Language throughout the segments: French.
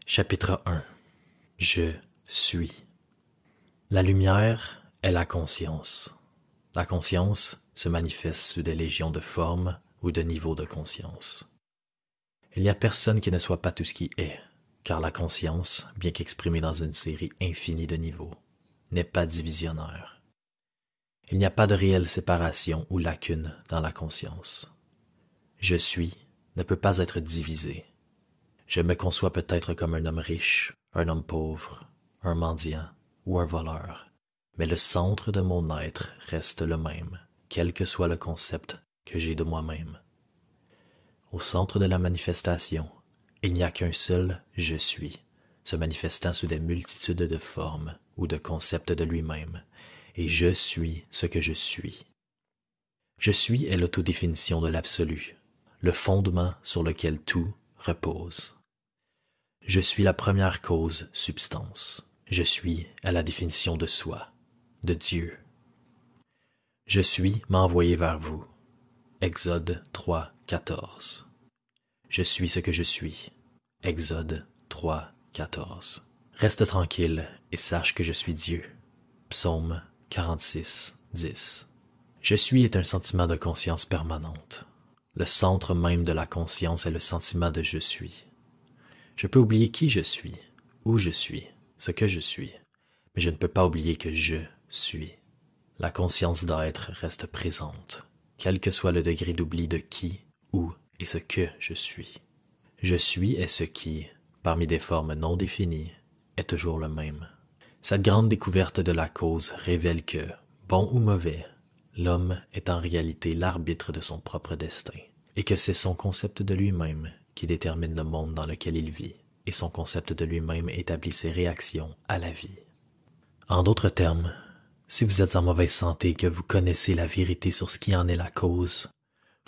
Chapitre 1. Je suis. La lumière est la conscience. La conscience se manifeste sous des légions de formes ou de niveaux de conscience. Il n'y a personne qui ne soit pas tout ce qui est, car la conscience, bien qu'exprimée dans une série infinie de niveaux, n'est pas divisionnaire. Il n'y a pas de réelle séparation ou lacune dans la conscience. Je suis ne peut pas être divisé. Je me conçois peut-être comme un homme riche, un homme pauvre, un mendiant ou un voleur, mais le centre de mon être reste le même, quel que soit le concept que j'ai de moi-même. Au centre de la manifestation, il n'y a qu'un seul « je suis », se manifestant sous des multitudes de formes ou de concepts de lui-même, et je suis ce que je suis. Je suis est l'autodéfinition de l'absolu, le fondement sur lequel tout repose. Je suis la première cause substance. Je suis à la définition de soi, de Dieu. Je suis m'a envoyé vers vous. Exode 3, 14. Je suis ce que je suis. Exode 3, 14. Reste tranquille et sache que je suis Dieu. Psaume 46, 10. Je suis est un sentiment de conscience permanente. Le centre même de la conscience est le sentiment de je suis. Je peux oublier qui je suis, où je suis, ce que je suis, mais je ne peux pas oublier que je suis. La conscience d'être reste présente, quel que soit le degré d'oubli de qui, où et ce que je suis. Je suis est ce qui, parmi des formes non définies, est toujours le même. Cette grande découverte de la cause révèle que, bon ou mauvais, l'homme est en réalité l'arbitre de son propre destin, et que c'est son concept de lui-même qui détermine le monde dans lequel il vit, et son concept de lui-même établit ses réactions à la vie. En d'autres termes, si vous êtes en mauvaise santé et que vous connaissez la vérité sur ce qui en est la cause,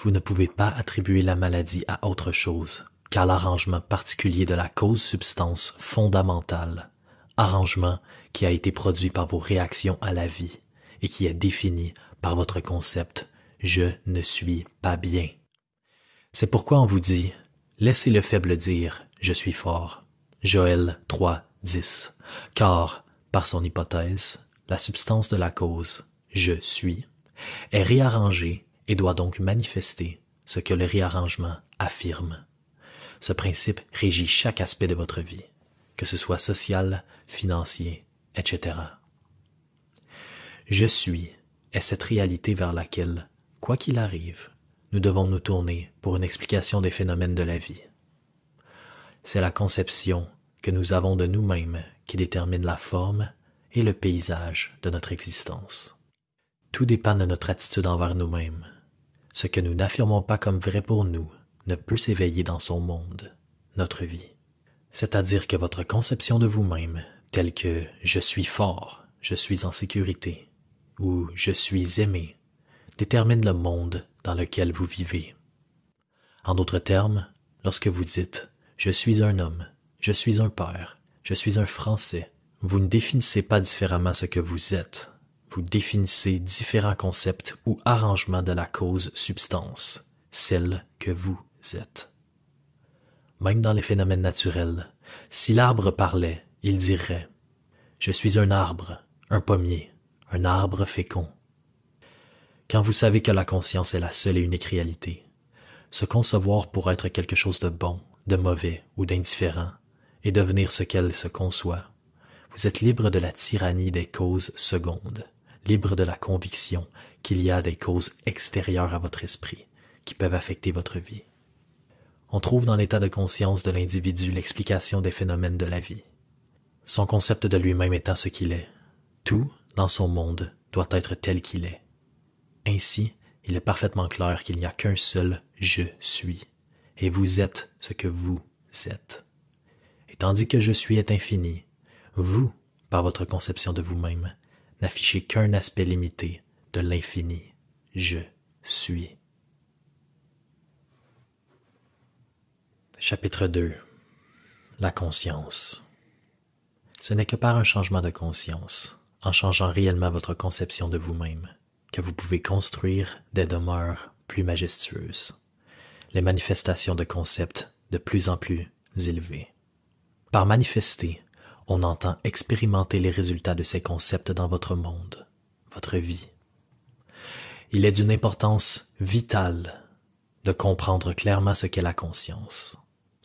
vous ne pouvez pas attribuer la maladie à autre chose qu'à l'arrangement particulier de la cause-substance fondamentale, arrangement qui a été produit par vos réactions à la vie et qui est défini par votre concept « je ne suis pas bien ». C'est pourquoi on vous dit « laissez le faible dire « je suis fort ». Joël 3, 10. Car, par son hypothèse, la substance de la cause « je suis » est réarrangée et doit donc manifester ce que le réarrangement affirme. Ce principe régit chaque aspect de votre vie, que ce soit social, financier, etc. Je suis est cette réalité vers laquelle, quoi qu'il arrive, nous devons nous tourner pour une explication des phénomènes de la vie. C'est la conception que nous avons de nous-mêmes qui détermine la forme et le paysage de notre existence. Tout dépend de notre attitude envers nous-mêmes. Ce que nous n'affirmons pas comme vrai pour nous ne peut s'éveiller dans son monde, notre vie. C'est-à-dire que votre conception de vous-même, telle que « je suis fort »,« je suis en sécurité » ou « je suis aimé », détermine le monde dans lequel vous vivez. En d'autres termes, lorsque vous dites « je suis un homme »,« je suis un père »,« je suis un Français », vous ne définissez pas différemment ce que vous êtes. Vous définissez différents concepts ou arrangements de la cause substance, celle que vous êtes. Même dans les phénomènes naturels, si l'arbre parlait, il dirait « je suis un arbre, un pommier, un arbre fécond ». Quand vous savez que la conscience est la seule et unique réalité, se concevoir pour être quelque chose de bon, de mauvais ou d'indifférent, et devenir ce qu'elle se conçoit, vous êtes libre de la tyrannie des causes secondes, libre de la conviction qu'il y a des causes extérieures à votre esprit qui peuvent affecter votre vie. On trouve dans l'état de conscience de l'individu l'explication des phénomènes de la vie. Son concept de lui-même étant ce qu'il est, tout, dans son monde, doit être tel qu'il est. Ainsi, il est parfaitement clair qu'il n'y a qu'un seul « je suis », et vous êtes ce que vous êtes. Et tandis que « je suis » est infini, vous, par votre conception de vous-même, n'affichez qu'un aspect limité de l'infini « je suis ». Chapitre 2. La conscience. Ce n'est que par un changement de conscience, en changeant réellement votre conception de vous-même, que vous pouvez construire des demeures plus majestueuses, les manifestations de concepts de plus en plus élevés. Par manifester, on entend expérimenter les résultats de ces concepts dans votre monde, votre vie. Il est d'une importance vitale de comprendre clairement ce qu'est la conscience.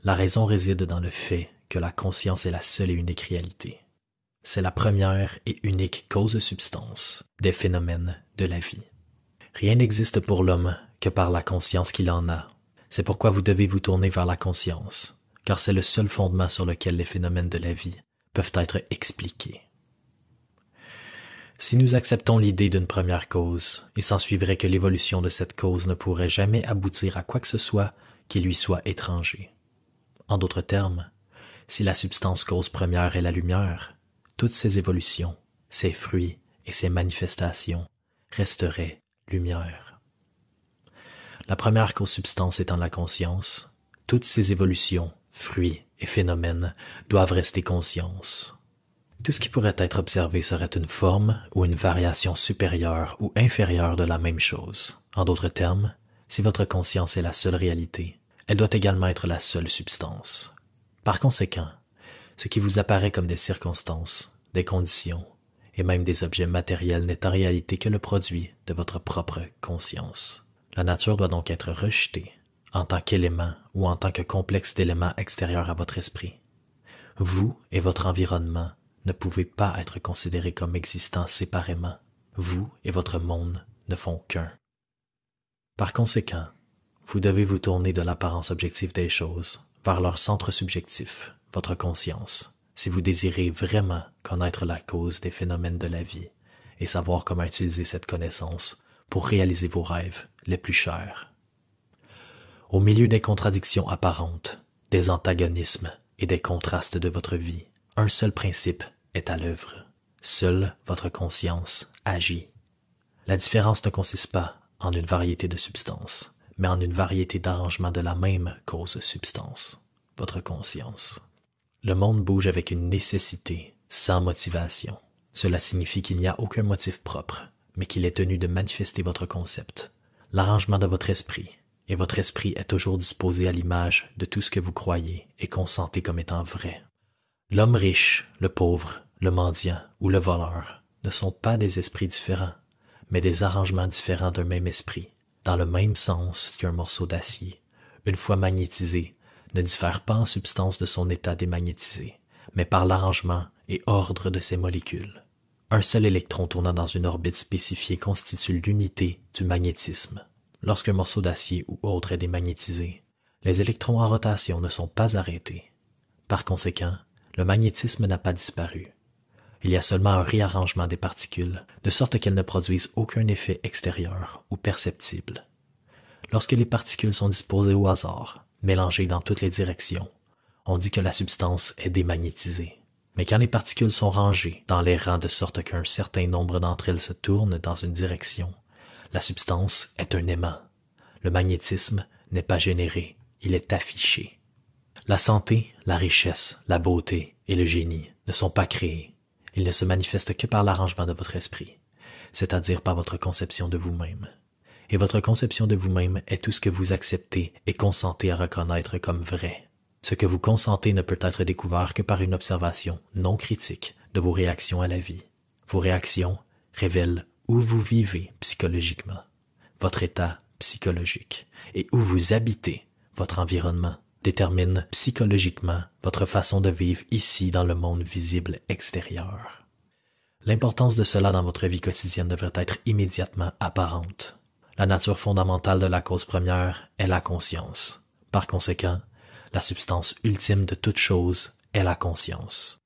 La raison réside dans le fait que la conscience est la seule et unique réalité. C'est la première et unique cause de substance des phénomènes de la vie. Rien n'existe pour l'homme que par la conscience qu'il en a. C'est pourquoi vous devez vous tourner vers la conscience, car c'est le seul fondement sur lequel les phénomènes de la vie peuvent être expliqués. Si nous acceptons l'idée d'une première cause, il s'ensuivrait que l'évolution de cette cause ne pourrait jamais aboutir à quoi que ce soit qui lui soit étranger. En d'autres termes, si la substance cause première est la lumière, toutes ces évolutions, ces fruits et ces manifestations resteraient lumière. La première cause substance étant la conscience, toutes ces évolutions, fruits et phénomènes doivent rester conscience. Tout ce qui pourrait être observé serait une forme ou une variation supérieure ou inférieure de la même chose. En d'autres termes, si votre conscience est la seule réalité, elle doit également être la seule substance. Par conséquent, ce qui vous apparaît comme des circonstances, des conditions et même des objets matériels n'est en réalité que le produit de votre propre conscience. La nature doit donc être rejetée en tant qu'élément ou en tant que complexe d'éléments extérieurs à votre esprit. Vous et votre environnement ne pouvez pas être considérés comme existants séparément. Vous et votre monde ne font qu'un. Par conséquent, vous devez vous tourner de l'apparence objective des choses vers leur centre subjectif, votre conscience, si vous désirez vraiment connaître la cause des phénomènes de la vie et savoir comment utiliser cette connaissance pour réaliser vos rêves les plus chers. Au milieu des contradictions apparentes, des antagonismes et des contrastes de votre vie, un seul principe est à l'œuvre. Seule votre conscience agit. La différence ne consiste pas en une variété de substances, mais en une variété d'arrangements de la même cause substance, votre conscience. Le monde bouge avec une nécessité, sans motivation. Cela signifie qu'il n'y a aucun motif propre, mais qu'il est tenu de manifester votre concept, l'arrangement de votre esprit, et votre esprit est toujours disposé à l'image de tout ce que vous croyez et consentez comme étant vrai. L'homme riche, le pauvre, le mendiant ou le voleur ne sont pas des esprits différents, mais des arrangements différents d'un même esprit, dans le même sens qu'un morceau d'acier, une fois magnétisé, ne diffère pas en substance de son état démagnétisé, mais par l'arrangement et ordre de ses molécules. Un seul électron tournant dans une orbite spécifiée constitue l'unité du magnétisme. Lorsqu'un morceau d'acier ou autre est démagnétisé, les électrons en rotation ne sont pas arrêtés. Par conséquent, le magnétisme n'a pas disparu. Il y a seulement un réarrangement des particules, de sorte qu'elles ne produisent aucun effet extérieur ou perceptible. Lorsque les particules sont disposées au hasard, mélangées dans toutes les directions, on dit que la substance est démagnétisée. Mais quand les particules sont rangées dans les rangs de sorte qu'un certain nombre d'entre elles se tournent dans une direction, la substance est un aimant. Le magnétisme n'est pas généré, il est affiché. La santé, la richesse, la beauté et le génie ne sont pas créés. Ils ne se manifestent que par l'arrangement de votre esprit, c'est-à-dire par votre conception de vous-même. Et votre conception de vous-même est tout ce que vous acceptez et consentez à reconnaître comme vrai. Ce que vous consentez ne peut être découvert que par une observation non critique de vos réactions à la vie. Vos réactions révèlent où vous vivez psychologiquement, votre état psychologique, et où vous habitez, votre environnement, détermine psychologiquement votre façon de vivre ici dans le monde visible extérieur. L'importance de cela dans votre vie quotidienne devrait être immédiatement apparente. La nature fondamentale de la cause première est la conscience. Par conséquent, la substance ultime de toute chose est la conscience.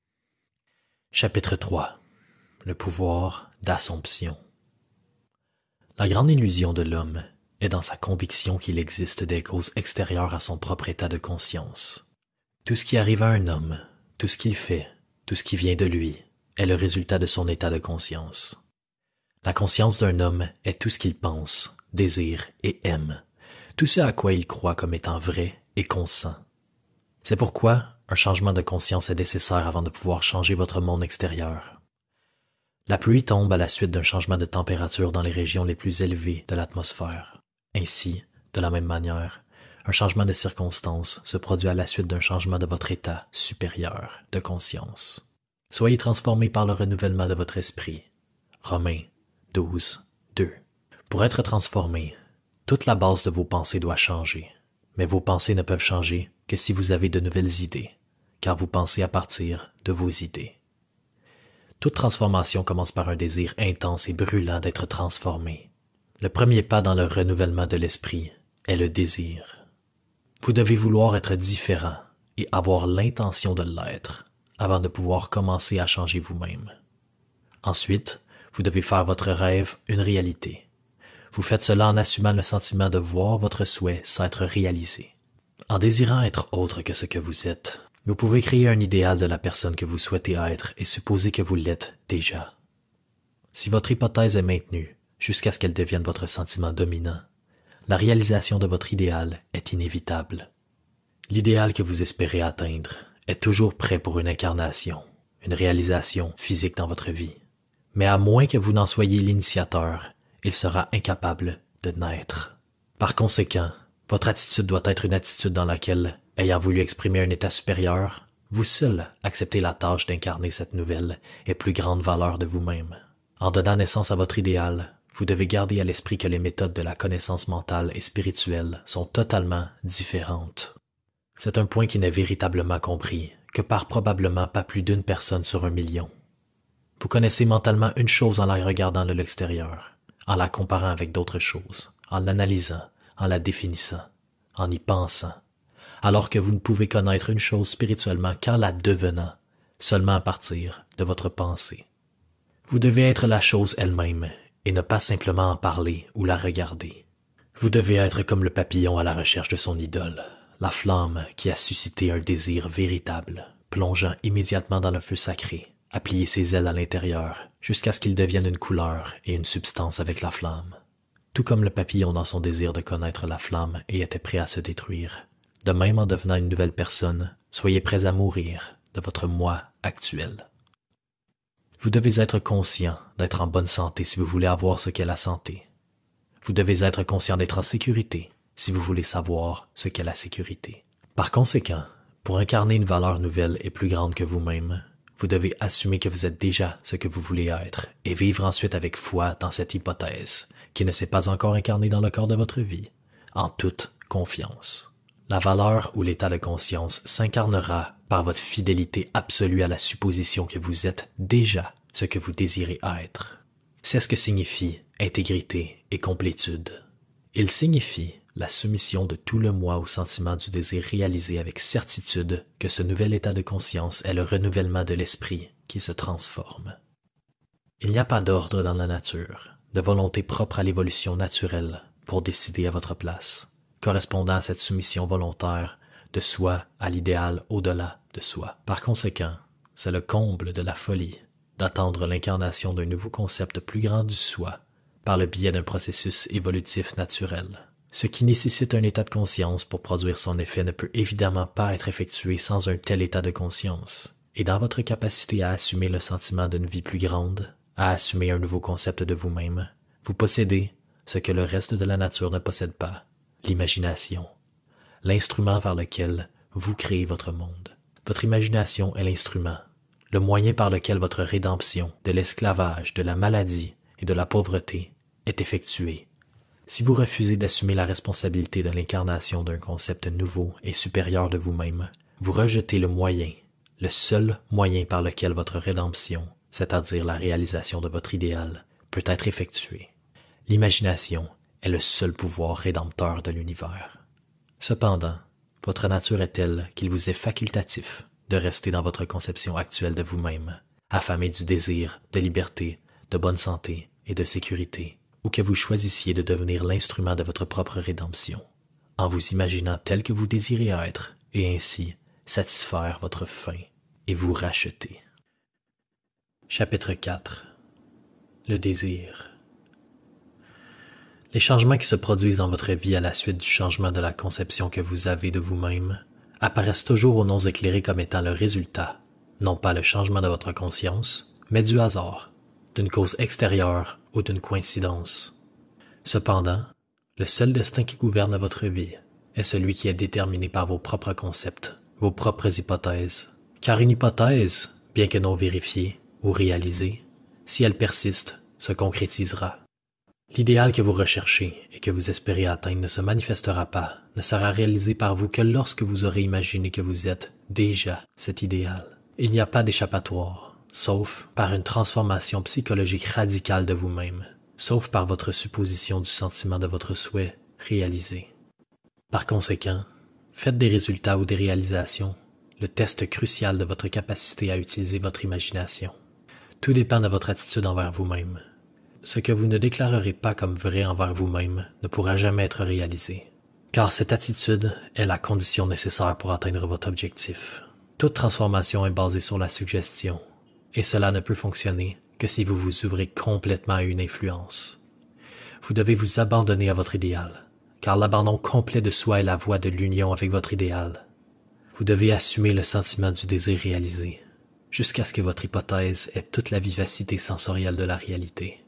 Chapitre 3. Le pouvoir d'assomption. La grande illusion de l'homme est dans sa conviction qu'il existe des causes extérieures à son propre état de conscience. Tout ce qui arrive à un homme, tout ce qu'il fait, tout ce qui vient de lui, est le résultat de son état de conscience. La conscience d'un homme est tout ce qu'il pense, désire et aime, tout ce à quoi il croit comme étant vrai et consent. C'est pourquoi un changement de conscience est nécessaire avant de pouvoir changer votre monde extérieur. La pluie tombe à la suite d'un changement de température dans les régions les plus élevées de l'atmosphère. Ainsi, de la même manière, Un changement de circonstance se produit à la suite d'un changement de votre état supérieur de conscience. Soyez transformés par le renouvellement de votre esprit. Romains 12, 2. Pour être transformé, toute la base de vos pensées doit changer. Mais vos pensées ne peuvent changer que si vous avez de nouvelles idées, car vous pensez à partir de vos idées. Toute transformation commence par un désir intense et brûlant d'être transformé. Le premier pas dans le renouvellement de l'esprit est le désir. Vous devez vouloir être différent et avoir l'intention de l'être avant de pouvoir commencer à changer vous-même. Ensuite, vous devez faire votre rêve une réalité. Vous faites cela en assumant le sentiment de voir votre souhait s'être réalisé. En désirant être autre que ce que vous êtes, vous pouvez créer un idéal de la personne que vous souhaitez être et supposer que vous l'êtes déjà. Si votre hypothèse est maintenue jusqu'à ce qu'elle devienne votre sentiment dominant, la réalisation de votre idéal est inévitable. L'idéal que vous espérez atteindre est toujours prêt pour une incarnation, une réalisation physique dans votre vie. Mais à moins que vous n'en soyez l'initiateur, il sera incapable de naître. Par conséquent, votre attitude doit être une attitude dans laquelle, ayant voulu exprimer un état supérieur, vous seul acceptez la tâche d'incarner cette nouvelle et plus grande valeur de vous-même. En donnant naissance à votre idéal, vous devez garder à l'esprit que les méthodes de la connaissance mentale et spirituelle sont totalement différentes. C'est un point qui n'est véritablement compris que par probablement pas plus d'une personne sur 1 million. Vous connaissez mentalement une chose en la regardant de l'extérieur, en la comparant avec d'autres choses, en l'analysant, en la définissant, en y pensant, alors que vous ne pouvez connaître une chose spirituellement qu'en la devenant, seulement à partir de votre pensée. Vous devez être la chose elle-même et ne pas simplement en parler ou la regarder. Vous devez être comme le papillon à la recherche de son idole, la flamme qui a suscité un désir véritable, plongeant immédiatement dans le feu sacré, à plier ses ailes à l'intérieur jusqu'à ce qu'il devienne une couleur et une substance avec la flamme. Tout comme le papillon dans son désir de connaître la flamme et était prêt à se détruire, de même en devenant une nouvelle personne, soyez prêts à mourir de votre moi actuel. Vous devez être conscient d'être en bonne santé si vous voulez avoir ce qu'est la santé. Vous devez être conscient d'être en sécurité si vous voulez savoir ce qu'est la sécurité. Par conséquent, pour incarner une valeur nouvelle et plus grande que vous-même, vous devez assumer que vous êtes déjà ce que vous voulez être et vivre ensuite avec foi dans cette hypothèse qui ne s'est pas encore incarnée dans le corps de votre vie, en toute confiance. La valeur ou l'état de conscience s'incarnera par votre fidélité absolue à la supposition que vous êtes déjà ce que vous désirez être. C'est ce que signifie intégrité et complétude. Il signifie la soumission de tout le moi au sentiment du désir réalisé avec certitude que ce nouvel état de conscience est le renouvellement de l'esprit qui se transforme. Il n'y a pas d'ordre dans la nature, de volonté propre à l'évolution naturelle pour décider à votre place, correspondant à cette soumission volontaire de soi à l'idéal au-delà de soi. Par conséquent, c'est le comble de la folie d'attendre l'incarnation d'un nouveau concept plus grand du soi par le biais d'un processus évolutif naturel. Ce qui nécessite un état de conscience pour produire son effet ne peut évidemment pas être effectué sans un tel état de conscience. Et dans votre capacité à assumer le sentiment d'une vie plus grande, à assumer un nouveau concept de vous-même, vous possédez ce que le reste de la nature ne possède pas, l'imagination, l'instrument par lequel vous créez votre monde. Votre imagination est l'instrument, le moyen par lequel votre rédemption de l'esclavage, de la maladie et de la pauvreté est effectuée. Si vous refusez d'assumer la responsabilité de l'incarnation d'un concept nouveau et supérieur de vous-même, vous rejetez le moyen, le seul moyen par lequel votre rédemption, c'est-à-dire la réalisation de votre idéal, peut être effectuée. L'imagination est le seul pouvoir rédempteur de l'univers. Cependant, votre nature est telle qu'il vous est facultatif de rester dans votre conception actuelle de vous-même, affamé du désir, de liberté, de bonne santé et de sécurité, ou que vous choisissiez de devenir l'instrument de votre propre rédemption, en vous imaginant tel que vous désirez être, et ainsi satisfaire votre faim et vous racheter. Chapitre 4. Le désir. Les changements qui se produisent dans votre vie à la suite du changement de la conception que vous avez de vous-même apparaissent toujours aux non éclairés comme étant le résultat, non pas le changement de votre conscience, mais du hasard, d'une cause extérieure ou d'une coïncidence. Cependant, le seul destin qui gouverne votre vie est celui qui est déterminé par vos propres concepts, vos propres hypothèses. Car une hypothèse, bien que non vérifiée ou réalisée, si elle persiste, se concrétisera. L'idéal que vous recherchez et que vous espérez atteindre ne se manifestera pas, ne sera réalisé par vous que lorsque vous aurez imaginé que vous êtes déjà cet idéal. Il n'y a pas d'échappatoire, sauf par une transformation psychologique radicale de vous-même, sauf par votre supposition du sentiment de votre souhait réalisé. Par conséquent, faites des résultats ou des réalisations le test crucial de votre capacité à utiliser votre imagination. Tout dépend de votre attitude envers vous-même. Ce que vous ne déclarerez pas comme vrai envers vous-même ne pourra jamais être réalisé, car cette attitude est la condition nécessaire pour atteindre votre objectif. Toute transformation est basée sur la suggestion, et cela ne peut fonctionner que si vous vous ouvrez complètement à une influence. Vous devez vous abandonner à votre idéal, car l'abandon complet de soi est la voie de l'union avec votre idéal. Vous devez assumer le sentiment du désir réalisé, jusqu'à ce que votre hypothèse ait toute la vivacité sensorielle de la réalité.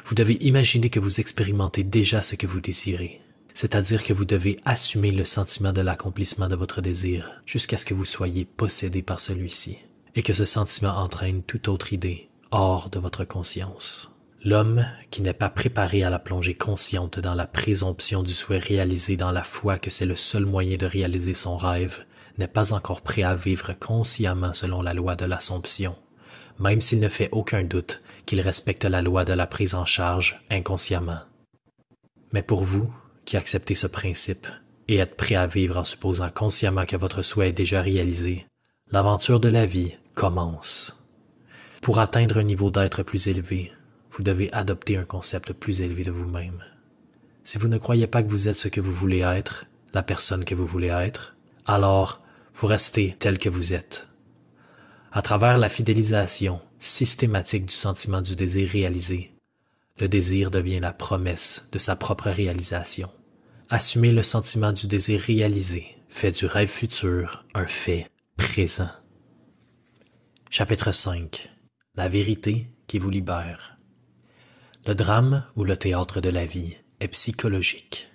Vous devez imaginer que vous expérimentez déjà ce que vous désirez, c'est-à-dire que vous devez assumer le sentiment de l'accomplissement de votre désir jusqu'à ce que vous soyez possédé par celui-ci, et que ce sentiment entraîne toute autre idée hors de votre conscience. L'homme qui n'est pas préparé à la plongée consciente dans la présomption du souhait réalisé dans la foi que c'est le seul moyen de réaliser son rêve n'est pas encore prêt à vivre consciemment selon la loi de l'Assomption, même s'il ne fait aucun doute qu'il respecte la loi de la prise en charge inconsciemment. Mais pour vous, qui acceptez ce principe et êtes prêt à vivre en supposant consciemment que votre souhait est déjà réalisé, l'aventure de la vie commence. Pour atteindre un niveau d'être plus élevé, vous devez adopter un concept plus élevé de vous-même. Si vous ne croyez pas que vous êtes ce que vous voulez être, la personne que vous voulez être, alors vous restez tel que vous êtes. À travers la fidélisation systématique du sentiment du désir réalisé, le désir devient la promesse de sa propre réalisation. Assumer le sentiment du désir réalisé fait du rêve futur un fait présent. Chapitre 5. La vérité qui vous libère. Le drame ou le théâtre de la vie est psychologique.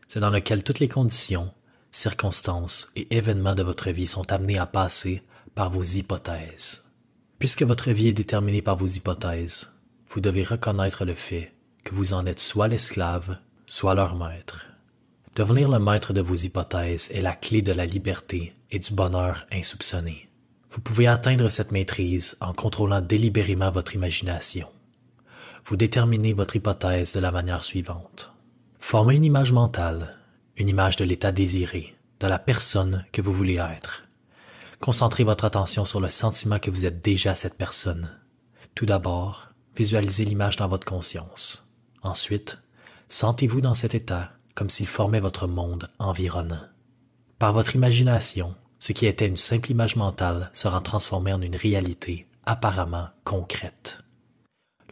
C'est dans lequel toutes les conditions, circonstances et événements de votre vie sont amenés à passer par vos hypothèses. Puisque votre vie est déterminée par vos hypothèses, vous devez reconnaître le fait que vous en êtes soit l'esclave, soit leur maître. Devenir le maître de vos hypothèses est la clé de la liberté et du bonheur insoupçonné. Vous pouvez atteindre cette maîtrise en contrôlant délibérément votre imagination. Vous déterminez votre hypothèse de la manière suivante. Formez une image mentale, une image de l'état désiré, de la personne que vous voulez être. Concentrez votre attention sur le sentiment que vous êtes déjà cette personne. Tout d'abord, visualisez l'image dans votre conscience. Ensuite, sentez-vous dans cet état comme s'il formait votre monde environnant. Par votre imagination, ce qui était une simple image mentale sera transformé en une réalité apparemment concrète.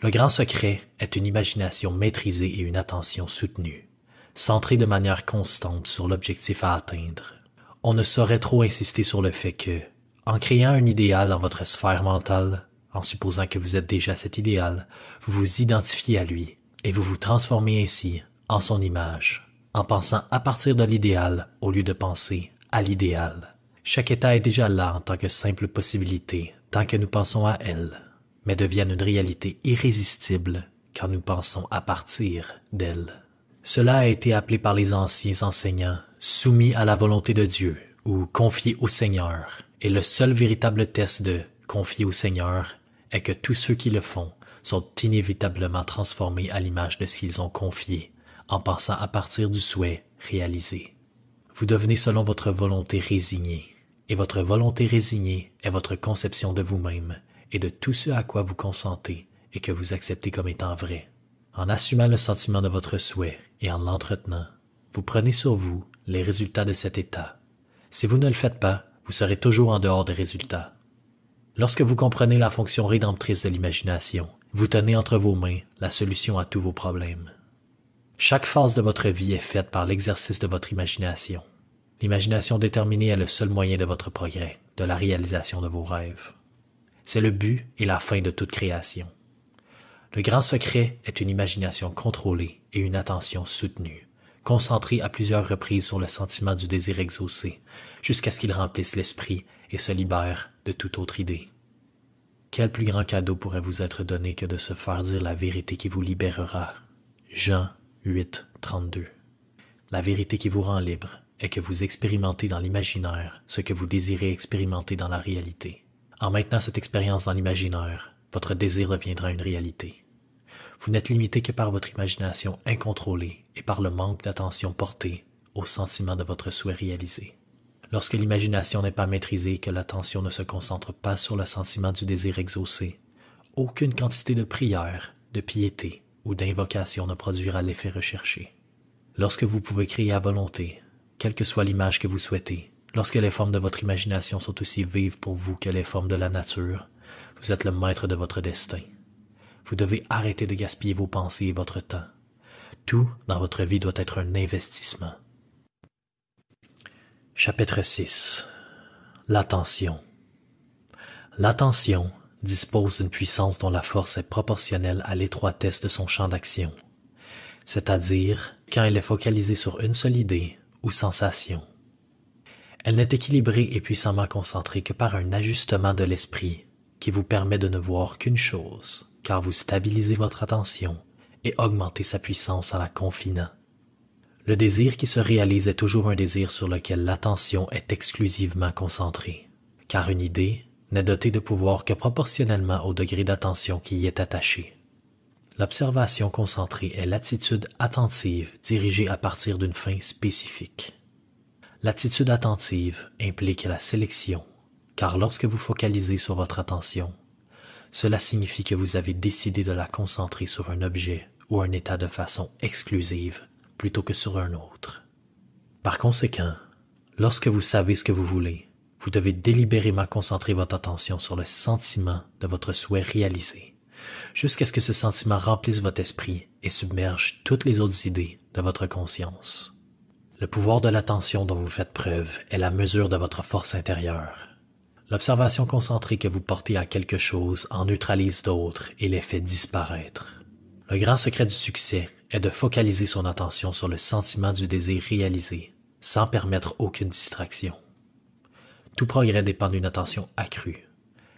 Le grand secret est une imagination maîtrisée et une attention soutenue, centrée de manière constante sur l'objectif à atteindre. On ne saurait trop insister sur le fait que, en créant un idéal dans votre sphère mentale, en supposant que vous êtes déjà cet idéal, vous vous identifiez à lui et vous vous transformez ainsi en son image, en pensant à partir de l'idéal au lieu de penser à l'idéal. Chaque état est déjà là en tant que simple possibilité, tant que nous pensons à elle, mais deviennent une réalité irrésistible quand nous pensons à partir d'elle. Cela a été appelé par les anciens enseignants « soumis à la volonté de Dieu » ou « confié au Seigneur », et le seul véritable test de « confier au Seigneur » est que tous ceux qui le font sont inévitablement transformés à l'image de ce qu'ils ont confié, en pensant à partir du souhait réalisé. Vous devenez selon votre volonté résignée, et votre volonté résignée est votre conception de vous-même et de tout ce à quoi vous consentez et que vous acceptez comme étant vrai. En assumant le sentiment de votre souhait et en l'entretenant, vous prenez sur vous les résultats de cet état. Si vous ne le faites pas, vous serez toujours en dehors des résultats. Lorsque vous comprenez la fonction rédemptrice de l'imagination, vous tenez entre vos mains la solution à tous vos problèmes. Chaque phase de votre vie est faite par l'exercice de votre imagination. L'imagination déterminée est le seul moyen de votre progrès, de la réalisation de vos rêves. C'est le but et la fin de toute création. Le grand secret est une imagination contrôlée et une attention soutenue, Concentrez à plusieurs reprises sur le sentiment du désir exaucé, jusqu'à ce qu'il remplisse l'esprit et se libère de toute autre idée. Quel plus grand cadeau pourrait vous être donné que de se faire dire la vérité qui vous libérera? Jean 8, 32. La vérité qui vous rend libre est que vous expérimentez dans l'imaginaire ce que vous désirez expérimenter dans la réalité. En maintenant cette expérience dans l'imaginaire, votre désir deviendra une réalité. Vous n'êtes limité que par votre imagination incontrôlée et par le manque d'attention portée au sentiment de votre souhait réalisé. Lorsque l'imagination n'est pas maîtrisée et que l'attention ne se concentre pas sur le sentiment du désir exaucé, aucune quantité de prière, de piété ou d'invocation ne produira l'effet recherché. Lorsque vous pouvez créer à volonté, quelle que soit l'image que vous souhaitez, lorsque les formes de votre imagination sont aussi vives pour vous que les formes de la nature, vous êtes le maître de votre destin. Vous devez arrêter de gaspiller vos pensées et votre temps. Tout dans votre vie doit être un investissement. Chapitre 6. L'attention. L'attention dispose d'une puissance dont la force est proportionnelle à l'étroitesse de son champ d'action, c'est-à-dire quand elle est focalisée sur une seule idée ou sensation. Elle n'est équilibrée et puissamment concentrée que par un ajustement de l'esprit qui vous permet de ne voir qu'une chose, car vous stabilisez votre attention et augmentez sa puissance en la confinant. Le désir qui se réalise est toujours un désir sur lequel l'attention est exclusivement concentrée, car une idée n'est dotée de pouvoir que proportionnellement au degré d'attention qui y est attaché. L'observation concentrée est l'attitude attentive dirigée à partir d'une fin spécifique. L'attitude attentive implique la sélection, car lorsque vous focalisez sur votre attention, cela signifie que vous avez décidé de la concentrer sur un objet ou un état de façon exclusive plutôt que sur un autre. Par conséquent, lorsque vous savez ce que vous voulez, vous devez délibérément concentrer votre attention sur le sentiment de votre souhait réalisé, jusqu'à ce que ce sentiment remplisse votre esprit et submerge toutes les autres idées de votre conscience. Le pouvoir de l'attention dont vous faites preuve est la mesure de votre force intérieure. L'observation concentrée que vous portez à quelque chose en neutralise d'autres et les fait disparaître. Le grand secret du succès est de focaliser son attention sur le sentiment du désir réalisé, sans permettre aucune distraction. Tout progrès dépend d'une attention accrue.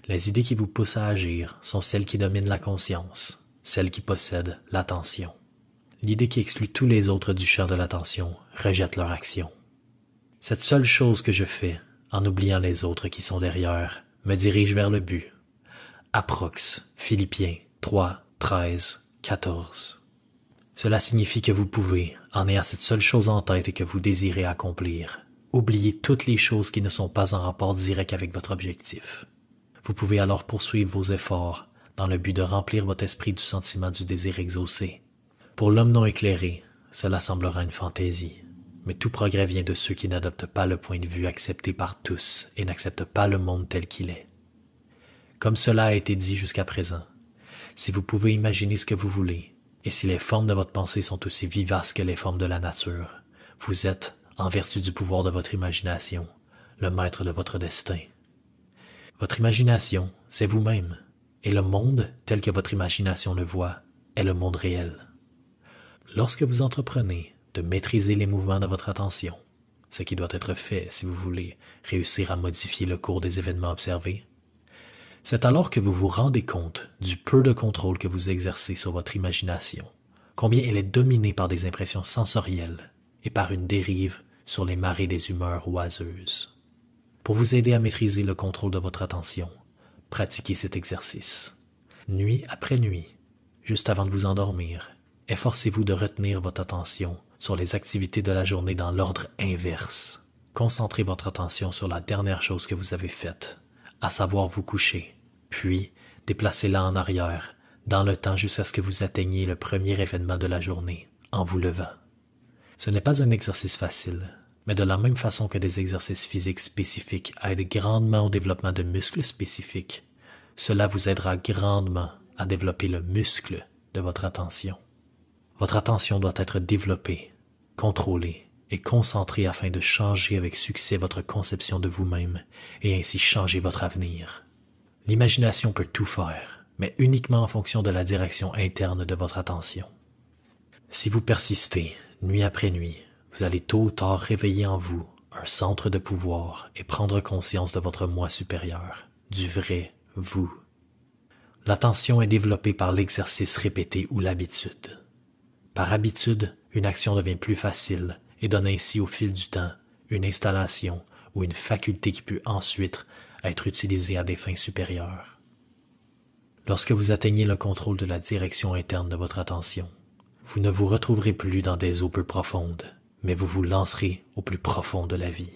Les idées qui vous poussent à agir sont celles qui dominent la conscience, celles qui possèdent l'attention. L'idée qui exclut tous les autres du champ de l'attention rejette leur action. Cette seule chose que je fais, en oubliant les autres qui sont derrière, me dirige vers le but. Approx, Philippiens 3, 13, 14. Cela signifie que vous pouvez, en ayant cette seule chose en tête et que vous désirez accomplir, oublier toutes les choses qui ne sont pas en rapport direct avec votre objectif. Vous pouvez alors poursuivre vos efforts dans le but de remplir votre esprit du sentiment du désir exaucé. Pour l'homme non éclairé, cela semblera une fantaisie, mais tout progrès vient de ceux qui n'adoptent pas le point de vue accepté par tous et n'acceptent pas le monde tel qu'il est. Comme cela a été dit jusqu'à présent, si vous pouvez imaginer ce que vous voulez, et si les formes de votre pensée sont aussi vivaces que les formes de la nature, vous êtes, en vertu du pouvoir de votre imagination, le maître de votre destin. Votre imagination, c'est vous-même, et le monde, tel que votre imagination le voit, est le monde réel. Lorsque vous entreprenez de maîtriser les mouvements de votre attention, ce qui doit être fait si vous voulez réussir à modifier le cours des événements observés, c'est alors que vous vous rendez compte du peu de contrôle que vous exercez sur votre imagination, combien elle est dominée par des impressions sensorielles et par une dérive sur les marées des humeurs oiseuses. Pour vous aider à maîtriser le contrôle de votre attention, pratiquez cet exercice. Nuit après nuit, juste avant de vous endormir, efforcez-vous de retenir votre attention sur les activités de la journée dans l'ordre inverse. Concentrez votre attention sur la dernière chose que vous avez faite, à savoir vous coucher, puis déplacez-la en arrière, dans le temps jusqu'à ce que vous atteigniez le premier événement de la journée, en vous levant. Ce n'est pas un exercice facile, mais de la même façon que des exercices physiques spécifiques aident grandement au développement de muscles spécifiques, cela vous aidera grandement à développer le muscle de votre attention. Votre attention doit être développée, contrôlée et concentrée afin de changer avec succès votre conception de vous-même et ainsi changer votre avenir. L'imagination peut tout faire, mais uniquement en fonction de la direction interne de votre attention. Si vous persistez nuit après nuit, vous allez tôt ou tard réveiller en vous un centre de pouvoir et prendre conscience de votre moi supérieur, du vrai vous. L'attention est développée par l'exercice répété ou l'habitude. Par habitude, une action devient plus facile et donne ainsi au fil du temps une installation ou une faculté qui peut ensuite être utilisée à des fins supérieures. Lorsque vous atteignez le contrôle de la direction interne de votre attention, vous ne vous retrouverez plus dans des eaux peu profondes, mais vous vous lancerez au plus profond de la vie.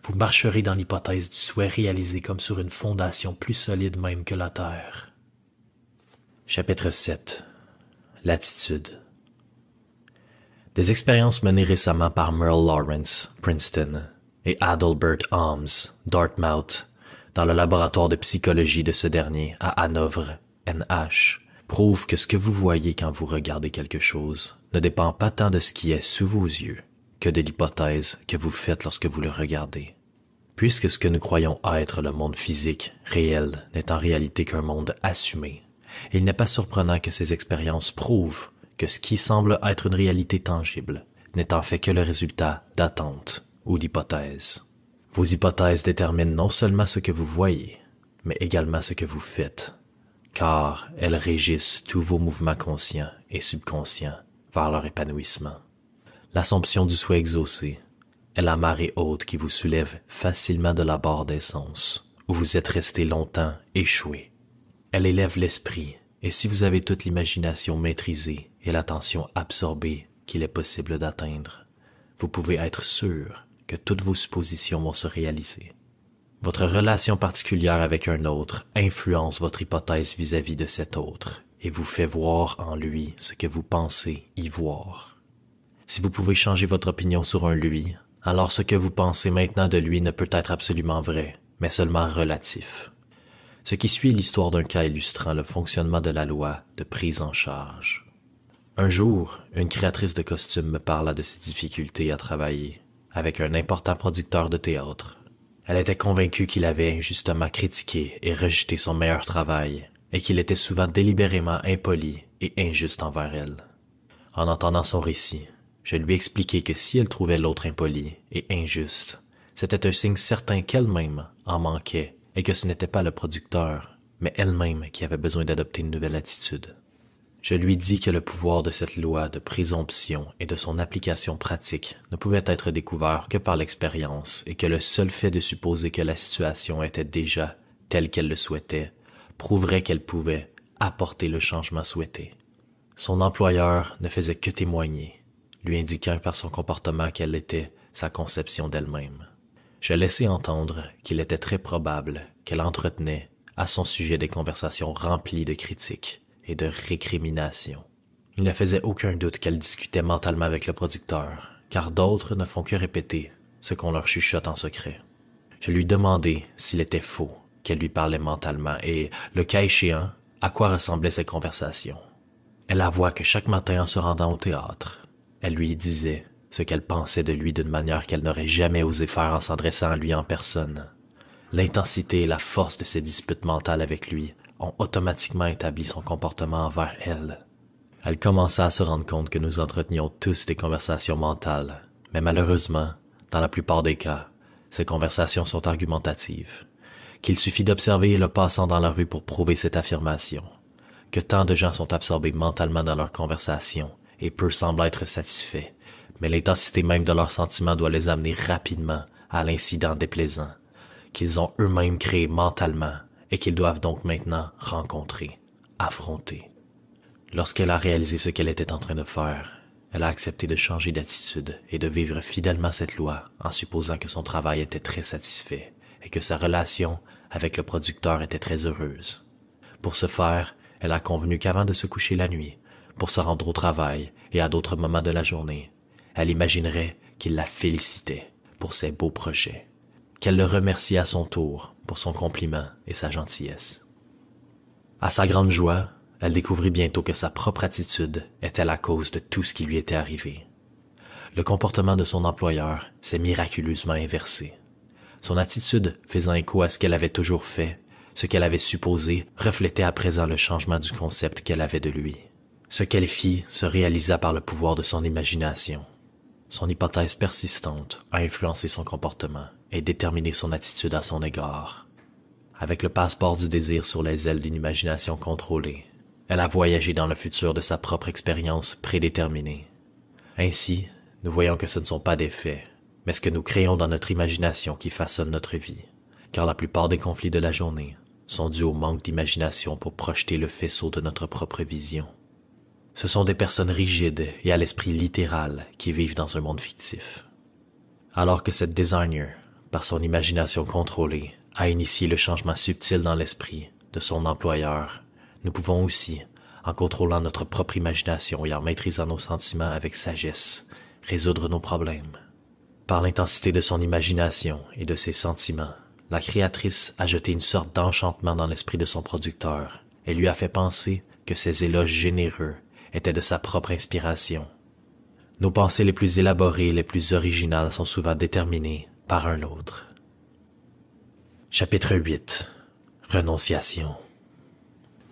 Vous marcherez dans l'hypothèse du souhait réalisé comme sur une fondation plus solide même que la terre. Chapitre 7. L'attitude. Des expériences menées récemment par Merle Lawrence, Princeton, et Adalbert Alms, Dartmouth, dans le laboratoire de psychologie de ce dernier à Hanovre, NH, prouvent que ce que vous voyez quand vous regardez quelque chose ne dépend pas tant de ce qui est sous vos yeux que de l'hypothèse que vous faites lorsque vous le regardez. Puisque ce que nous croyons être le monde physique, réel, n'est en réalité qu'un monde assumé, il n'est pas surprenant que ces expériences prouvent que ce qui semble être une réalité tangible n'est en fait que le résultat d'attentes ou d'hypothèses. Vos hypothèses déterminent non seulement ce que vous voyez, mais également ce que vous faites, car elles régissent tous vos mouvements conscients et subconscients vers leur épanouissement. L'assomption du souhait exaucé est la marée haute qui vous soulève facilement de la barre des sens, où vous êtes resté longtemps échoué. Elle élève l'esprit, et si vous avez toute l'imagination maîtrisée et l'attention absorbée qu'il est possible d'atteindre, vous pouvez être sûr que toutes vos suppositions vont se réaliser. Votre relation particulière avec un autre influence votre hypothèse vis-à-vis de cet autre et vous fait voir en lui ce que vous pensez y voir. Si vous pouvez changer votre opinion sur un lui, alors ce que vous pensez maintenant de lui ne peut être absolument vrai, mais seulement relatif. Ce qui suit est l'histoire d'un cas illustrant le fonctionnement de la loi de prise en charge. Un jour, une créatrice de costumes me parla de ses difficultés à travailler avec un important producteur de théâtre. Elle était convaincue qu'il avait injustement critiqué et rejeté son meilleur travail et qu'il était souvent délibérément impoli et injuste envers elle. En entendant son récit, je lui expliquai que si elle trouvait l'autre impoli et injuste, c'était un signe certain qu'elle-même en manquait et que ce n'était pas le producteur, mais elle-même qui avait besoin d'adopter une nouvelle attitude. Je lui dis que le pouvoir de cette loi de présomption et de son application pratique ne pouvait être découvert que par l'expérience et que le seul fait de supposer que la situation était déjà telle qu'elle le souhaitait prouverait qu'elle pouvait apporter le changement souhaité. Son employeur ne faisait que témoigner, lui indiquant par son comportement quelle était sa conception d'elle-même. Je laissai entendre qu'il était très probable qu'elle entretenait à son sujet des conversations remplies de critiques et de récriminations. Il ne faisait aucun doute qu'elle discutait mentalement avec le producteur, car d'autres ne font que répéter ce qu'on leur chuchote en secret. Je lui demandai s'il était faux qu'elle lui parlait mentalement et, le cas échéant, à quoi ressemblaient ces conversations. Elle avoua que chaque matin en se rendant au théâtre, elle lui disait ce qu'elle pensait de lui d'une manière qu'elle n'aurait jamais osé faire en s'adressant à lui en personne. L'intensité et la force de ses disputes mentales avec lui ont automatiquement établi son comportement envers elle. Elle commença à se rendre compte que nous entretenions tous des conversations mentales, mais malheureusement, dans la plupart des cas, ces conversations sont argumentatives, qu'il suffit d'observer le passant dans la rue pour prouver cette affirmation, que tant de gens sont absorbés mentalement dans leurs conversations et peu semblent être satisfaits, mais l'intensité même de leurs sentiments doit les amener rapidement à l'incident déplaisant, qu'ils ont eux-mêmes créé mentalement et qu'ils doivent donc maintenant rencontrer, affronter. Lorsqu'elle a réalisé ce qu'elle était en train de faire, elle a accepté de changer d'attitude et de vivre fidèlement cette loi en supposant que son travail était très satisfait et que sa relation avec le producteur était très heureuse. Pour ce faire, elle a convenu qu'avant de se coucher la nuit, pour se rendre au travail et à d'autres moments de la journée, elle imaginerait qu'il la félicitait pour ses beaux projets, qu'elle le remerciait à son tour pour son compliment et sa gentillesse. À sa grande joie, elle découvrit bientôt que sa propre attitude était la cause de tout ce qui lui était arrivé. Le comportement de son employeur s'est miraculeusement inversé. Son attitude faisant écho à ce qu'elle avait toujours fait, ce qu'elle avait supposé, reflétait à présent le changement du concept qu'elle avait de lui. Ce qu'elle fit se réalisa par le pouvoir de son imagination. Son hypothèse persistante a influencé son comportement et déterminé son attitude à son égard. Avec le passeport du désir sur les ailes d'une imagination contrôlée, elle a voyagé dans le futur de sa propre expérience prédéterminée. Ainsi, nous voyons que ce ne sont pas des faits, mais ce que nous créons dans notre imagination qui façonne notre vie, car la plupart des conflits de la journée sont dus au manque d'imagination pour projeter le faisceau de notre propre vision. Ce sont des personnes rigides et à l'esprit littéral qui vivent dans un monde fictif. Alors que cette designer, par son imagination contrôlée, a initié le changement subtil dans l'esprit de son employeur, nous pouvons aussi, en contrôlant notre propre imagination et en maîtrisant nos sentiments avec sagesse, résoudre nos problèmes. Par l'intensité de son imagination et de ses sentiments, la créatrice a jeté une sorte d'enchantement dans l'esprit de son producteur et lui a fait penser que ses éloges généreux étaient de sa propre inspiration. Nos pensées les plus élaborées et les plus originales sont souvent déterminées par un autre. Chapitre 8. Renonciation.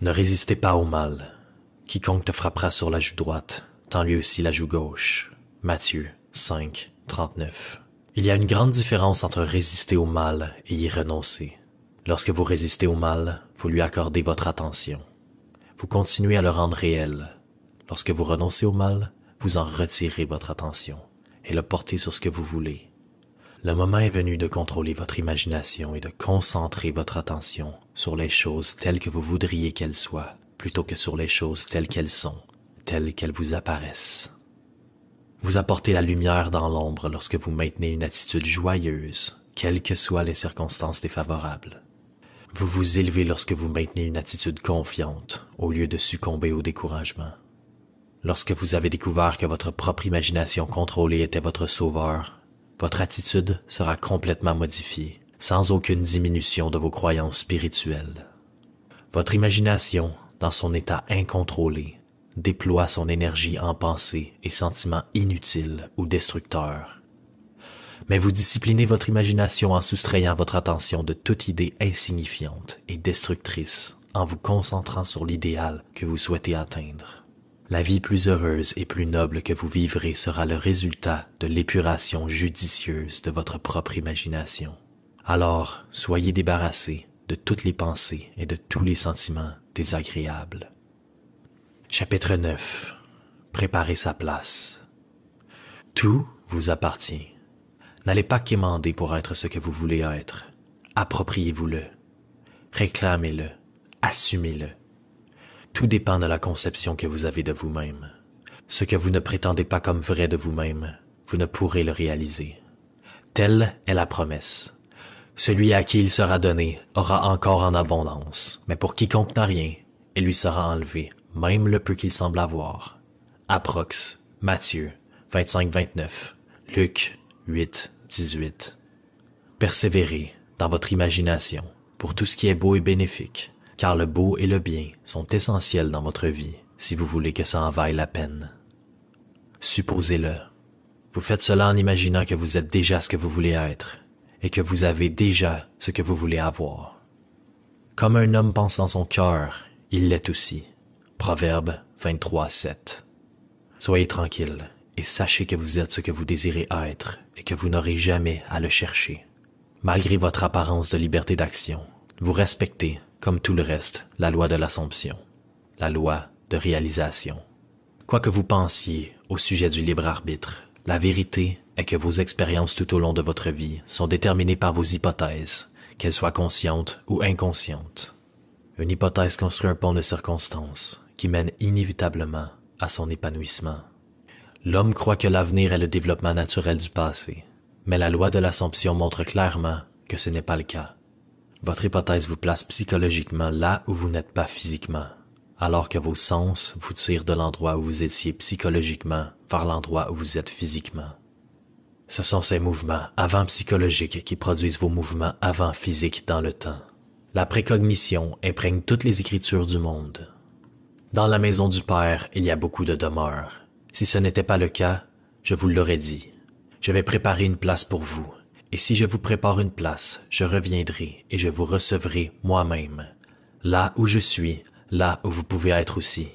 Ne résistez pas au mal. Quiconque te frappera sur la joue droite, tends lui aussi la joue gauche. Matthieu 5, 39. Il y a une grande différence entre résister au mal et y renoncer. Lorsque vous résistez au mal, vous lui accordez votre attention. Vous continuez à le rendre réel. Lorsque vous renoncez au mal, vous en retirez votre attention et le portez sur ce que vous voulez. Le moment est venu de contrôler votre imagination et de concentrer votre attention sur les choses telles que vous voudriez qu'elles soient, plutôt que sur les choses telles qu'elles sont, telles qu'elles vous apparaissent. Vous apportez la lumière dans l'ombre lorsque vous maintenez une attitude joyeuse, quelles que soient les circonstances défavorables. Vous vous élevez lorsque vous maintenez une attitude confiante, au lieu de succomber au découragement. Lorsque vous avez découvert que votre propre imagination contrôlée était votre sauveur, votre attitude sera complètement modifiée, sans aucune diminution de vos croyances spirituelles. Votre imagination, dans son état incontrôlé, déploie son énergie en pensées et sentiments inutiles ou destructeurs. Mais vous disciplinez votre imagination en soustrayant votre attention de toute idée insignifiante et destructrice, en vous concentrant sur l'idéal que vous souhaitez atteindre. La vie plus heureuse et plus noble que vous vivrez sera le résultat de l'épuration judicieuse de votre propre imagination. Alors, soyez débarrassés de toutes les pensées et de tous les sentiments désagréables. Chapitre 9. Préparez sa place. Tout vous appartient. N'allez pas quémander pour être ce que vous voulez être. Appropriez-vous-le. Réclamez-le. Assumez-le. Tout dépend de la conception que vous avez de vous-même. Ce que vous ne prétendez pas comme vrai de vous-même, vous ne pourrez le réaliser. Telle est la promesse. Celui à qui il sera donné aura encore en abondance, mais pour quiconque n'a rien, il lui sera enlevé, même le peu qu'il semble avoir. Approx, Matthieu 25-29, Luc 8-18. Persévérez dans votre imagination pour tout ce qui est beau et bénéfique, car le beau et le bien sont essentiels dans votre vie si vous voulez que ça en vaille la peine. Supposez-le. Vous faites cela en imaginant que vous êtes déjà ce que vous voulez être et que vous avez déjà ce que vous voulez avoir. Comme un homme pense en son cœur, il l'est aussi. Proverbe 23-7. Soyez tranquille et sachez que vous êtes ce que vous désirez être et que vous n'aurez jamais à le chercher. Malgré votre apparence de liberté d'action, vous respectez, comme tout le reste, la loi de l'Assomption, la loi de réalisation. Quoi que vous pensiez au sujet du libre arbitre, la vérité est que vos expériences tout au long de votre vie sont déterminées par vos hypothèses, qu'elles soient conscientes ou inconscientes. Une hypothèse construit un pont de circonstances qui mène inévitablement à son épanouissement. L'homme croit que l'avenir est le développement naturel du passé, mais la loi de l'Assomption montre clairement que ce n'est pas le cas. Votre hypothèse vous place psychologiquement là où vous n'êtes pas physiquement, alors que vos sens vous tirent de l'endroit où vous étiez psychologiquement vers l'endroit où vous êtes physiquement. Ce sont ces mouvements avant psychologiques qui produisent vos mouvements avant physiques dans le temps. La précognition imprègne toutes les écritures du monde. Dans la maison du Père, il y a beaucoup de demeures. Si ce n'était pas le cas, je vous l'aurais dit. Je vais préparer une place pour vous. Et si je vous prépare une place, je reviendrai et je vous recevrai moi-même. Là où je suis, là où vous pouvez être aussi.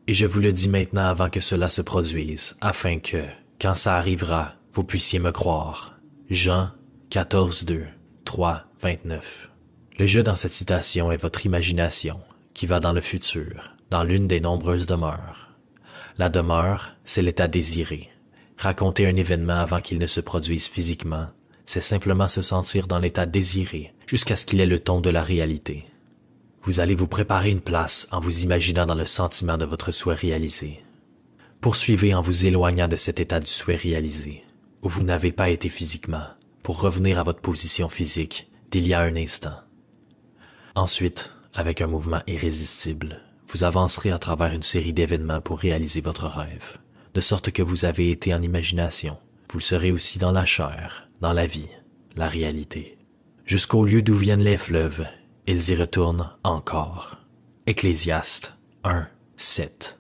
Et je vous le dis maintenant avant que cela se produise, afin que, quand ça arrivera, vous puissiez me croire. Jean 14, 2, 3, 29. Le je dans cette citation est votre imagination, qui va dans le futur, dans l'une des nombreuses demeures. La demeure, c'est l'état désiré. Raconter un événement avant qu'il ne se produise physiquement, c'est simplement se sentir dans l'état désiré jusqu'à ce qu'il ait le ton de la réalité. Vous allez vous préparer une place en vous imaginant dans le sentiment de votre souhait réalisé. Poursuivez en vous éloignant de cet état du souhait réalisé, où vous n'avez pas été physiquement, pour revenir à votre position physique d'il y a un instant. Ensuite, avec un mouvement irrésistible, vous avancerez à travers une série d'événements pour réaliser votre rêve, de sorte que vous avez été en imagination. Vous le serez aussi dans la chair, dans la vie, la réalité. Jusqu'au lieu d'où viennent les fleuves, ils y retournent encore. Ecclésiaste 1, 7.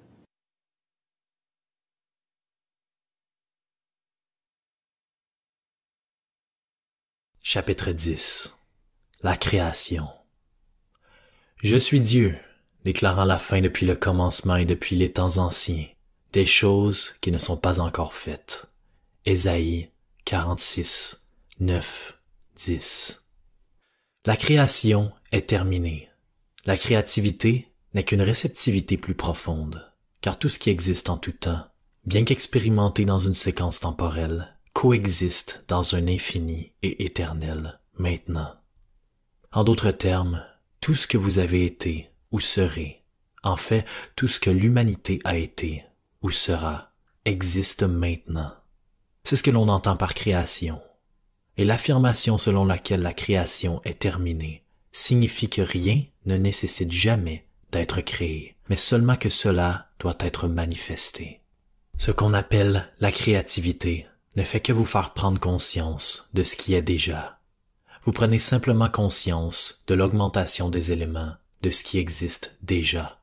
Chapitre 10. La création. Je suis Dieu, déclarant la fin depuis le commencement et depuis les temps anciens, des choses qui ne sont pas encore faites. Ésaïe 46, 9, 10. La création est terminée. La créativité n'est qu'une réceptivité plus profonde, car tout ce qui existe en tout temps, bien qu'expérimenté dans une séquence temporelle, coexiste dans un infini et éternel maintenant. En d'autres termes, tout ce que vous avez été ou serez, en fait, tout ce que l'humanité a été ou sera, existe maintenant. C'est ce que l'on entend par création. Et l'affirmation selon laquelle la création est terminée signifie que rien ne nécessite jamais d'être créé, mais seulement que cela doit être manifesté. Ce qu'on appelle la créativité ne fait que vous faire prendre conscience de ce qui est déjà. Vous prenez simplement conscience de l'augmentation des éléments de ce qui existe déjà.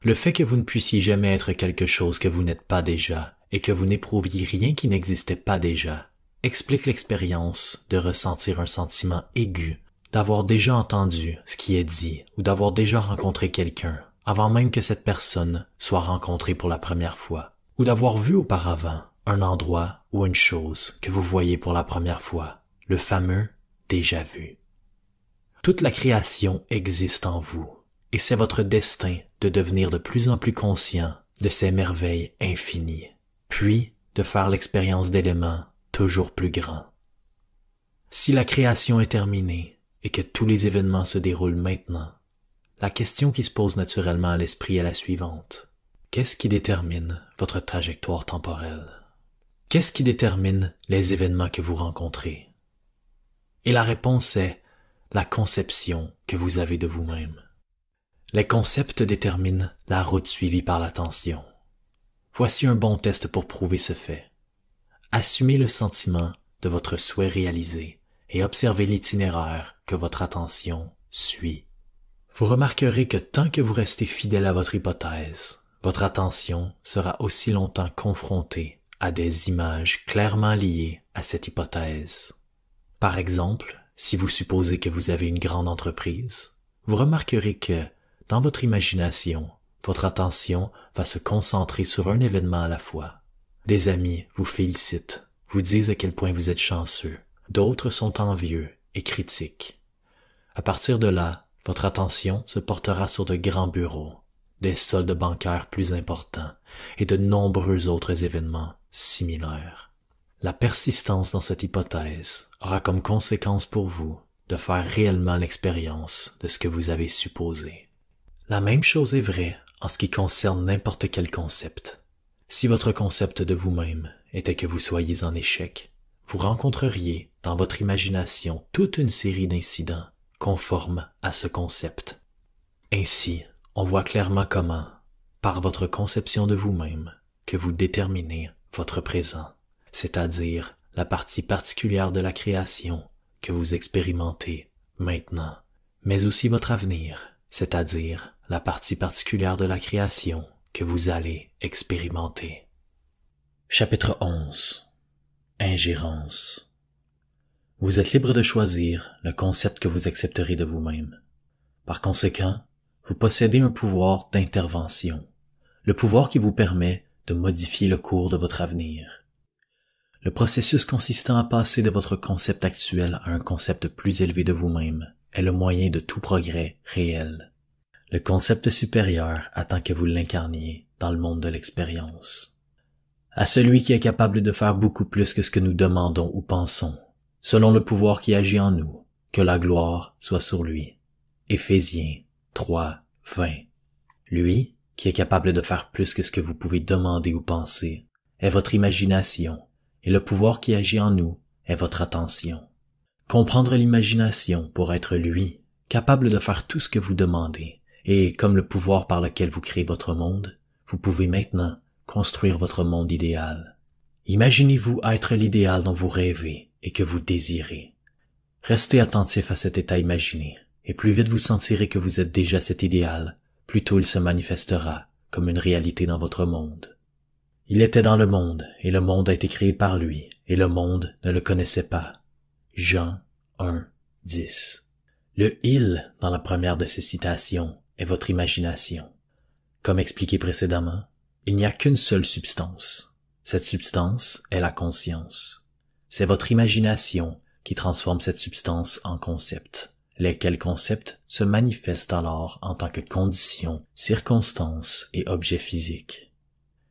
Le fait que vous ne puissiez jamais être quelque chose que vous n'êtes pas déjà et que vous n'éprouviez rien qui n'existait pas déjà explique l'expérience de ressentir un sentiment aigu, d'avoir déjà entendu ce qui est dit ou d'avoir déjà rencontré quelqu'un avant même que cette personne soit rencontrée pour la première fois, ou d'avoir vu auparavant un endroit ou une chose que vous voyez pour la première fois, le fameux déjà vu. Toute la création existe en vous, et c'est votre destin de devenir de plus en plus conscient de ces merveilles infinies, puis de faire l'expérience d'éléments toujours plus grands. Si la création est terminée et que tous les événements se déroulent maintenant, la question qui se pose naturellement à l'esprit est la suivante. Qu'est-ce qui détermine votre trajectoire temporelle? Qu'est-ce qui détermine les événements que vous rencontrez? Et la réponse est la conception que vous avez de vous-même. Les concepts déterminent la route suivie par l'attention. Voici un bon test pour prouver ce fait. Assumez le sentiment de votre souhait réalisé et observez l'itinéraire que votre attention suit. Vous remarquerez que tant que vous restez fidèle à votre hypothèse, votre attention sera aussi longtemps confrontée à des images clairement liées à cette hypothèse. Par exemple, si vous supposez que vous avez une grande entreprise, vous remarquerez que, dans votre imagination, votre attention va se concentrer sur un événement à la fois. Des amis vous félicitent, vous disent à quel point vous êtes chanceux. D'autres sont envieux et critiquent. À partir de là, votre attention se portera sur de grands bureaux, des soldes bancaires plus importants et de nombreux autres événements similaires. La persistance dans cette hypothèse aura comme conséquence pour vous de faire réellement l'expérience de ce que vous avez supposé. La même chose est vraie en ce qui concerne n'importe quel concept. Si votre concept de vous-même était que vous soyez en échec, vous rencontreriez dans votre imagination toute une série d'incidents conformes à ce concept. Ainsi, on voit clairement comment, par votre conception de vous-même, que vous déterminez votre présent, c'est-à-dire la partie particulière de la création que vous expérimentez maintenant, mais aussi votre avenir, c'est-à-dire la partie particulière de la création que vous allez expérimenter. Chapitre 11. Ingérence. Vous êtes libre de choisir le concept que vous accepterez de vous-même. Par conséquent, vous possédez un pouvoir d'intervention. le pouvoir qui vous permet de modifier le cours de votre avenir. Le processus consistant à passer de votre concept actuel à un concept plus élevé de vous-même est le moyen de tout progrès réel. Le concept supérieur attend que vous l'incarniez dans le monde de l'expérience. À celui qui est capable de faire beaucoup plus que ce que nous demandons ou pensons, selon le pouvoir qui agit en nous, que la gloire soit sur lui. Éphésiens 3, 20. Lui, qui est capable de faire plus que ce que vous pouvez demander ou penser, est votre imagination, et le pouvoir qui agit en nous est votre attention. Comprendre l'imagination pour être lui, capable de faire tout ce que vous demandez, et comme le pouvoir par lequel vous créez votre monde, vous pouvez maintenant construire votre monde idéal. Imaginez-vous être l'idéal dont vous rêvez et que vous désirez. Restez attentif à cet état imaginé, et plus vite vous sentirez que vous êtes déjà cet idéal, plus tôt il se manifestera comme une réalité dans votre monde. Il était dans le monde, et le monde a été créé par lui, et le monde ne le connaissait pas. Jean 1, 10. Le « il » dans la première de ces citations est votre imagination. Comme expliqué précédemment, il n'y a qu'une seule substance. Cette substance est la conscience. C'est votre imagination qui transforme cette substance en concept, lesquels concepts se manifestent alors en tant que conditions, circonstances et objets physiques.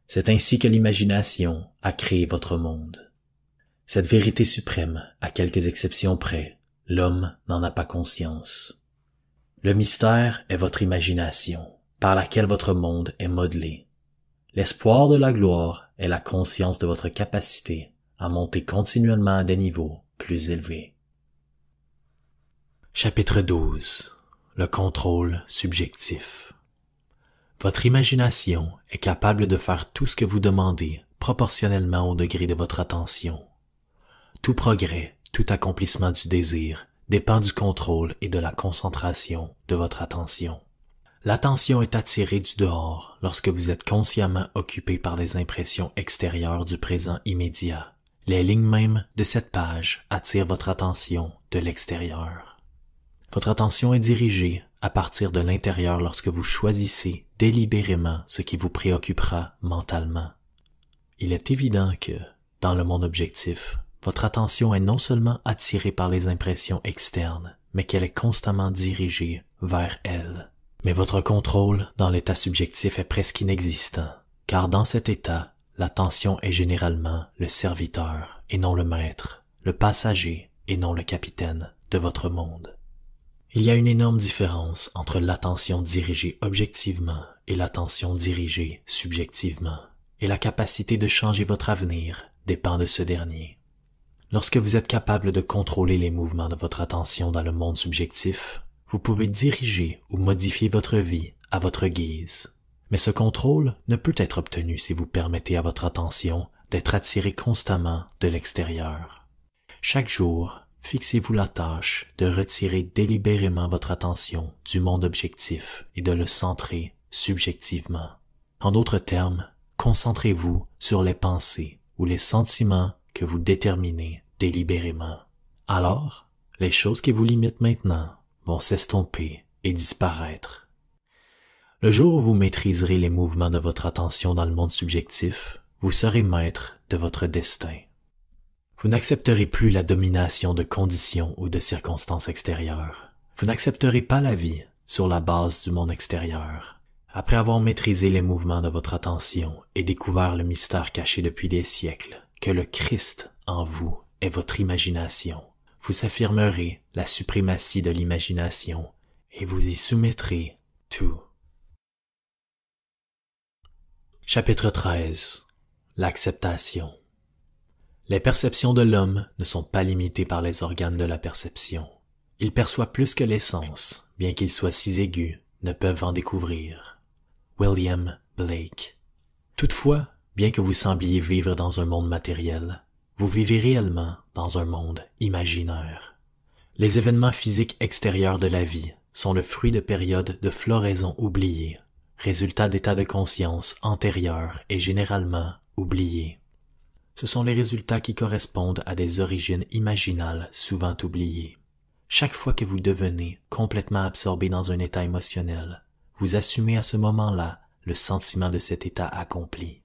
C'est ainsi que l'imagination a créé votre monde. Cette vérité suprême, à quelques exceptions près, l'homme n'en a pas conscience. Le mystère est votre imagination, par laquelle votre monde est modelé. L'espoir de la gloire est la conscience de votre capacité à monter continuellement à des niveaux plus élevés. Chapitre 12. Le contrôle subjectif. Votre imagination est capable de faire tout ce que vous demandez proportionnellement au degré de votre attention. Tout progrès, tout accomplissement du désir dépend du contrôle et de la concentration de votre attention. L'attention est attirée du dehors lorsque vous êtes consciemment occupé par les impressions extérieures du présent immédiat. Les lignes mêmes de cette page attirent votre attention de l'extérieur. Votre attention est dirigée à partir de l'intérieur lorsque vous choisissez délibérément ce qui vous préoccupera mentalement. Il est évident que, dans le monde objectif, votre attention est non seulement attirée par les impressions externes, mais qu'elle est constamment dirigée vers elles. Mais votre contrôle dans l'état subjectif est presque inexistant, car dans cet état, l'attention est généralement le serviteur et non le maître, le passager et non le capitaine de votre monde. Il y a une énorme différence entre l'attention dirigée objectivement et l'attention dirigée subjectivement, et la capacité de changer votre avenir dépend de ce dernier. Lorsque vous êtes capable de contrôler les mouvements de votre attention dans le monde subjectif, vous pouvez diriger ou modifier votre vie à votre guise. Mais ce contrôle ne peut être obtenu si vous permettez à votre attention d'être attirée constamment de l'extérieur. Chaque jour, fixez-vous la tâche de retirer délibérément votre attention du monde objectif et de le centrer subjectivement. En d'autres termes, concentrez-vous sur les pensées ou les sentiments que vous déterminez délibérément. Alors, les choses qui vous limitent maintenant vont s'estomper et disparaître. Le jour où vous maîtriserez les mouvements de votre attention dans le monde subjectif, vous serez maître de votre destin. Vous n'accepterez plus la domination de conditions ou de circonstances extérieures. Vous n'accepterez pas la vie sur la base du monde extérieur. Après avoir maîtrisé les mouvements de votre attention et découvert le mystère caché depuis des siècles, que le Christ en vous est votre imagination, vous affirmerez la suprématie de l'imagination et vous y soumettrez tout. Chapitre 13. L'acceptation. Les perceptions de l'homme ne sont pas limitées par les organes de la perception. Il perçoit plus que les sens, bien qu'ils soient si aigus, ne peuvent en découvrir. William Blake. Toutefois, bien que vous sembliez vivre dans un monde matériel, vous vivez réellement dans un monde imaginaire. Les événements physiques extérieurs de la vie sont le fruit de périodes de floraison oubliées, résultat d'états de conscience antérieurs et généralement oubliés. Ce sont les résultats qui correspondent à des origines imaginales souvent oubliées. Chaque fois que vous devenez complètement absorbé dans un état émotionnel, vous assumez à ce moment-là le sentiment de cet état accompli.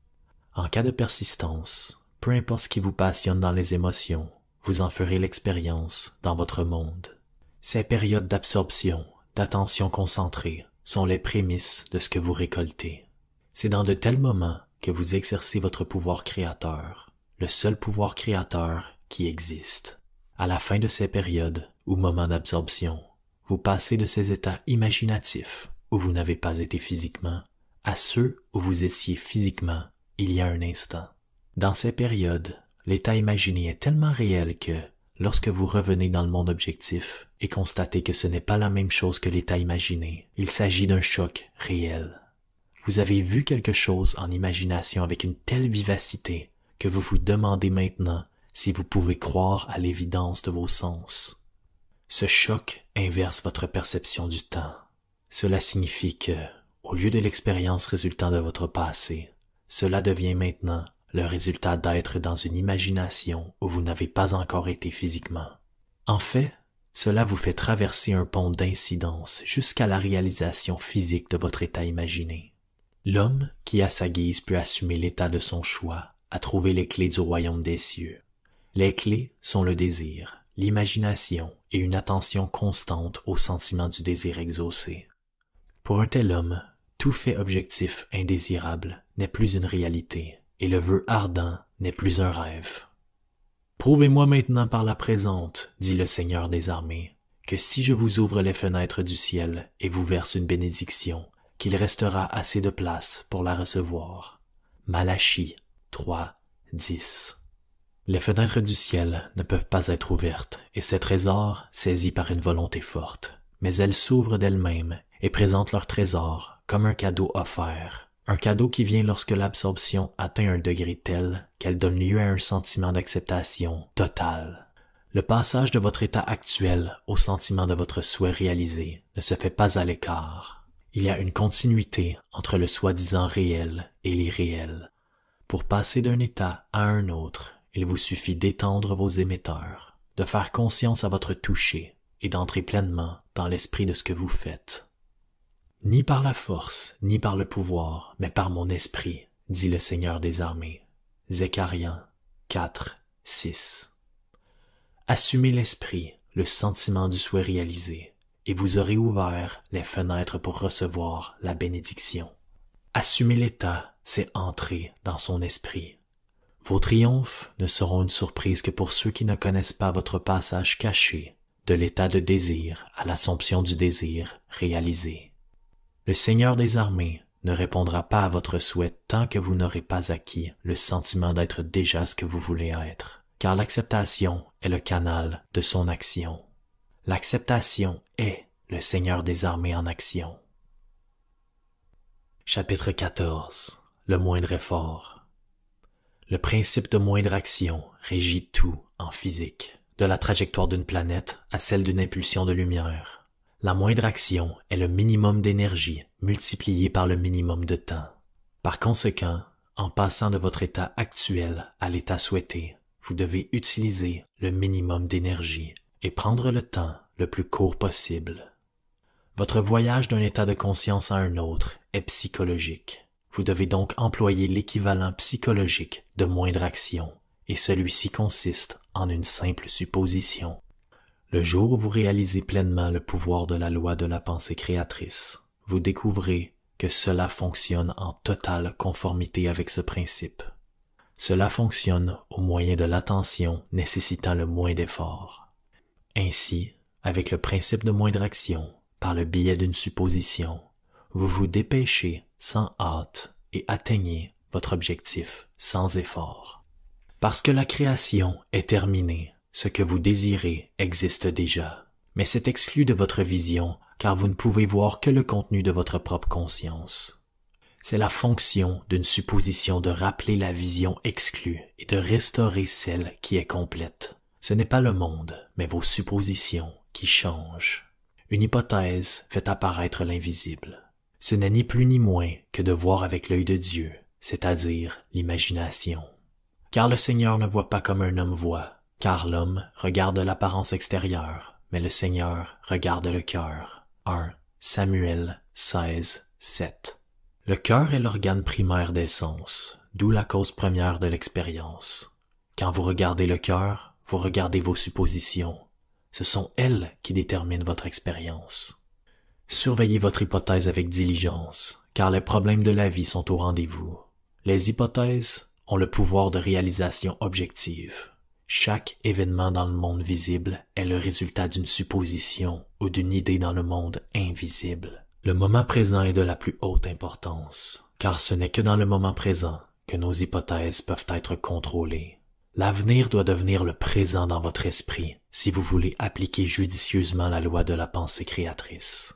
En cas de persistance, peu importe ce qui vous passionne dans les émotions, vous en ferez l'expérience dans votre monde. Ces périodes d'absorption, d'attention concentrée, sont les prémices de ce que vous récoltez. C'est dans de tels moments que vous exercez votre pouvoir créateur, le seul pouvoir créateur qui existe. À la fin de ces périodes ou moments d'absorption, vous passez de ces états imaginatifs où vous n'avez pas été physiquement à ceux où vous étiez physiquement il y a un instant. Dans ces périodes, l'état imaginé est tellement réel que, lorsque vous revenez dans le monde objectif et constatez que ce n'est pas la même chose que l'état imaginé, il s'agit d'un choc réel. Vous avez vu quelque chose en imagination avec une telle vivacité que vous vous demandez maintenant si vous pouvez croire à l'évidence de vos sens. Ce choc inverse votre perception du temps. Cela signifie que, au lieu de l'expérience résultant de votre passé, cela devient maintenant le résultat d'être dans une imagination où vous n'avez pas encore été physiquement. En fait, cela vous fait traverser un pont d'incidence jusqu'à la réalisation physique de votre état imaginé. L'homme qui à sa guise peut assumer l'état de son choix a trouvé les clés du royaume des cieux. Les clés sont le désir, l'imagination et une attention constante au sentiment du désir exaucé. Pour un tel homme, tout fait objectif indésirable n'est plus une réalité et le vœu ardent n'est plus un rêve. Prouvez-moi maintenant par la présente, dit le Seigneur des armées, que si je vous ouvre les fenêtres du ciel et vous verse une bénédiction, qu'il restera assez de place pour la recevoir. Malachie 3, 10. Les fenêtres du ciel ne peuvent pas être ouvertes, et ces trésors, saisis par une volonté forte, mais elles s'ouvrent d'elles-mêmes et présentent leur trésor comme un cadeau offert, un cadeau qui vient lorsque l'absorption atteint un degré tel qu'elle donne lieu à un sentiment d'acceptation totale. Le passage de votre état actuel au sentiment de votre souhait réalisé ne se fait pas à l'écart. Il y a une continuité entre le soi-disant réel et l'irréel. Pour passer d'un état à un autre, il vous suffit d'étendre vos émetteurs, de faire conscience à votre toucher et d'entrer pleinement dans l'esprit de ce que vous faites. Ni par la force, ni par le pouvoir, mais par mon esprit, dit le Seigneur des armées. Zéchariah 4, 6. Assumez l'esprit, le sentiment du souhait réalisé, et vous aurez ouvert les fenêtres pour recevoir la bénédiction. Assumer l'état, c'est entrer dans son esprit. Vos triomphes ne seront une surprise que pour ceux qui ne connaissent pas votre passage caché de l'état de désir à l'assomption du désir réalisé. Le Seigneur des armées ne répondra pas à votre souhait tant que vous n'aurez pas acquis le sentiment d'être déjà ce que vous voulez être, car l'acceptation est le canal de son action. L'acceptation est le Seigneur des armées en action. Chapitre 14. Le moindre effort. Le principe de moindre action régit tout en physique, de la trajectoire d'une planète à celle d'une impulsion de lumière. La moindre action est le minimum d'énergie multiplié par le minimum de temps. Par conséquent, en passant de votre état actuel à l'état souhaité, vous devez utiliser le minimum d'énergie et prendre le temps le plus court possible. Votre voyage d'un état de conscience à un autre est psychologique. Vous devez donc employer l'équivalent psychologique de moindre action, et celui-ci consiste en une simple supposition. Le jour où vous réalisez pleinement le pouvoir de la loi de la pensée créatrice, vous découvrez que cela fonctionne en totale conformité avec ce principe. Cela fonctionne au moyen de l'attention nécessitant le moins d'efforts. Ainsi, avec le principe de moindre action, par le biais d'une supposition, vous vous dépêchez sans hâte et atteignez votre objectif sans effort. Parce que la création est terminée, ce que vous désirez existe déjà, mais c'est exclu de votre vision car vous ne pouvez voir que le contenu de votre propre conscience. C'est la fonction d'une supposition de rappeler la vision exclue et de restaurer celle qui est complète. Ce n'est pas le monde, mais vos suppositions qui changent. Une hypothèse fait apparaître l'invisible. Ce n'est ni plus ni moins que de voir avec l'œil de Dieu, c'est-à-dire l'imagination. Car le Seigneur ne voit pas comme un homme voit, car l'homme regarde l'apparence extérieure, mais le Seigneur regarde le cœur. 1 Samuel 16, 7. Le cœur est l'organe primaire des sens, d'où la cause première de l'expérience. Quand vous regardez le cœur, vous regardez vos suppositions. Ce sont elles qui déterminent votre expérience. Surveillez votre hypothèse avec diligence, car les problèmes de la vie sont au rendez-vous. Les hypothèses ont le pouvoir de réalisation objective. Chaque événement dans le monde visible est le résultat d'une supposition ou d'une idée dans le monde invisible. Le moment présent est de la plus haute importance, car ce n'est que dans le moment présent que nos hypothèses peuvent être contrôlées. L'avenir doit devenir le présent dans votre esprit si vous voulez appliquer judicieusement la loi de la pensée créatrice.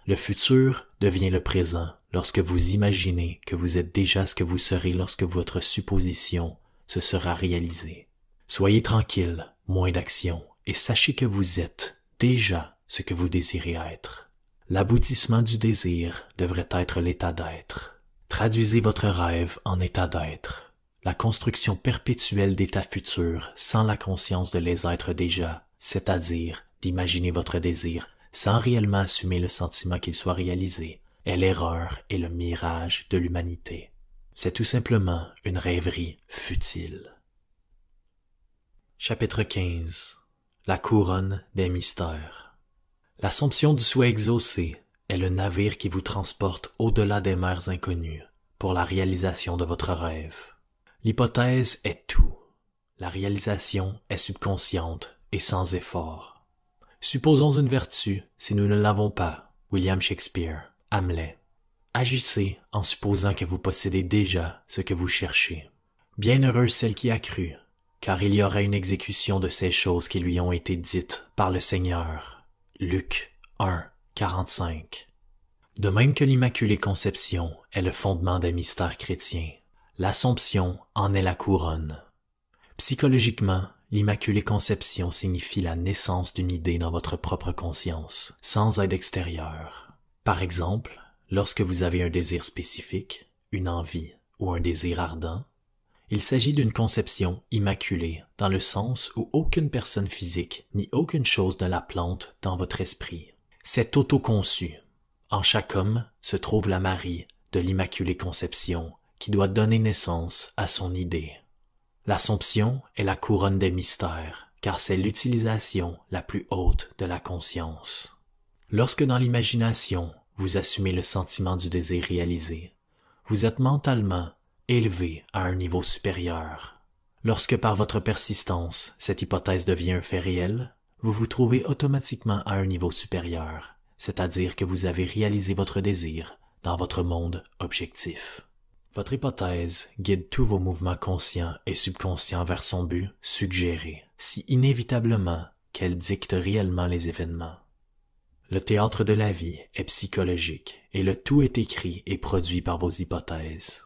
Le futur devient le présent lorsque vous imaginez que vous êtes déjà ce que vous serez lorsque votre supposition se sera réalisée. Soyez tranquille, moins d'action, et sachez que vous êtes déjà ce que vous désirez être. L'aboutissement du désir devrait être l'état d'être. Traduisez votre rêve en état d'être. La construction perpétuelle d'états futurs sans la conscience de les être déjà, c'est-à-dire d'imaginer votre désir sans réellement assumer le sentiment qu'il soit réalisé, est l'erreur et le mirage de l'humanité. C'est tout simplement une rêverie futile. Chapitre 15. La couronne des mystères. L'Assomption du souhait exaucé est le navire qui vous transporte au-delà des mers inconnues pour la réalisation de votre rêve. L'hypothèse est tout. La réalisation est subconsciente et sans effort. Supposons une vertu si nous ne l'avons pas. William Shakespeare, Hamlet. Agissez en supposant que vous possédez déjà ce que vous cherchez. Bienheureuse celle qui a cru, car il y aura une exécution de ces choses qui lui ont été dites par le Seigneur. Luc 1, 45. De même que l'Immaculée Conception est le fondement des mystères chrétiens, l'Assomption en est la couronne. Psychologiquement, l'Immaculée Conception signifie la naissance d'une idée dans votre propre conscience, sans aide extérieure. Par exemple, lorsque vous avez un désir spécifique, une envie ou un désir ardent, il s'agit d'une conception immaculée dans le sens où aucune personne physique ni aucune chose ne la plante dans votre esprit. C'est autoconçu. En chaque homme se trouve la Marie de l'Immaculée Conception qui doit donner naissance à son idée. L'Assomption est la couronne des mystères, car c'est l'utilisation la plus haute de la conscience. Lorsque dans l'imagination, vous assumez le sentiment du désir réalisé, vous êtes mentalement élevé à un niveau supérieur. Lorsque par votre persistance, cette hypothèse devient un fait réel, vous vous trouvez automatiquement à un niveau supérieur, c'est-à-dire que vous avez réalisé votre désir dans votre monde objectif. Votre hypothèse guide tous vos mouvements conscients et subconscients vers son but suggéré, si inévitablement qu'elle dicte réellement les événements. Le théâtre de la vie est psychologique et le tout est écrit et produit par vos hypothèses.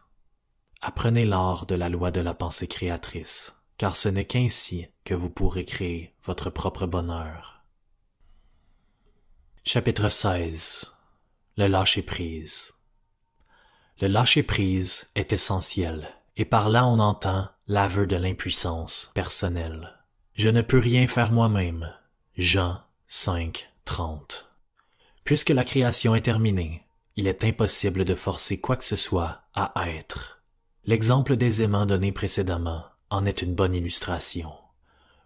Apprenez l'art de la loi de la pensée créatrice, car ce n'est qu'ainsi que vous pourrez créer votre propre bonheur. Chapitre 16. Le lâcher-prise. Le lâcher-prise est essentiel, et par là on entend l'aveu de l'impuissance personnelle. Je ne peux rien faire moi-même. Jean 5, 30. Puisque la création est terminée, il est impossible de forcer quoi que ce soit à être. L'exemple des aimants donné précédemment en est une bonne illustration.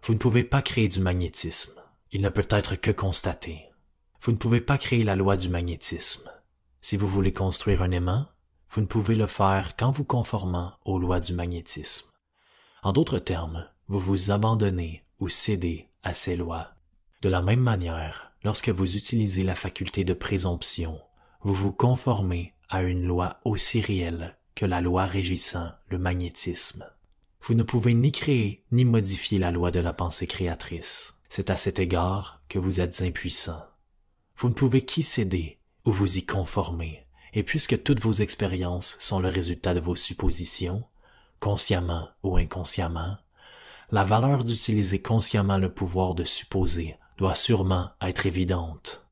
Vous ne pouvez pas créer du magnétisme. Il ne peut être que constaté. Vous ne pouvez pas créer la loi du magnétisme. Si vous voulez construire un aimant, vous ne pouvez le faire qu'en vous conformant aux lois du magnétisme. En d'autres termes, vous vous abandonnez ou cédez à ces lois. De la même manière, lorsque vous utilisez la faculté de présomption, vous vous conformez à une loi aussi réelle que la loi régissant le magnétisme. Vous ne pouvez ni créer ni modifier la loi de la pensée créatrice. C'est à cet égard que vous êtes impuissant. Vous ne pouvez qu'y céder ou vous y conformer. Et puisque toutes vos expériences sont le résultat de vos suppositions, consciemment ou inconsciemment, la valeur d'utiliser consciemment le pouvoir de supposer doit sûrement être évidente.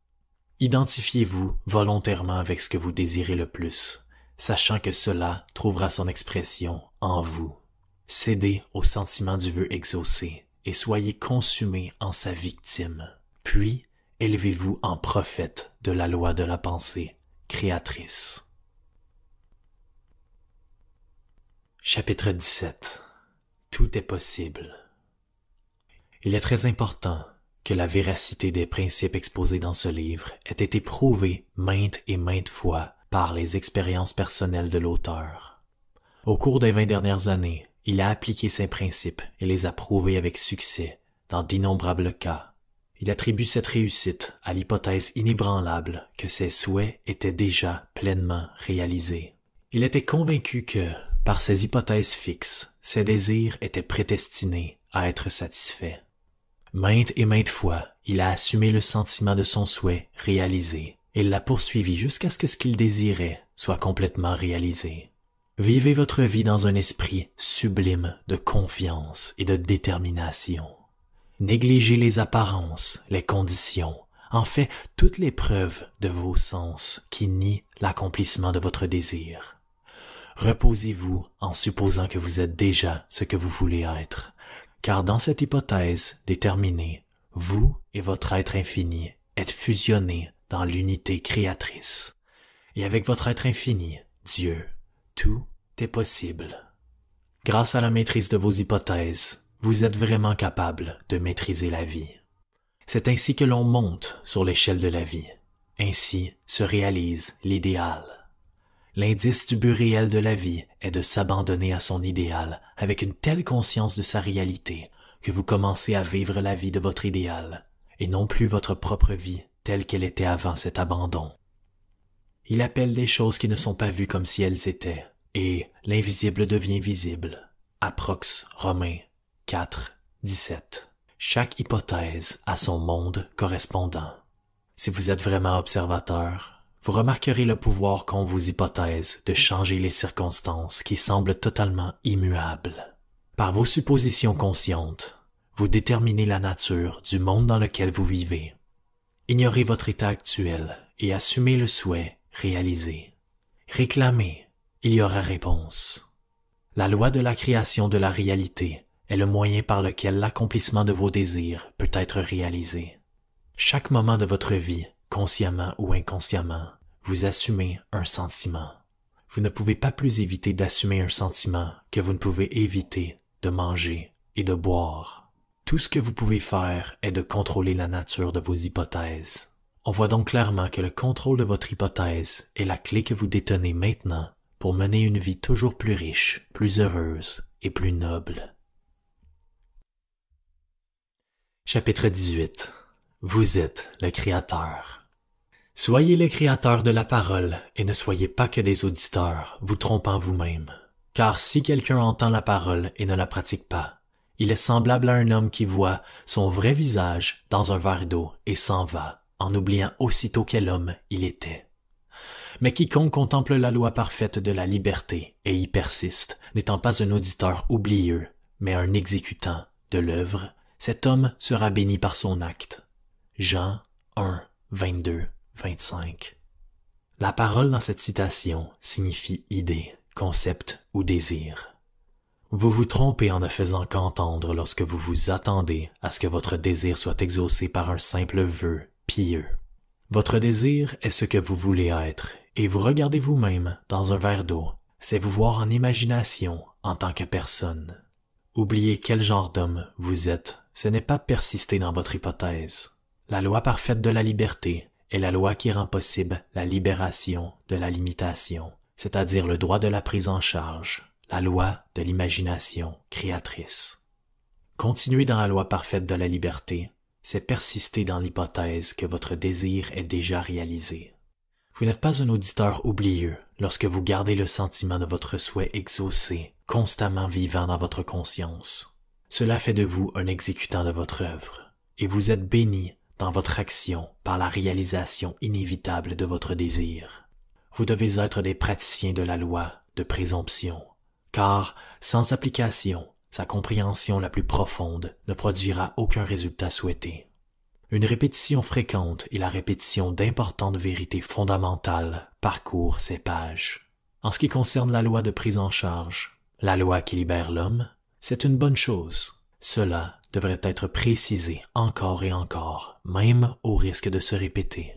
Identifiez-vous volontairement avec ce que vous désirez le plus, sachant que cela trouvera son expression en vous. Cédez au sentiment du vœu exaucé et soyez consumé en sa victime. Puis, élevez-vous en prophète de la loi de la pensée créatrice. Chapitre 17. Tout est possible. Il est très important que la véracité des principes exposés dans ce livre ait été prouvée maintes et maintes fois par les expériences personnelles de l'auteur. Au cours des 20 dernières années, il a appliqué ces principes et les a prouvés avec succès dans d'innombrables cas. Il attribue cette réussite à l'hypothèse inébranlable que ses souhaits étaient déjà pleinement réalisés. Il était convaincu que, par ces hypothèses fixes, ses désirs étaient prédestinés à être satisfaits. Maintes et maintes fois, il a assumé le sentiment de son souhait réalisé et l'a poursuivi jusqu'à ce que ce qu'il désirait soit complètement réalisé. Vivez votre vie dans un esprit sublime de confiance et de détermination. Négligez les apparences, les conditions, en fait toutes les preuves de vos sens qui nient l'accomplissement de votre désir. Reposez-vous en supposant que vous êtes déjà ce que vous voulez être, car dans cette hypothèse déterminée, vous et votre être infini êtes fusionnés dans l'unité créatrice. Et avec votre être infini, Dieu, tout est possible. Grâce à la maîtrise de vos hypothèses, vous êtes vraiment capable de maîtriser la vie. C'est ainsi que l'on monte sur l'échelle de la vie. Ainsi se réalise l'idéal. L'indice du but réel de la vie est de s'abandonner à son idéal avec une telle conscience de sa réalité que vous commencez à vivre la vie de votre idéal et non plus votre propre vie telle qu'elle était avant cet abandon. Il appelle des choses qui ne sont pas vues comme si elles étaient et l'invisible devient visible. Approx Romains 4, 17. Chaque hypothèse a son monde correspondant. Si vous êtes vraiment observateur, vous remarquerez le pouvoir qu'ont vos hypothèses de changer les circonstances qui semblent totalement immuables. Par vos suppositions conscientes, vous déterminez la nature du monde dans lequel vous vivez. Ignorez votre état actuel et assumez le souhait réalisé. Réclamez, il y aura réponse. La loi de la création de la réalité est le moyen par lequel l'accomplissement de vos désirs peut être réalisé. Chaque moment de votre vie, consciemment ou inconsciemment, vous assumez un sentiment. Vous ne pouvez pas plus éviter d'assumer un sentiment que vous ne pouvez éviter de manger et de boire. Tout ce que vous pouvez faire est de contrôler la nature de vos hypothèses. On voit donc clairement que le contrôle de votre hypothèse est la clé que vous détenez maintenant pour mener une vie toujours plus riche, plus heureuse et plus noble. Chapitre 18. Vous êtes le Créateur. Soyez les créateurs de la parole et ne soyez pas que des auditeurs, vous trompant vous-même. Car si quelqu'un entend la parole et ne la pratique pas, il est semblable à un homme qui voit son vrai visage dans un verre d'eau et s'en va, en oubliant aussitôt quel homme il était. Mais quiconque contemple la loi parfaite de la liberté et y persiste, n'étant pas un auditeur oublieux, mais un exécutant de l'œuvre, cet homme sera béni par son acte. Jean 1, 22, 25. La parole dans cette citation signifie idée, concept ou désir. Vous vous trompez en ne faisant qu'entendre lorsque vous vous attendez à ce que votre désir soit exaucé par un simple vœu pieux. Votre désir est ce que vous voulez être, et vous regardez vous-même dans un verre d'eau, c'est vous voir en imagination en tant que personne. Oubliez quel genre d'homme vous êtes, ce n'est pas persister dans votre hypothèse. La loi parfaite de la liberté est la loi qui rend possible la libération de la limitation, c'est-à-dire le droit de la prise en charge, la loi de l'imagination créatrice. Continuer dans la loi parfaite de la liberté, c'est persister dans l'hypothèse que votre désir est déjà réalisé. Vous n'êtes pas un auditeur oublieux lorsque vous gardez le sentiment de votre souhait exaucé, constamment vivant dans votre conscience. Cela fait de vous un exécutant de votre œuvre, et vous êtes béni dans votre action par la réalisation inévitable de votre désir. Vous devez être des praticiens de la loi de présomption, car sans application, sa compréhension la plus profonde ne produira aucun résultat souhaité. Une répétition fréquente et la répétition d'importantes vérités fondamentales parcourent ces pages. En ce qui concerne la loi de prise en charge, la loi qui libère l'homme, c'est une bonne chose. Cela devrait être précisé encore et encore, même au risque de se répéter.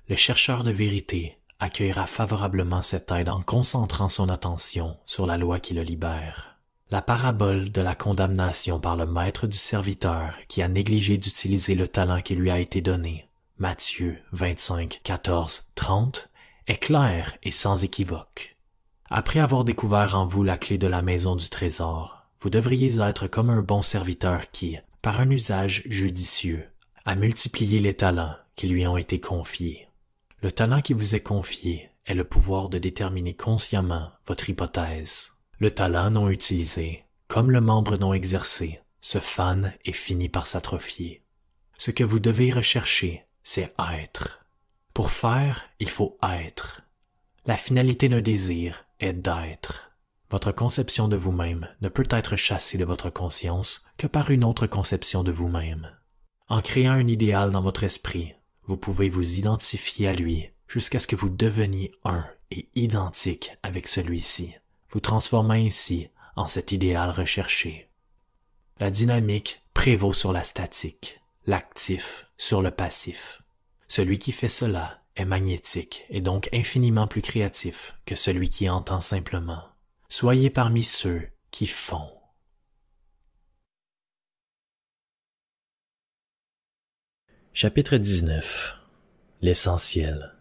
Le chercheur de vérité accueillera favorablement cette aide en concentrant son attention sur la loi qui le libère. La parabole de la condamnation par le maître du serviteur qui a négligé d'utiliser le talent qui lui a été donné, Matthieu 25, 14, 30, est claire et sans équivoque. Après avoir découvert en vous la clé de la maison du trésor, vous devriez être comme un bon serviteur qui, par un usage judicieux, a multiplié les talents qui lui ont été confiés. Le talent qui vous est confié est le pouvoir de déterminer consciemment votre hypothèse. Le talent non utilisé, comme le membre non exercé, se fane et finit par s'atrophier. Ce que vous devez rechercher, c'est être. Pour faire, il faut être. La finalité d'un désir est d'être. Votre conception de vous-même ne peut être chassée de votre conscience que par une autre conception de vous-même. En créant un idéal dans votre esprit, vous pouvez vous identifier à lui jusqu'à ce que vous deveniez un et identique avec celui-ci, vous transformant ainsi en cet idéal recherché. La dynamique prévaut sur la statique, l'actif sur le passif. Celui qui fait cela est magnétique et donc infiniment plus créatif que celui qui entend simplement. Soyez parmi ceux qui font. Chapitre 19. L'essentiel.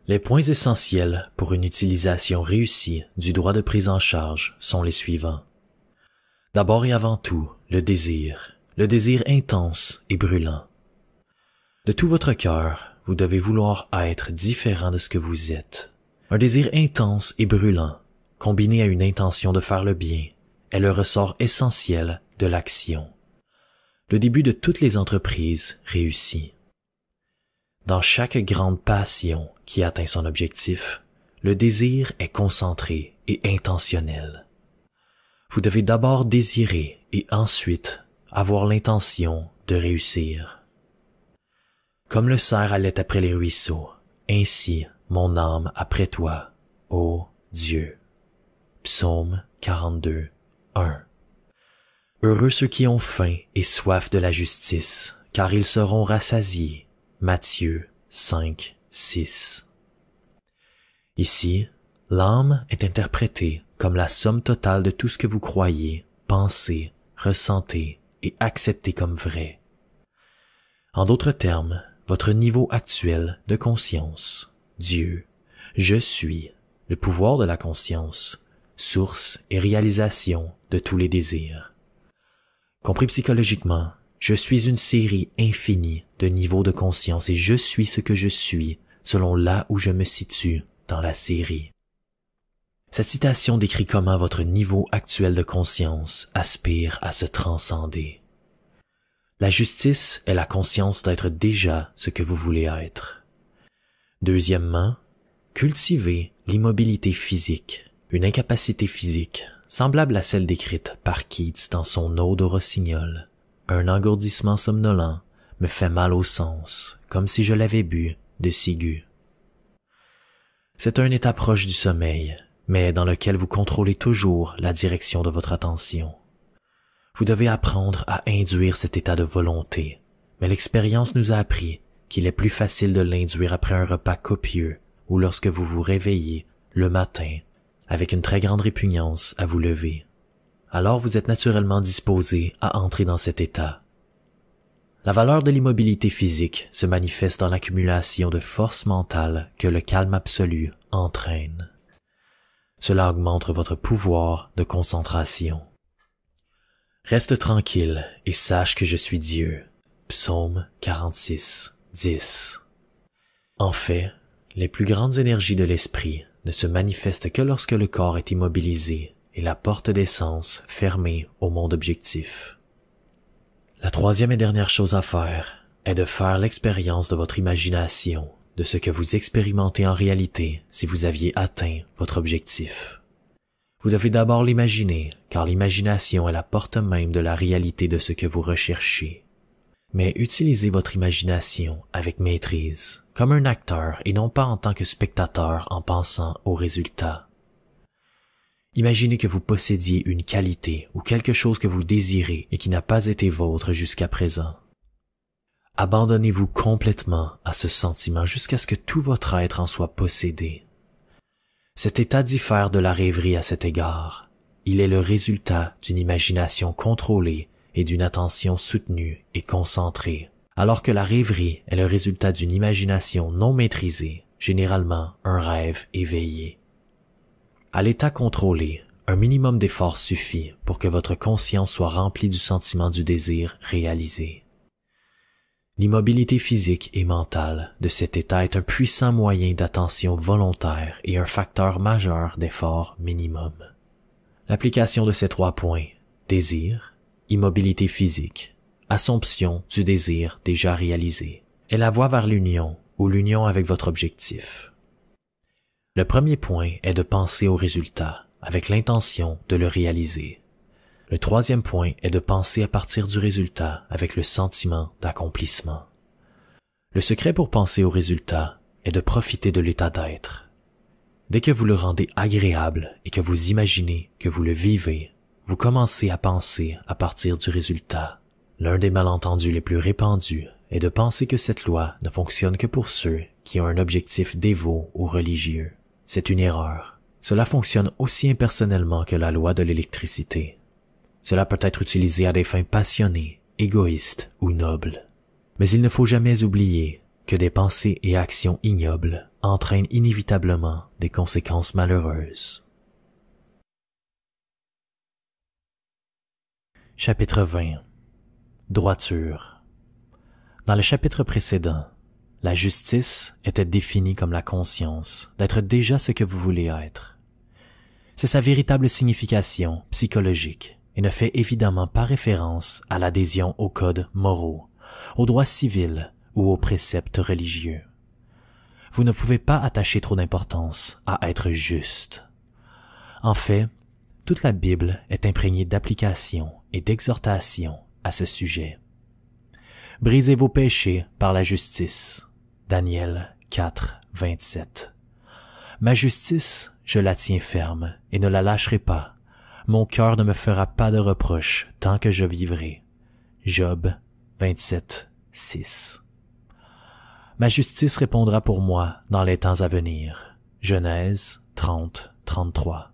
Les points essentiels pour une utilisation réussie du droit de prise en charge sont les suivants. D'abord et avant tout, le désir intense et brûlant. De tout votre cœur, vous devez vouloir être différent de ce que vous êtes. Un désir intense et brûlant, combiné à une intention de faire le bien, est le ressort essentiel de l'action. Le début de toutes les entreprises réussies. Dans chaque grande passion qui atteint son objectif, le désir est concentré et intentionnel. Vous devez d'abord désirer et ensuite avoir l'intention de réussir. Comme le cerf allait après les ruisseaux, ainsi mon âme après toi, ô Dieu. Psaume 42, 1. Heureux ceux qui ont faim et soif de la justice, car ils seront rassasiés. Matthieu 5, 6. Ici, l'âme est interprétée comme la somme totale de tout ce que vous croyez, pensez, ressentez et acceptez comme vrai. En d'autres termes, votre niveau actuel de conscience, Dieu, je suis, le pouvoir de la conscience, source et réalisation de tous les désirs. Compris psychologiquement, je suis une série infinie de niveaux de conscience et je suis ce que je suis selon là où je me situe dans la série. Cette citation décrit comment votre niveau actuel de conscience aspire à se transcender. La justice est la conscience d'être déjà ce que vous voulez être. Deuxièmement, cultivez l'immobilité physique, une incapacité physique semblable à celle décrite par Keats dans son Ode au rossignol. Un engourdissement somnolent me fait mal au sens, comme si je l'avais bu de ciguë. C'est un état proche du sommeil, mais dans lequel vous contrôlez toujours la direction de votre attention. Vous devez apprendre à induire cet état de volonté, mais l'expérience nous a appris qu'il est plus facile de l'induire après un repas copieux ou lorsque vous vous réveillez le matin avec une très grande répugnance à vous lever. Alors vous êtes naturellement disposé à entrer dans cet état. La valeur de l'immobilité physique se manifeste dans l'accumulation de force mentale que le calme absolu entraîne. Cela augmente votre pouvoir de concentration. Reste tranquille et sache que je suis Dieu. Psaume 46, 10. En fait, les plus grandes énergies de l'esprit ne se manifestent que lorsque le corps est immobilisé et la porte d'essence fermée au monde objectif. La troisième et dernière chose à faire est de faire l'expérience de votre imagination, de ce que vous expérimentez en réalité si vous aviez atteint votre objectif. Vous devez d'abord l'imaginer, car l'imagination est la porte même de la réalité de ce que vous recherchez. Mais utilisez votre imagination avec maîtrise, comme un acteur et non pas en tant que spectateur en pensant au résultat. Imaginez que vous possédiez une qualité ou quelque chose que vous désirez et qui n'a pas été vôtre jusqu'à présent. Abandonnez-vous complètement à ce sentiment jusqu'à ce que tout votre être en soit possédé. Cet état diffère de la rêverie à cet égard. Il est le résultat d'une imagination contrôlée et d'une attention soutenue et concentrée, alors que la rêverie est le résultat d'une imagination non maîtrisée, généralement un rêve éveillé. À l'état contrôlé, un minimum d'effort suffit pour que votre conscience soit remplie du sentiment du désir réalisé. L'immobilité physique et mentale de cet état est un puissant moyen d'attention volontaire et un facteur majeur d'effort minimum. L'application de ces 3 points, désir, immobilité physique, assomption du désir déjà réalisé, est la voie vers l'union ou l'union avec votre objectif. Le premier point est de penser au résultat avec l'intention de le réaliser. Le troisième point est de penser à partir du résultat avec le sentiment d'accomplissement. Le secret pour penser au résultat est de profiter de l'état d'être. Dès que vous le rendez agréable et que vous imaginez que vous le vivez, vous commencez à penser à partir du résultat. L'un des malentendus les plus répandus est de penser que cette loi ne fonctionne que pour ceux qui ont un objectif dévot ou religieux. C'est une erreur. Cela fonctionne aussi impersonnellement que la loi de l'électricité. Cela peut être utilisé à des fins passionnées, égoïstes ou nobles. Mais il ne faut jamais oublier que des pensées et actions ignobles entraînent inévitablement des conséquences malheureuses. Chapitre 20. Droiture. Dans le chapitre précédent, la justice était définie comme la conscience d'être déjà ce que vous voulez être. C'est sa véritable signification psychologique et ne fait évidemment pas référence à l'adhésion aux codes moraux, aux droits civils ou aux préceptes religieux. Vous ne pouvez pas attacher trop d'importance à être juste. En fait, toute la Bible est imprégnée d'applications et d'exhortations à ce sujet. Brisez vos péchés par la justice. Daniel 4, 27. Ma justice, je la tiens ferme et ne la lâcherai pas. Mon cœur ne me fera pas de reproche tant que je vivrai. Job 27, 6. Ma justice répondra pour moi dans les temps à venir. Genèse 30, 33.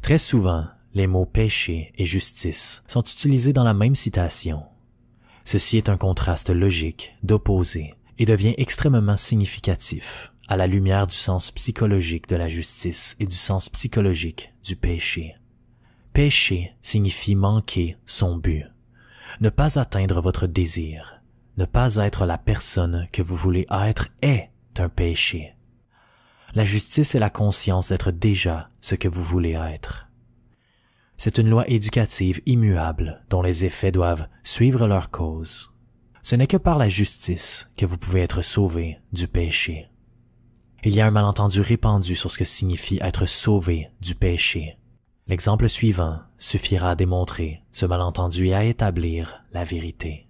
Très souvent, les mots péché et justice sont utilisés dans la même citation. Ceci est un contraste logique, d'opposés, et devient extrêmement significatif à la lumière du sens psychologique de la justice et du sens psychologique du péché. Pécher signifie manquer son but, ne pas atteindre votre désir, ne pas être la personne que vous voulez être est un péché. La justice est la conscience d'être déjà ce que vous voulez être. C'est une loi éducative immuable dont les effets doivent suivre leur cause. Ce n'est que par la justice que vous pouvez être sauvé du péché. Il y a un malentendu répandu sur ce que signifie être sauvé du péché. L'exemple suivant suffira à démontrer ce malentendu et à établir la vérité.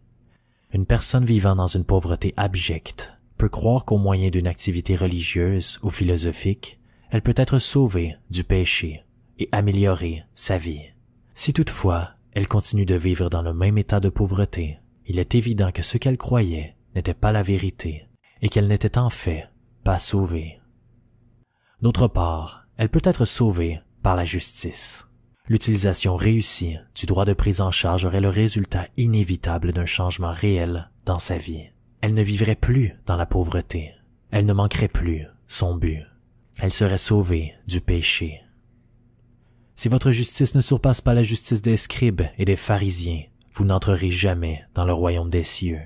Une personne vivant dans une pauvreté abjecte peut croire qu'au moyen d'une activité religieuse ou philosophique, elle peut être sauvée du péché et améliorer sa vie. Si toutefois, elle continue de vivre dans le même état de pauvreté, il est évident que ce qu'elle croyait n'était pas la vérité et qu'elle n'était en fait pas sauvée. D'autre part, elle peut être sauvée par la justice. L'utilisation réussie du droit de prise en charge aurait le résultat inévitable d'un changement réel dans sa vie. Elle ne vivrait plus dans la pauvreté. Elle ne manquerait plus son but. Elle serait sauvée du péché. Si votre justice ne surpasse pas la justice des scribes et des pharisiens, vous n'entrerez jamais dans le royaume des cieux.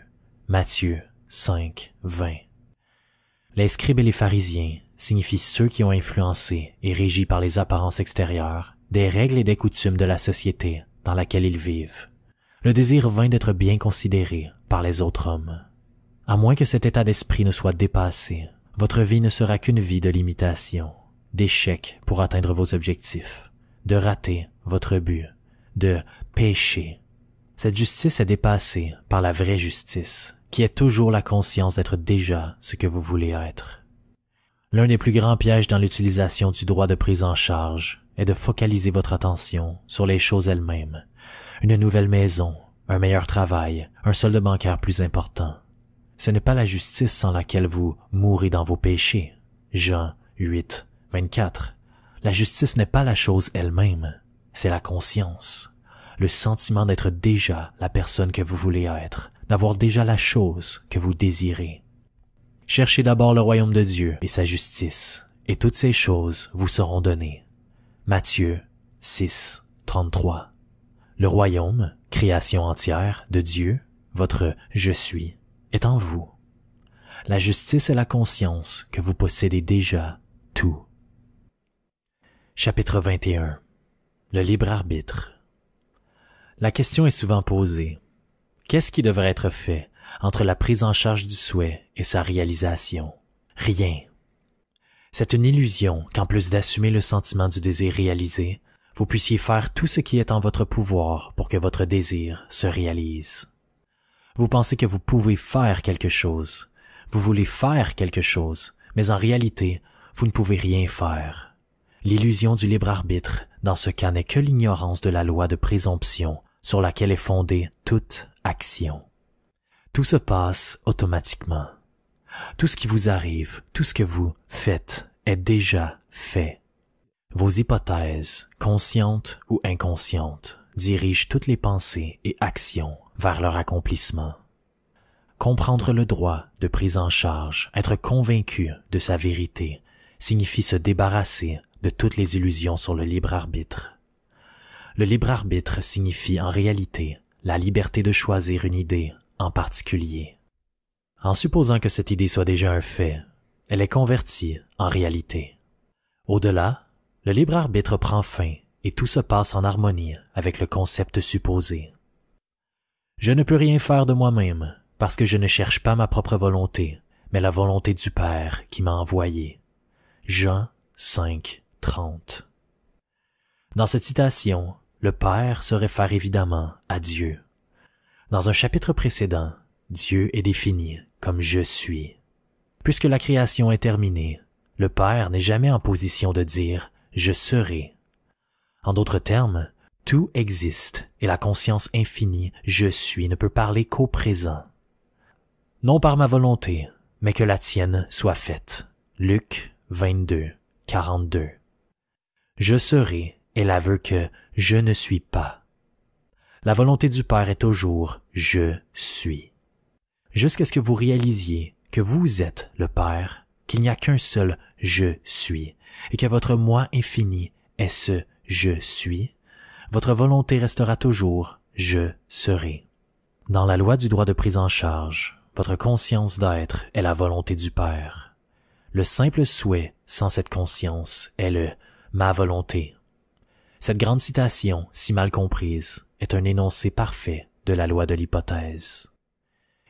Matthieu 5, 20. Les scribes et les pharisiens signifient ceux qui ont influencé et régi par les apparences extérieures des règles et des coutumes de la société dans laquelle ils vivent. Le désir vain d'être bien considéré par les autres hommes. À moins que cet état d'esprit ne soit dépassé, votre vie ne sera qu'une vie de limitation, d'échecs pour atteindre vos objectifs, de rater votre but, de pécher. Cette justice est dépassée par la vraie justice, qui est toujours la conscience d'être déjà ce que vous voulez être. L'un des plus grands pièges dans l'utilisation du droit de prise en charge est de focaliser votre attention sur les choses elles-mêmes, une nouvelle maison, un meilleur travail, un solde bancaire plus important. Ce n'est pas la justice sans laquelle vous mourrez dans vos péchés. Jean 8, 24. La justice n'est pas la chose elle-même, c'est la conscience, le sentiment d'être déjà la personne que vous voulez être, d'avoir déjà la chose que vous désirez. Cherchez d'abord le royaume de Dieu et sa justice, et toutes ces choses vous seront données. Matthieu 6, 33. Le royaume, création entière de Dieu, votre « je suis », est en vous. La justice est la conscience que vous possédez déjà tout. Chapitre 21. Le libre arbitre. La question est souvent posée. Qu'est-ce qui devrait être fait entre la prise en charge du souhait et sa réalisation? Rien. C'est une illusion qu'en plus d'assumer le sentiment du désir réalisé, vous puissiez faire tout ce qui est en votre pouvoir pour que votre désir se réalise. Vous pensez que vous pouvez faire quelque chose, vous voulez faire quelque chose, mais en réalité, vous ne pouvez rien faire. L'illusion du libre arbitre, dans ce cas, n'est que l'ignorance de la loi de présomption sur laquelle est fondée toute action. Tout se passe automatiquement. Tout ce qui vous arrive, tout ce que vous faites est déjà fait. Vos hypothèses, conscientes ou inconscientes, dirigent toutes les pensées et actions vers leur accomplissement. Comprendre le droit de prise en charge, être convaincu de sa vérité, signifie se débarrasser de toutes les illusions sur le libre arbitre. Le libre arbitre signifie en réalité la liberté de choisir une idée en particulier. En supposant que cette idée soit déjà un fait, elle est convertie en réalité. Au-delà, le libre arbitre prend fin et tout se passe en harmonie avec le concept supposé. Je ne peux rien faire de moi-même parce que je ne cherche pas ma propre volonté, mais la volonté du Père qui m'a envoyé. Jean 5, 30. Dans cette citation, le Père se réfère évidemment à Dieu. Dans un chapitre précédent, Dieu est défini comme « je suis ». Puisque la création est terminée, le Père n'est jamais en position de dire « je serai ». En d'autres termes, tout existe et la conscience infinie « je suis » ne peut parler qu'au présent. Non par ma volonté, mais que la tienne soit faite. Luc 22, 42. Je serai est l'aveu que je ne suis pas. La volonté du Père est toujours « je suis ». Jusqu'à ce que vous réalisiez que vous êtes le Père, qu'il n'y a qu'un seul « je suis » et que votre moi infini est ce « je suis », votre volonté restera toujours « je serai ». Dans la loi du droit de prise en charge, votre conscience d'être est la volonté du Père. Le simple souhait sans cette conscience est le « ma volonté ». Cette grande citation, si mal comprise, est un énoncé parfait de la loi de l'hypothèse.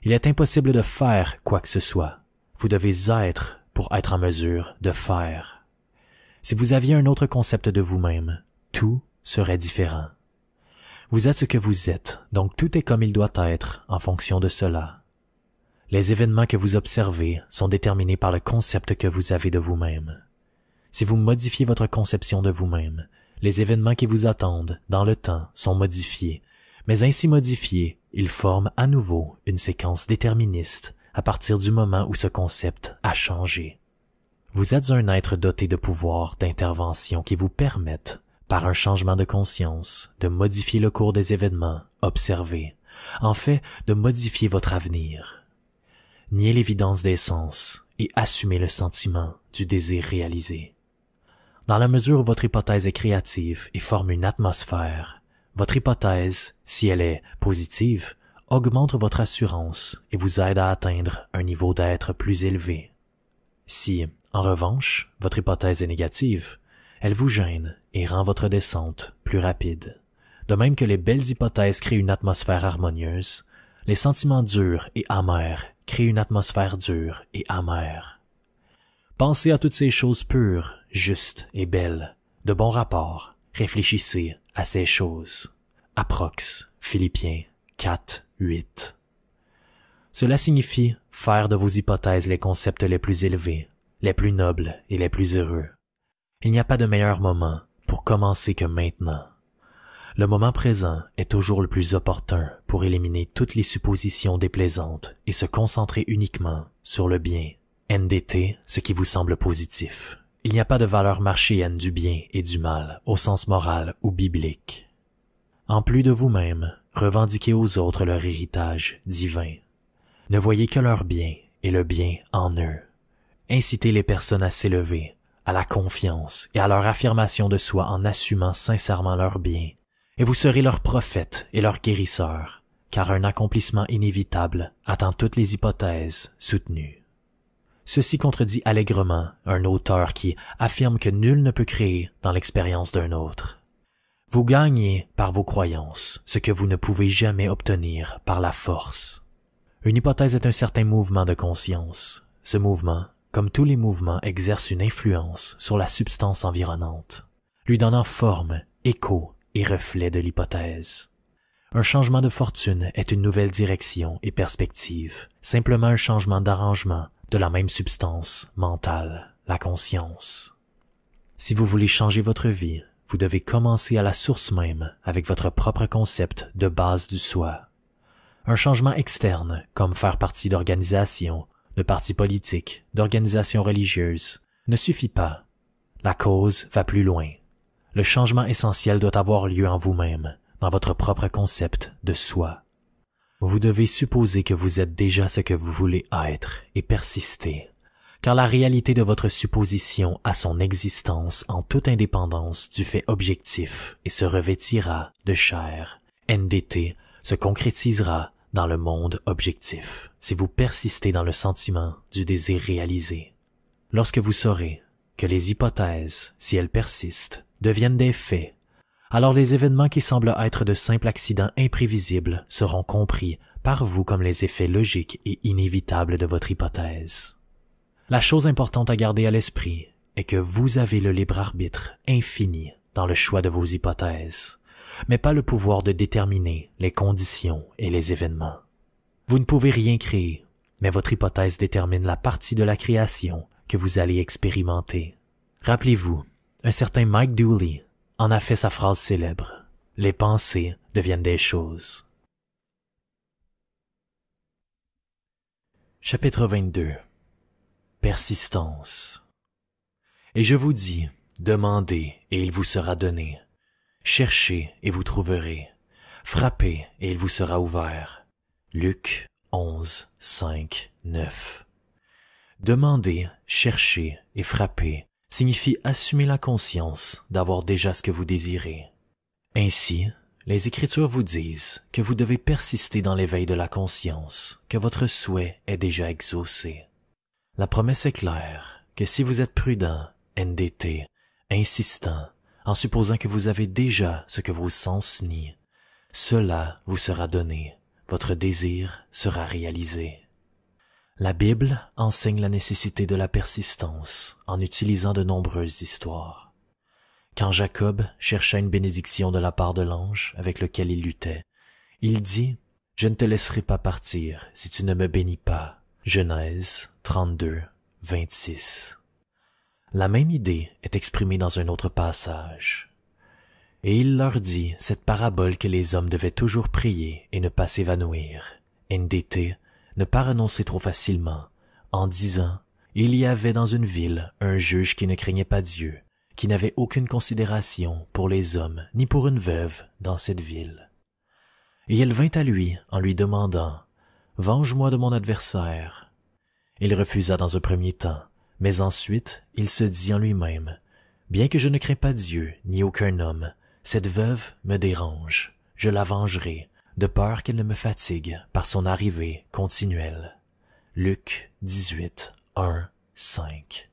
Il est impossible de faire quoi que ce soit. Vous devez être pour être en mesure de faire. Si vous aviez un autre concept de vous-même, tout serait différent. Vous êtes ce que vous êtes, donc tout est comme il doit être en fonction de cela. Les événements que vous observez sont déterminés par le concept que vous avez de vous-même. Si vous modifiez votre conception de vous-même, les événements qui vous attendent dans le temps sont modifiés, mais ainsi modifiés, ils forment à nouveau une séquence déterministe à partir du moment où ce concept a changé. Vous êtes un être doté de pouvoirs d'intervention qui vous permettent, par un changement de conscience, de modifier le cours des événements observés, en fait, de modifier votre avenir. Niez l'évidence des sens et assumez le sentiment du désir réalisé. Dans la mesure où votre hypothèse est créative et forme une atmosphère, votre hypothèse, si elle est positive, augmente votre assurance et vous aide à atteindre un niveau d'être plus élevé. Si, en revanche, votre hypothèse est négative, elle vous gêne et rend votre descente plus rapide. De même que les belles hypothèses créent une atmosphère harmonieuse, les sentiments durs et amers créent une atmosphère dure et amère. Pensez à toutes ces choses pures, justes et belles, de bon rapport, réfléchissez à ces choses. Approx, Philippiens 4, 8. Cela signifie faire de vos hypothèses les concepts les plus élevés, les plus nobles et les plus heureux. Il n'y a pas de meilleur moment pour commencer que maintenant. Le moment présent est toujours le plus opportun pour éliminer toutes les suppositions déplaisantes et se concentrer uniquement sur le bien. NDT, ce qui vous semble positif. Il n'y a pas de valeur marchéenne du bien et du mal, au sens moral ou biblique. En plus de vous-même, revendiquez aux autres leur héritage divin. Ne voyez que leur bien et le bien en eux. Incitez les personnes à s'élever, à la confiance et à leur affirmation de soi en assumant sincèrement leur bien, et vous serez leur prophète et leur guérisseur, car un accomplissement inévitable attend toutes les hypothèses soutenues. Ceci contredit allègrement un auteur qui affirme que nul ne peut créer dans l'expérience d'un autre. Vous gagnez par vos croyances ce que vous ne pouvez jamais obtenir par la force. Une hypothèse est un certain mouvement de conscience. Ce mouvement, comme tous les mouvements, exerce une influence sur la substance environnante, lui donnant forme, écho et reflet de l'hypothèse. Un changement de fortune est une nouvelle direction et perspective, simplement un changement d'arrangement de la même substance mentale, la conscience. Si vous voulez changer votre vie, vous devez commencer à la source même avec votre propre concept de base du soi. Un changement externe, comme faire partie d'organisations, de partis politiques, d'organisations religieuses, ne suffit pas. La cause va plus loin. Le changement essentiel doit avoir lieu en vous-même, dans votre propre concept de soi. Vous devez supposer que vous êtes déjà ce que vous voulez être et persister, car la réalité de votre supposition a son existence en toute indépendance du fait objectif et se revêtira de chair. NDT se concrétisera dans le monde objectif, si vous persistez dans le sentiment du désir réalisé. Lorsque vous saurez que les hypothèses, si elles persistent, deviennent des faits, alors les événements qui semblent être de simples accidents imprévisibles seront compris par vous comme les effets logiques et inévitables de votre hypothèse. La chose importante à garder à l'esprit est que vous avez le libre arbitre infini dans le choix de vos hypothèses, mais pas le pouvoir de déterminer les conditions et les événements. Vous ne pouvez rien créer, mais votre hypothèse détermine la partie de la création que vous allez expérimenter. Rappelez-vous, un certain Mike Dooley en a fait sa phrase célèbre. Les pensées deviennent des choses. Chapitre 22. Persistance. Et je vous dis, demandez et il vous sera donné. Cherchez et vous trouverez. Frappez et il vous sera ouvert. Luc 11, 5, 9. Demander, chercher et frapper signifie assumer la conscience d'avoir déjà ce que vous désirez. Ainsi, les Écritures vous disent que vous devez persister dans l'éveil de la conscience, que votre souhait est déjà exaucé. La promesse est claire, que si vous êtes prudent, NDT, insistant, en supposant que vous avez déjà ce que vos sens nient, cela vous sera donné, votre désir sera réalisé. La Bible enseigne la nécessité de la persistance en utilisant de nombreuses histoires. Quand Jacob chercha une bénédiction de la part de l'ange avec lequel il luttait, il dit « Je ne te laisserai pas partir si tu ne me bénis pas. » Genèse 32, 26. La même idée est exprimée dans un autre passage. Et il leur dit cette parabole que les hommes devaient toujours prier et ne pas s'évanouir. NDT, ne pas renoncer trop facilement, en disant « Il y avait dans une ville un juge qui ne craignait pas Dieu, qui n'avait aucune considération pour les hommes ni pour une veuve dans cette ville. Et elle vint à lui en lui demandant « Venge-moi de mon adversaire. » Il refusa dans un premier temps, mais ensuite il se dit en lui-même « Bien que je ne crains pas Dieu ni aucun homme, cette veuve me dérange, je la vengerai, de peur qu'elle ne me fatigue par son arrivée continuelle. » Luc 18, 1, 5.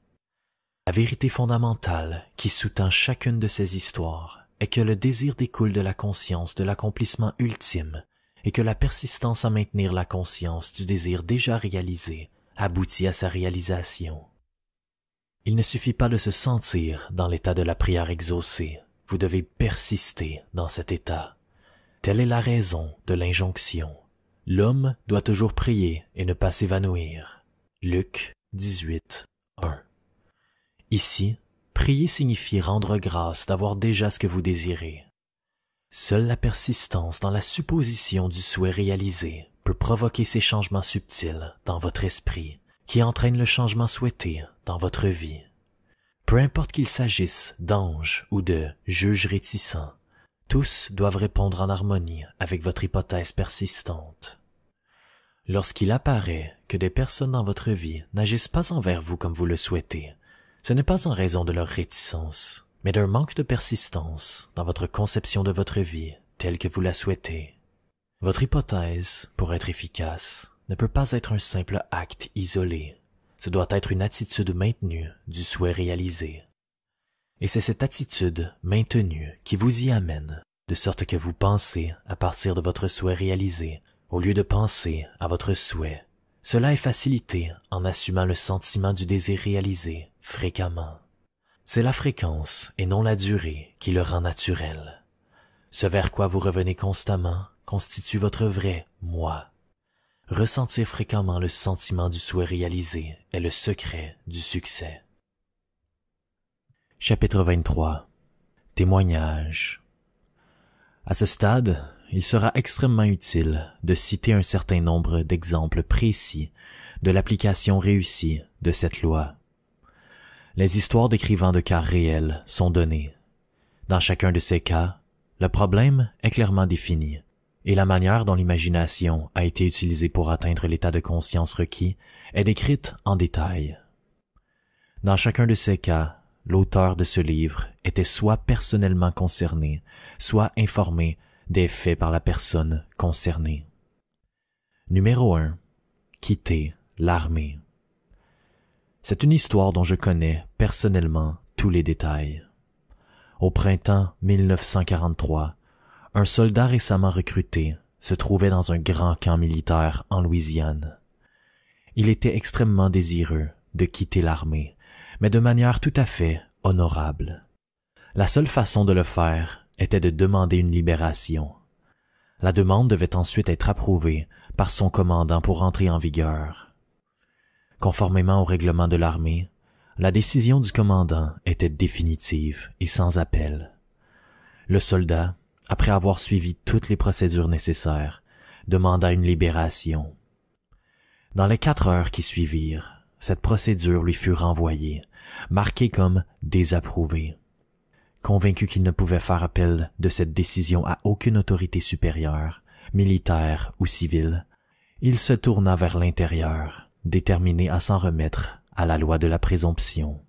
La vérité fondamentale qui sous-tend chacune de ces histoires est que le désir découle de la conscience de l'accomplissement ultime et que la persistance à maintenir la conscience du désir déjà réalisé aboutit à sa réalisation. Il ne suffit pas de se sentir dans l'état de la prière exaucée, vous devez persister dans cet état. Telle est la raison de l'injonction. L'homme doit toujours prier et ne pas s'évanouir. Luc 18, 1. Ici, prier signifie rendre grâce d'avoir déjà ce que vous désirez. Seule la persistance dans la supposition du souhait réalisé peut provoquer ces changements subtils dans votre esprit qui entraînent le changement souhaité dans votre vie. Peu importe qu'il s'agisse d'anges ou de juges réticents, tous doivent répondre en harmonie avec votre hypothèse persistante. Lorsqu'il apparaît que des personnes dans votre vie n'agissent pas envers vous comme vous le souhaitez, ce n'est pas en raison de leur réticence, mais d'un manque de persistance dans votre conception de votre vie telle que vous la souhaitez. Votre hypothèse, pour être efficace, ne peut pas être un simple acte isolé. Ce doit être une attitude maintenue du souhait réalisé. Et c'est cette attitude maintenue qui vous y amène, de sorte que vous pensez à partir de votre souhait réalisé, au lieu de penser à votre souhait. Cela est facilité en assumant le sentiment du désir réalisé fréquemment. C'est la fréquence et non la durée qui le rend naturel. Ce vers quoi vous revenez constamment constitue votre vrai moi. Ressentir fréquemment le sentiment du souhait réalisé est le secret du succès. Chapitre 23. Témoignage. À ce stade, il sera extrêmement utile de citer un certain nombre d'exemples précis de l'application réussie de cette loi. Les histoires décrivant de cas réels sont données. Dans chacun de ces cas, le problème est clairement défini, et la manière dont l'imagination a été utilisée pour atteindre l'état de conscience requis est décrite en détail. Dans chacun de ces cas, l'auteur de ce livre était soit personnellement concerné, soit informé des faits par la personne concernée. Numéro 1. Quitter l'armée. C'est une histoire dont je connais personnellement tous les détails. Au printemps 1943, un soldat récemment recruté se trouvait dans un grand camp militaire en Louisiane. Il était extrêmement désireux de quitter l'armée, mais de manière tout à fait honorable. La seule façon de le faire était de demander une libération. La demande devait ensuite être approuvée par son commandant pour entrer en vigueur. Conformément au règlement de l'armée, la décision du commandant était définitive et sans appel. Le soldat, après avoir suivi toutes les procédures nécessaires, demanda une libération. Dans les 4 heures qui suivirent, cette procédure lui fut renvoyée, marquée comme désapprouvée. Convaincu qu'il ne pouvait faire appel de cette décision à aucune autorité supérieure, militaire ou civile, il se tourna vers l'intérieur, déterminé à s'en remettre à la loi de la présomption.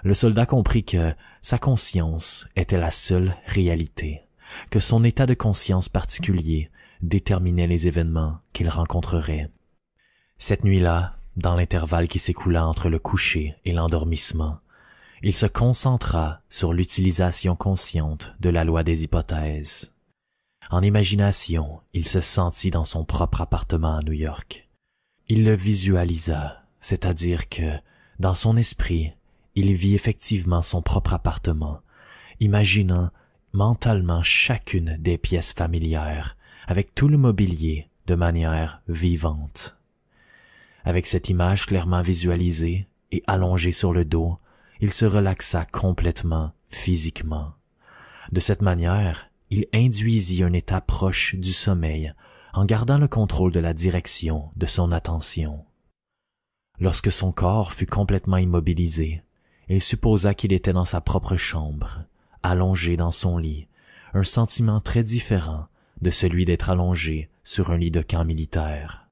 Le soldat comprit que sa conscience était la seule réalité, que son état de conscience particulier déterminait les événements qu'il rencontrerait. Cette nuit-là, dans l'intervalle qui s'écoula entre le coucher et l'endormissement, il se concentra sur l'utilisation consciente de la loi des hypothèses. En imagination, il se sentit dans son propre appartement à New York. Il le visualisa, c'est-à-dire que, dans son esprit, il vit effectivement son propre appartement, imaginant mentalement chacune des pièces familières, avec tout le mobilier de manière vivante. Avec cette image clairement visualisée et allongée sur le dos, il se relaxa complètement physiquement. De cette manière, il induisit un état proche du sommeil en gardant le contrôle de la direction de son attention. Lorsque son corps fut complètement immobilisé, il supposa qu'il était dans sa propre chambre, allongé dans son lit, un sentiment très différent de celui d'être allongé sur un lit de camp militaire.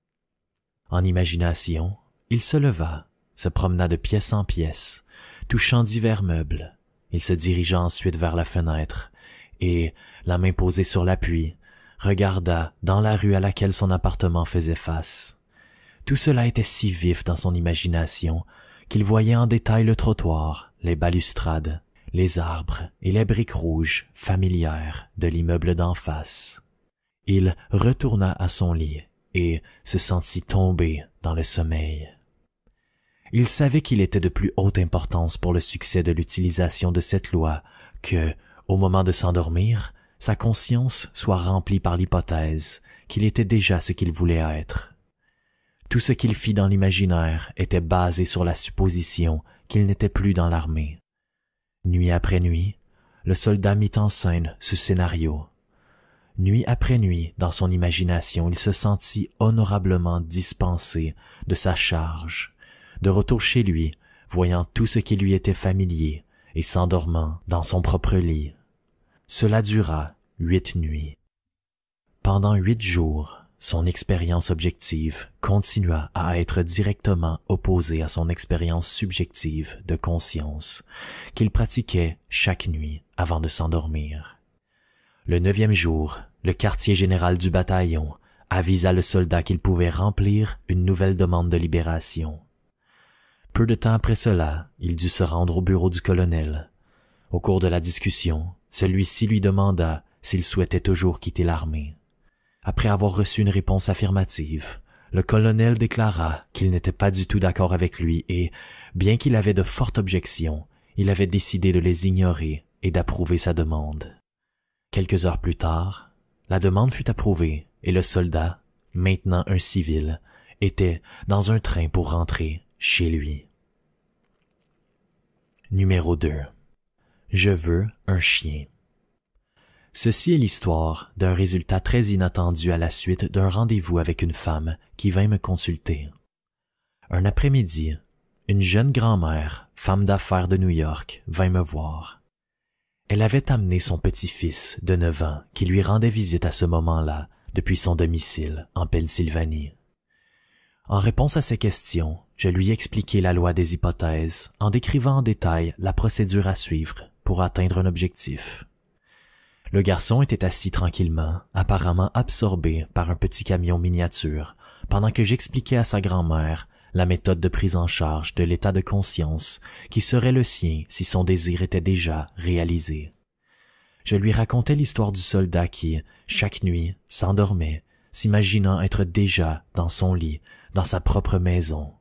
En imagination, il se leva, se promena de pièce en pièce, touchant divers meubles. Il se dirigea ensuite vers la fenêtre et, la main posée sur l'appui, regarda dans la rue à laquelle son appartement faisait face. Tout cela était si vif dans son imagination qu'il voyait en détail le trottoir, les balustrades, les arbres et les briques rouges familières de l'immeuble d'en face. Il retourna à son lit et se sentit tomber dans le sommeil. Il savait qu'il était de plus haute importance pour le succès de l'utilisation de cette loi que, au moment de s'endormir, sa conscience soit remplie par l'hypothèse qu'il était déjà ce qu'il voulait être. Tout ce qu'il fit dans l'imaginaire était basé sur la supposition qu'il n'était plus dans l'armée. Nuit après nuit, le soldat mit en scène ce scénario nuit après nuit, dans son imagination, il se sentit honorablement dispensé de sa charge. De retour chez lui, voyant tout ce qui lui était familier et s'endormant dans son propre lit. Cela dura 8 nuits. Pendant 8 jours, son expérience objective continua à être directement opposée à son expérience subjective de conscience, qu'il pratiquait chaque nuit avant de s'endormir. Le 9e jour, le quartier général du bataillon avisa le soldat qu'il pouvait remplir une nouvelle demande de libération. Peu de temps après cela, il dut se rendre au bureau du colonel. Au cours de la discussion, celui-ci lui demanda s'il souhaitait toujours quitter l'armée. Après avoir reçu une réponse affirmative, le colonel déclara qu'il n'était pas du tout d'accord avec lui et, bien qu'il avait de fortes objections, il avait décidé de les ignorer et d'approuver sa demande. Quelques heures plus tard, la demande fut approuvée et le soldat, maintenant un civil, était dans un train pour rentrer chez lui. Numéro 2. Je veux un chien. Ceci est l'histoire d'un résultat très inattendu à la suite d'un rendez-vous avec une femme qui vint me consulter. Un après-midi, une jeune grand-mère, femme d'affaires de New York, vint me voir. Elle avait amené son petit-fils de 9 ans qui lui rendait visite à ce moment-là depuis son domicile en Pennsylvanie. En réponse à ses questions, je lui expliquai la loi des hypothèses en décrivant en détail la procédure à suivre pour atteindre un objectif. Le garçon était assis tranquillement, apparemment absorbé par un petit camion miniature, pendant que j'expliquais à sa grand-mère la méthode de prise en charge de l'état de conscience qui serait le sien si son désir était déjà réalisé. Je lui racontais l'histoire du soldat qui, chaque nuit, s'endormait, s'imaginant être déjà dans son lit, dans sa propre maison.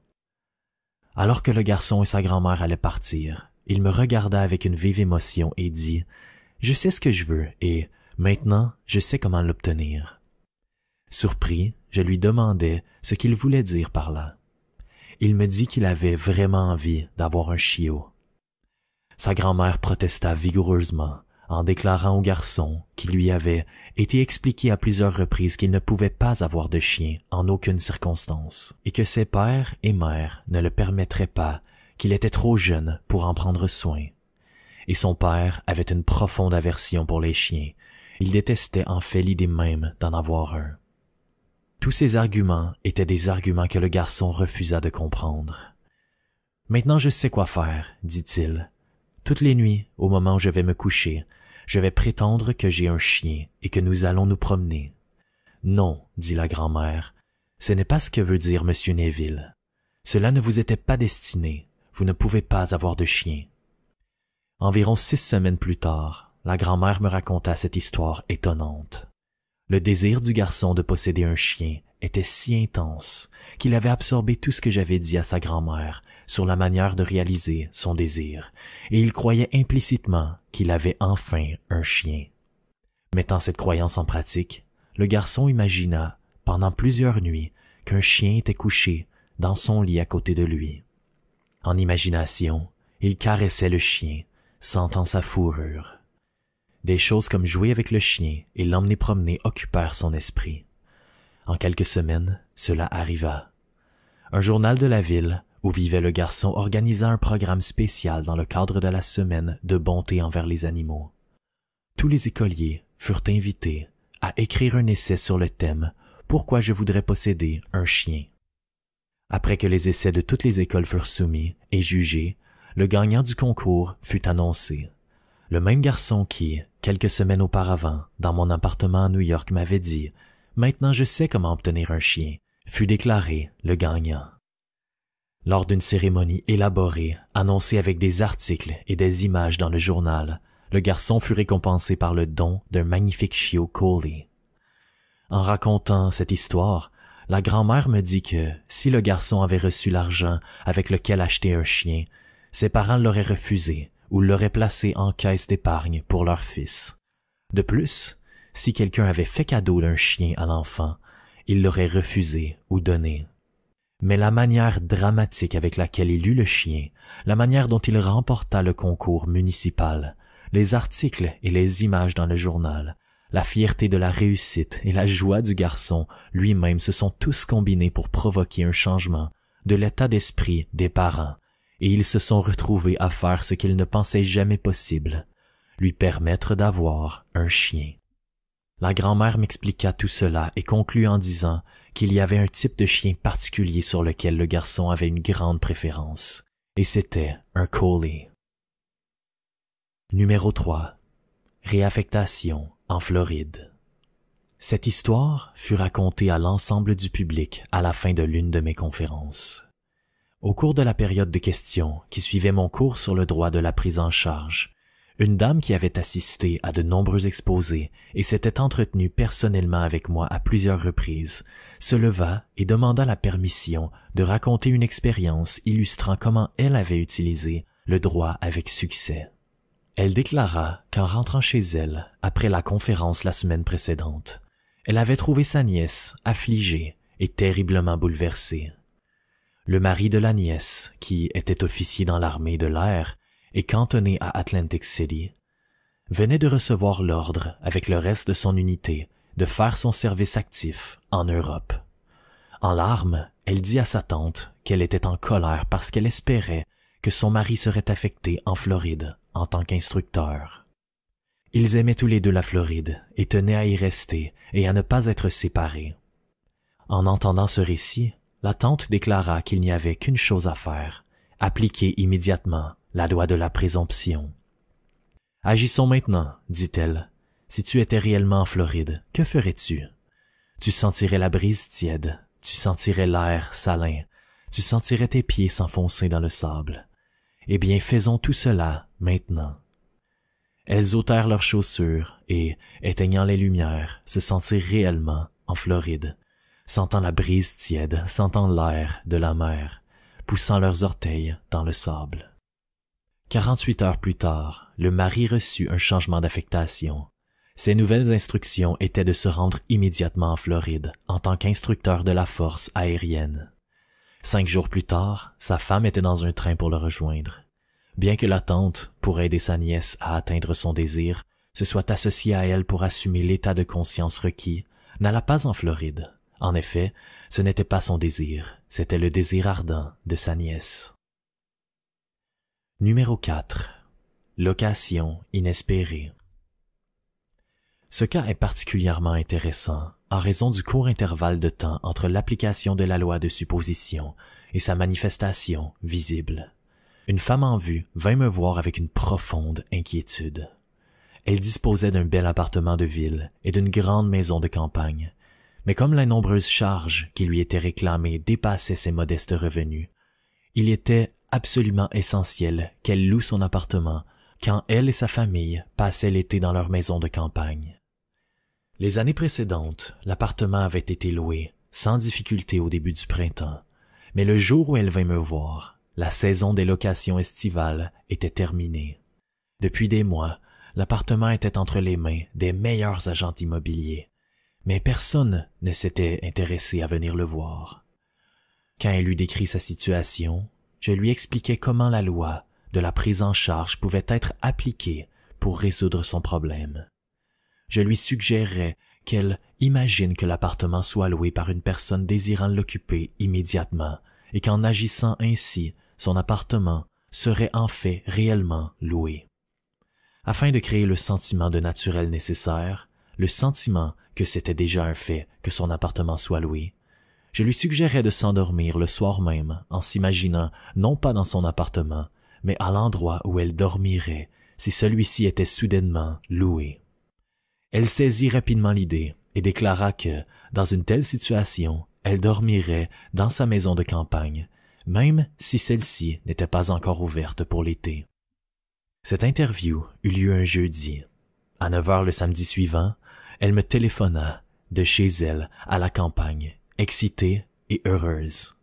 Alors que le garçon et sa grand-mère allaient partir, il me regarda avec une vive émotion et dit « Je sais ce que je veux et, maintenant, je sais comment l'obtenir. » Surpris, je lui demandai ce qu'il voulait dire par là. Il me dit qu'il avait vraiment envie d'avoir un chiot. Sa grand-mère protesta vigoureusement en déclarant au garçon qu'il lui avait été expliqué à plusieurs reprises qu'il ne pouvait pas avoir de chien en aucune circonstance et que ses pères et mères ne le permettraient pas, qu'il était trop jeune pour en prendre soin. Et son père avait une profonde aversion pour les chiens. Il détestait en fait l'idée même d'en avoir un. Tous ces arguments étaient des arguments que le garçon refusa de comprendre. « Maintenant je sais quoi faire, dit-il. Toutes les nuits, au moment où je vais me coucher, je vais prétendre que j'ai un chien et que nous allons nous promener. »« Non, dit la grand-mère, ce n'est pas ce que veut dire M. Neville. Cela ne vous était pas destiné. Vous ne pouvez pas avoir de chien. » Environ 6 semaines plus tard, la grand-mère me raconta cette histoire étonnante. Le désir du garçon de posséder un chien était si intense qu'il avait absorbé tout ce que j'avais dit à sa grand-mère sur la manière de réaliser son désir, et il croyait implicitement qu'il avait enfin un chien. Mettant cette croyance en pratique, le garçon imagina, pendant plusieurs nuits, qu'un chien était couché dans son lit à côté de lui. En imagination, il caressait le chien, sentant sa fourrure. Des choses comme jouer avec le chien et l'emmener promener occupèrent son esprit. En quelques semaines, cela arriva. Un journal de la ville où vivait le garçon organisa un programme spécial dans le cadre de la semaine de bonté envers les animaux. Tous les écoliers furent invités à écrire un essai sur le thème « Pourquoi je voudrais posséder un chien ». Après que les essais de toutes les écoles furent soumis et jugés, le gagnant du concours fut annoncé. Le même garçon qui, quelques semaines auparavant, dans mon appartement à New York m'avait dit « Maintenant je sais comment obtenir un chien », fut déclaré le gagnant. Lors d'une cérémonie élaborée, annoncée avec des articles et des images dans le journal, le garçon fut récompensé par le don d'un magnifique chiot collie. En racontant cette histoire, la grand-mère me dit que si le garçon avait reçu l'argent avec lequel acheter un chien, ses parents l'auraient refusé ou l'auraient placé en caisse d'épargne pour leur fils. De plus, si quelqu'un avait fait cadeau d'un chien à l'enfant, il l'aurait refusé ou donné. Mais la manière dramatique avec laquelle il eut le chien, la manière dont il remporta le concours municipal, les articles et les images dans le journal, la fierté de la réussite et la joie du garçon lui-même se sont tous combinés pour provoquer un changement de l'état d'esprit des parents, et ils se sont retrouvés à faire ce qu'ils ne pensaient jamais possible, lui permettre d'avoir un chien. La grand-mère m'expliqua tout cela et conclut en disant qu'il y avait un type de chien particulier sur lequel le garçon avait une grande préférence, et c'était un collie. Numéro 3. Réaffectation en Floride. Cette histoire fut racontée à l'ensemble du public à la fin de l'une de mes conférences. Au cours de la période de questions qui suivait mon cours sur le droit de la prise en charge, une dame qui avait assisté à de nombreux exposés et s'était entretenue personnellement avec moi à plusieurs reprises, se leva et demanda la permission de raconter une expérience illustrant comment elle avait utilisé le droit avec succès. Elle déclara qu'en rentrant chez elle, après la conférence la semaine précédente, elle avait trouvé sa nièce affligée et terriblement bouleversée. Le mari de la nièce, qui était officier dans l'armée de l'air et cantonné à Atlantic City, venait de recevoir l'ordre avec le reste de son unité de faire son service actif en Europe. En larmes, elle dit à sa tante qu'elle était en colère parce qu'elle espérait que son mari serait affecté en Floride en tant qu'instructeur. Ils aimaient tous les deux la Floride et tenaient à y rester et à ne pas être séparés. En entendant ce récit, la tante déclara qu'il n'y avait qu'une chose à faire, appliquer immédiatement la loi de la présomption. « Agissons maintenant, dit-elle. Si tu étais réellement en Floride, que ferais-tu? Tu sentirais la brise tiède, tu sentirais l'air salin, tu sentirais tes pieds s'enfoncer dans le sable. Eh bien, faisons tout cela maintenant. » Elles ôtèrent leurs chaussures et, éteignant les lumières, se sentirent réellement en Floride, sentant la brise tiède, sentant l'air de la mer, poussant leurs orteils dans le sable. 48 heures plus tard, le mari reçut un changement d'affectation. Ses nouvelles instructions étaient de se rendre immédiatement en Floride en tant qu'instructeur de la force aérienne. 5 jours plus tard, sa femme était dans un train pour le rejoindre. Bien que la tante, pour aider sa nièce à atteindre son désir, se soit associée à elle pour assumer l'état de conscience requis, n'alla pas en Floride. En effet, ce n'était pas son désir, c'était le désir ardent de sa nièce. Numéro 4. Location inespérée. Ce cas est particulièrement intéressant en raison du court intervalle de temps entre l'application de la loi de supposition et sa manifestation visible. Une femme en vue vint me voir avec une profonde inquiétude. Elle disposait d'un bel appartement de ville et d'une grande maison de campagne, mais comme les nombreuses charges qui lui étaient réclamées dépassaient ses modestes revenus, il était absolument essentiel qu'elle loue son appartement quand elle et sa famille passaient l'été dans leur maison de campagne. Les années précédentes, l'appartement avait été loué sans difficulté au début du printemps, mais le jour où elle vint me voir, la saison des locations estivales était terminée. Depuis des mois, l'appartement était entre les mains des meilleurs agents immobiliers, mais personne ne s'était intéressé à venir le voir. Quand elle eut décrit sa situation, je lui expliquai comment la loi de la prise en charge pouvait être appliquée pour résoudre son problème. Je lui suggérais qu'elle imagine que l'appartement soit loué par une personne désirant l'occuper immédiatement et qu'en agissant ainsi, son appartement serait en fait réellement loué. Afin de créer le sentiment de naturel nécessaire, le sentiment que c'était déjà un fait que son appartement soit loué, je lui suggérais de s'endormir le soir même en s'imaginant non pas dans son appartement, mais à l'endroit où elle dormirait si celui-ci était soudainement loué. Elle saisit rapidement l'idée et déclara que, dans une telle situation, elle dormirait dans sa maison de campagne, même si celle-ci n'était pas encore ouverte pour l'été. Cette interview eut lieu un jeudi. À 9 heures le samedi suivant, elle me téléphona de chez elle à la campagne, excitée et heureuse.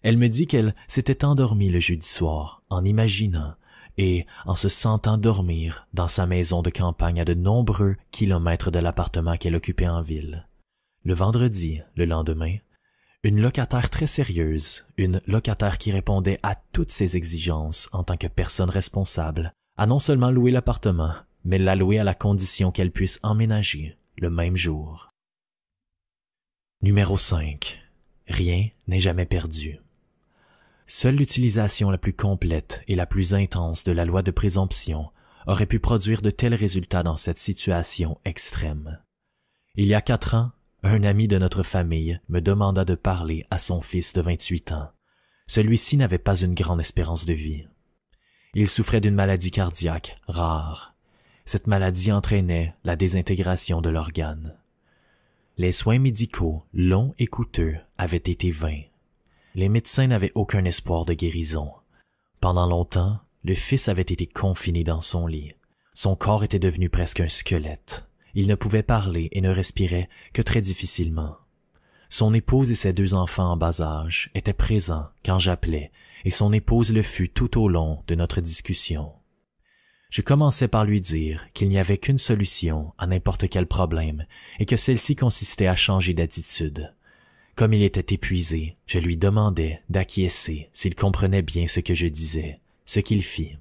Elle me dit qu'elle s'était endormie le jeudi soir en imaginant et en se sentant dormir dans sa maison de campagne à de nombreux kilomètres de l'appartement qu'elle occupait en ville. Le vendredi, le lendemain, une locataire très sérieuse, une locataire qui répondait à toutes ses exigences en tant que personne responsable, a non seulement loué l'appartement, mais l'a loué à la condition qu'elle puisse emménager le même jour. Numéro 5. Rien n'est jamais perdu. Seule l'utilisation la plus complète et la plus intense de la loi de présomption aurait pu produire de tels résultats dans cette situation extrême. Il y a 4 ans, un ami de notre famille me demanda de parler à son fils de 28 ans. Celui-ci n'avait pas une grande espérance de vie. Il souffrait d'une maladie cardiaque rare. Cette maladie entraînait la désintégration de l'organe. Les soins médicaux, longs et coûteux, avaient été vains. Les médecins n'avaient aucun espoir de guérison. Pendant longtemps, le fils avait été confiné dans son lit. Son corps était devenu presque un squelette. Il ne pouvait parler et ne respirait que très difficilement. Son épouse et ses 2 enfants en bas âge étaient présents quand j'appelais, et son épouse le fut tout au long de notre discussion. Je commençais par lui dire qu'il n'y avait qu'une solution à n'importe quel problème et que celle-ci consistait à changer d'attitude. Comme il était épuisé, je lui demandais d'acquiescer s'il comprenait bien ce que je disais, ce qu'il fit.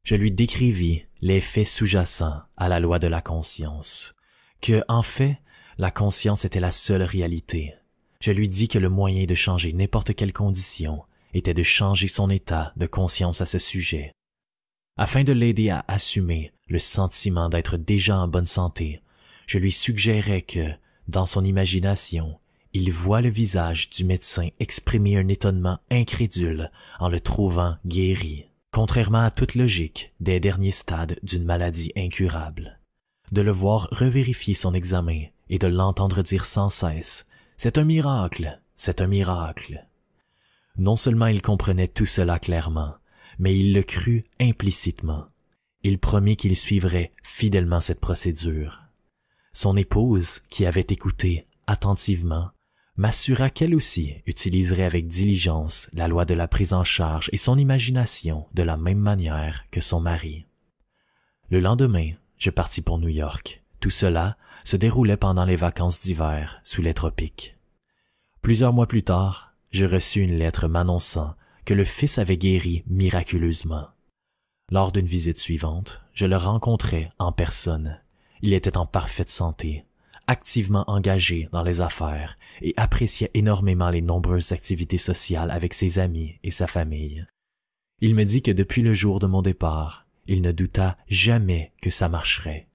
Je lui décrivis les faits sous-jacents à la loi de la conscience, que, en fait, la conscience était la seule réalité. Je lui dis que le moyen de changer n'importe quelle condition était de changer son état de conscience à ce sujet. Afin de l'aider à assumer le sentiment d'être déjà en bonne santé, je lui suggérais que, dans son imagination, il voit le visage du médecin exprimer un étonnement incrédule en le trouvant guéri, contrairement à toute logique des derniers stades d'une maladie incurable. De le voir revérifier son examen et de l'entendre dire sans cesse « C'est un miracle, c'est un miracle ». Non seulement il comprenait tout cela clairement, mais il le crut implicitement. Il promit qu'il suivrait fidèlement cette procédure. Son épouse, qui avait écouté attentivement, m'assura qu'elle aussi utiliserait avec diligence la loi de la prise en charge et son imagination de la même manière que son mari. Le lendemain, je partis pour New York. Tout cela se déroulait pendant les vacances d'hiver sous les tropiques. Plusieurs mois plus tard, je reçus une lettre m'annonçant que le fils avait guéri miraculeusement. Lors d'une visite suivante, je le rencontrai en personne. Il était en parfaite santé, activement engagé dans les affaires et appréciait énormément les nombreuses activités sociales avec ses amis et sa famille. Il me dit que depuis le jour de mon départ, il ne douta jamais que ça marcherait.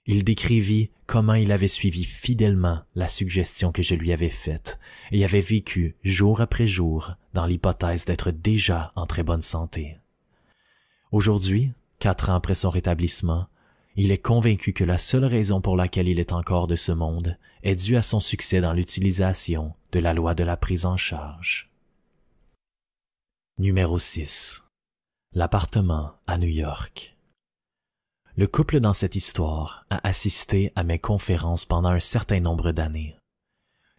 Il décrivit comment il avait suivi fidèlement la suggestion que je lui avais faite et avait vécu jour après jour dans l'hypothèse d'être déjà en très bonne santé. Aujourd'hui, 4 ans après son rétablissement, il est convaincu que la seule raison pour laquelle il est encore de ce monde est due à son succès dans l'utilisation de la loi de la prise en charge. Numéro 6. L'appartement à New York. Le couple dans cette histoire a assisté à mes conférences pendant un certain nombre d'années.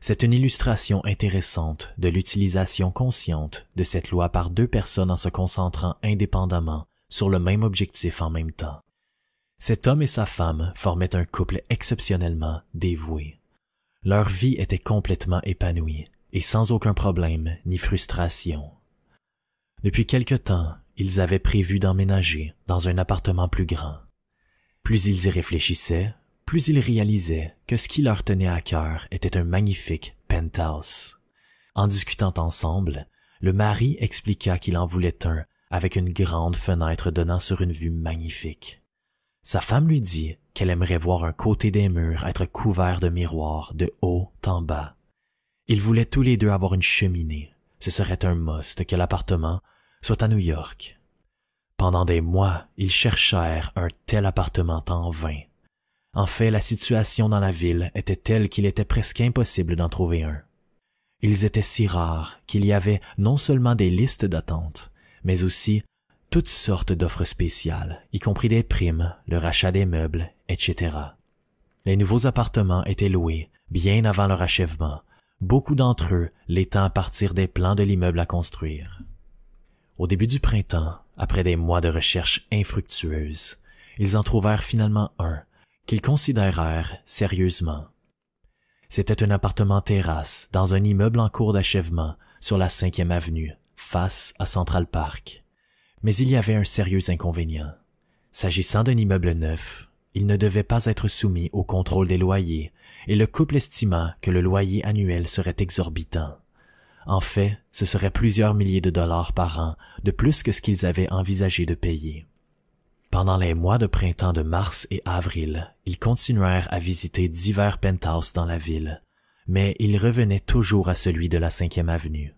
C'est une illustration intéressante de l'utilisation consciente de cette loi par 2 personnes en se concentrant indépendamment sur le même objectif en même temps. Cet homme et sa femme formaient un couple exceptionnellement dévoué. Leur vie était complètement épanouie et sans aucun problème ni frustration. Depuis quelque temps, ils avaient prévu d'emménager dans un appartement plus grand. Plus ils y réfléchissaient, plus ils réalisaient que ce qui leur tenait à cœur était un magnifique penthouse. En discutant ensemble, le mari expliqua qu'il en voulait un avec une grande fenêtre donnant sur une vue magnifique. Sa femme lui dit qu'elle aimerait voir un côté des murs être couvert de miroirs de haut en bas. Ils voulaient tous les 2 avoir une cheminée. Ce serait un must que l'appartement soit à New York. Pendant des mois, ils cherchèrent un tel appartement en vain. En fait, la situation dans la ville était telle qu'il était presque impossible d'en trouver un. Ils étaient si rares qu'il y avait non seulement des listes d'attente, mais aussi toutes sortes d'offres spéciales, y compris des primes, le rachat des meubles, etc. Les nouveaux appartements étaient loués bien avant leur achèvement, beaucoup d'entre eux l'étant à partir des plans de l'immeuble à construire. Au début du printemps, après des mois de recherches infructueuses, ils en trouvèrent finalement un qu'ils considérèrent sérieusement. C'était un appartement terrasse dans un immeuble en cours d'achèvement sur la 5e avenue, face à Central Park. Mais il y avait un sérieux inconvénient. S'agissant d'un immeuble neuf, il ne devait pas être soumis au contrôle des loyers, et le couple estima que le loyer annuel serait exorbitant. En fait, ce serait plusieurs milliers de dollars par an de plus que ce qu'ils avaient envisagé de payer. Pendant les mois de printemps de mars et avril, ils continuèrent à visiter divers penthouses dans la ville, mais ils revenaient toujours à celui de la 5e avenue.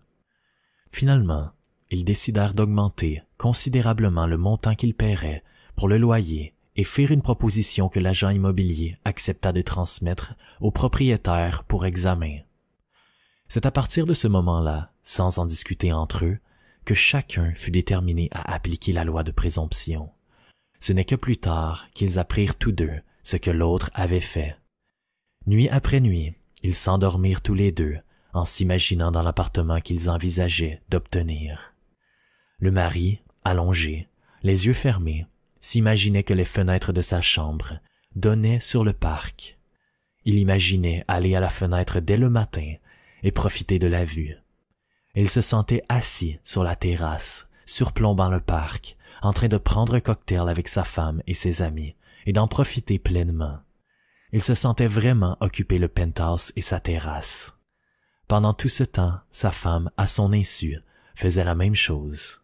Finalement, ils décidèrent d'augmenter considérablement le montant qu'ils paieraient pour le loyer et firent une proposition que l'agent immobilier accepta de transmettre au propriétaire pour examen. C'est à partir de ce moment-là, sans en discuter entre eux, que chacun fut déterminé à appliquer la loi de présomption. Ce n'est que plus tard qu'ils apprirent tous deux ce que l'autre avait fait. Nuit après nuit, ils s'endormirent tous les deux en s'imaginant dans l'appartement qu'ils envisageaient d'obtenir. Le mari, allongé, les yeux fermés, s'imaginait que les fenêtres de sa chambre donnaient sur le parc. Il imaginait aller à la fenêtre dès le matin et profiter de la vue. Il se sentait assis sur la terrasse, surplombant le parc, en train de prendre un cocktail avec sa femme et ses amis, et d'en profiter pleinement. Il se sentait vraiment occuper le penthouse et sa terrasse. Pendant tout ce temps, sa femme, à son insu, faisait la même chose.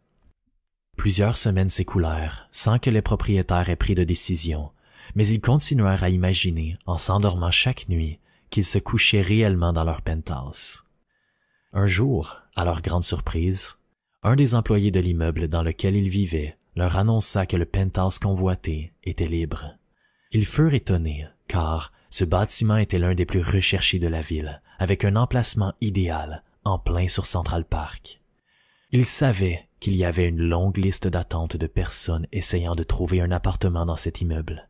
Plusieurs semaines s'écoulèrent sans que les propriétaires aient pris de décision, mais ils continuèrent à imaginer, en s'endormant chaque nuit, qu'ils se couchaient réellement dans leur penthouse. Un jour, à leur grande surprise, un des employés de l'immeuble dans lequel ils vivaient leur annonça que le penthouse convoité était libre. Ils furent étonnés, car ce bâtiment était l'un des plus recherchés de la ville, avec un emplacement idéal, en plein sur Central Park. Ils savaient qu'il y avait une longue liste d'attente de personnes essayant de trouver un appartement dans cet immeuble.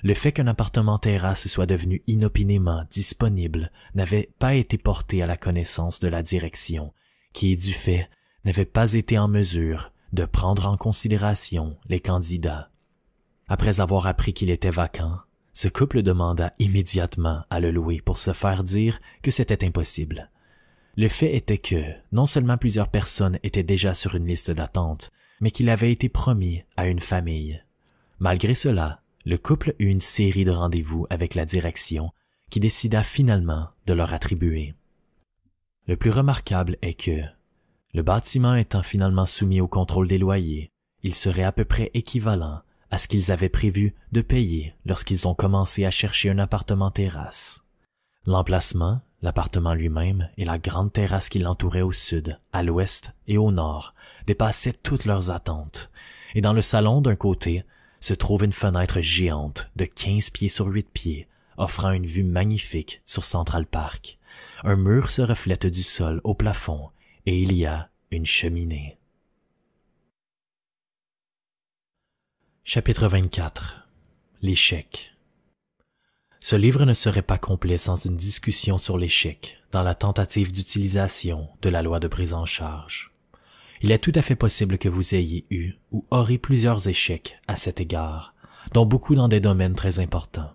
Le fait qu'un appartement terrasse soit devenu inopinément disponible n'avait pas été porté à la connaissance de la direction, qui, du fait, n'avait pas été en mesure de prendre en considération les candidats. Après avoir appris qu'il était vacant, ce couple demanda immédiatement à le louer pour se faire dire que c'était impossible. Le fait était que, non seulement plusieurs personnes étaient déjà sur une liste d'attente, mais qu'il avait été promis à une famille. Malgré cela, le couple eut une série de rendez-vous avec la direction qui décida finalement de leur attribuer. Le plus remarquable est que, le bâtiment étant finalement soumis au contrôle des loyers, il serait à peu près équivalent à ce qu'ils avaient prévu de payer lorsqu'ils ont commencé à chercher un appartement terrasse. L'emplacement, l'appartement lui-même et la grande terrasse qui l'entourait au sud, à l'ouest et au nord dépassaient toutes leurs attentes, et dans le salon d'un côté se trouve une fenêtre géante de 15 pieds sur 8 pieds, offrant une vue magnifique sur Central Park. Un mur se reflète du sol au plafond et il y a une cheminée. Chapitre 24. L'échec. Ce livre ne serait pas complet sans une discussion sur l'échec dans la tentative d'utilisation de la loi de prise en charge. Il est tout à fait possible que vous ayez eu ou aurez plusieurs échecs à cet égard, dont beaucoup dans des domaines très importants.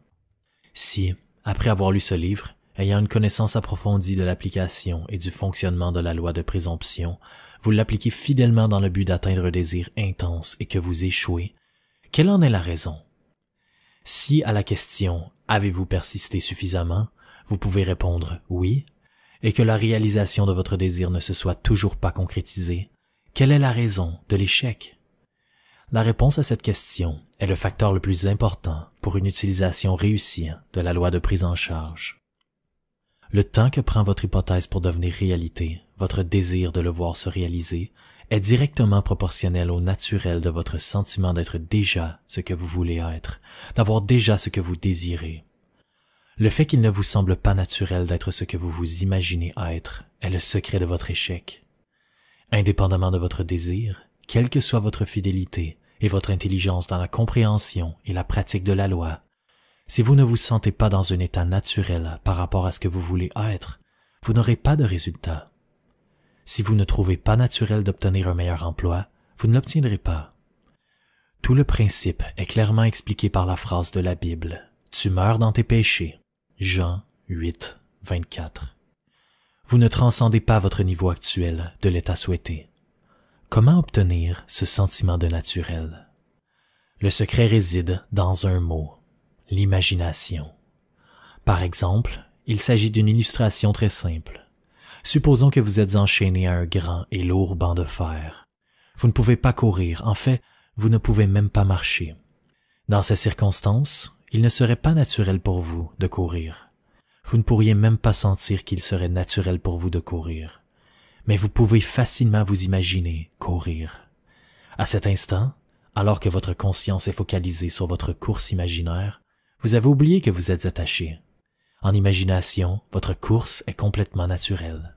Si, après avoir lu ce livre, ayant une connaissance approfondie de l'application et du fonctionnement de la loi de présomption, vous l'appliquez fidèlement dans le but d'atteindre un désir intense et que vous échouez, quelle en est la raison? Si à la question « Avez-vous persisté suffisamment ?», vous pouvez répondre « Oui », et que la réalisation de votre désir ne se soit toujours pas concrétisée, quelle est la raison de l'échec? La réponse à cette question est le facteur le plus important pour une utilisation réussie de la loi de prise en charge. Le temps que prend votre hypothèse pour devenir réalité, votre désir de le voir se réaliser, est directement proportionnel au naturel de votre sentiment d'être déjà ce que vous voulez être, d'avoir déjà ce que vous désirez. Le fait qu'il ne vous semble pas naturel d'être ce que vous vous imaginez être est le secret de votre échec. Indépendamment de votre désir, quelle que soit votre fidélité et votre intelligence dans la compréhension et la pratique de la loi, si vous ne vous sentez pas dans un état naturel par rapport à ce que vous voulez être, vous n'aurez pas de résultat. Si vous ne trouvez pas naturel d'obtenir un meilleur emploi, vous ne l'obtiendrez pas. Tout le principe est clairement expliqué par la phrase de la Bible « Tu meurs dans tes péchés » Jean 8, 24. Vous ne transcendez pas votre niveau actuel de l'état souhaité. Comment obtenir ce sentiment de naturel? Le secret réside dans un mot, l'imagination. Par exemple, il s'agit d'une illustration très simple. Supposons que vous êtes enchaîné à un grand et lourd banc de fer. Vous ne pouvez pas courir, en fait, vous ne pouvez même pas marcher. Dans ces circonstances, il ne serait pas naturel pour vous de courir. Vous ne pourriez même pas sentir qu'il serait naturel pour vous de courir. Mais vous pouvez facilement vous imaginer courir. À cet instant, alors que votre conscience est focalisée sur votre course imaginaire, vous avez oublié que vous êtes attaché. En imagination, votre course est complètement naturelle.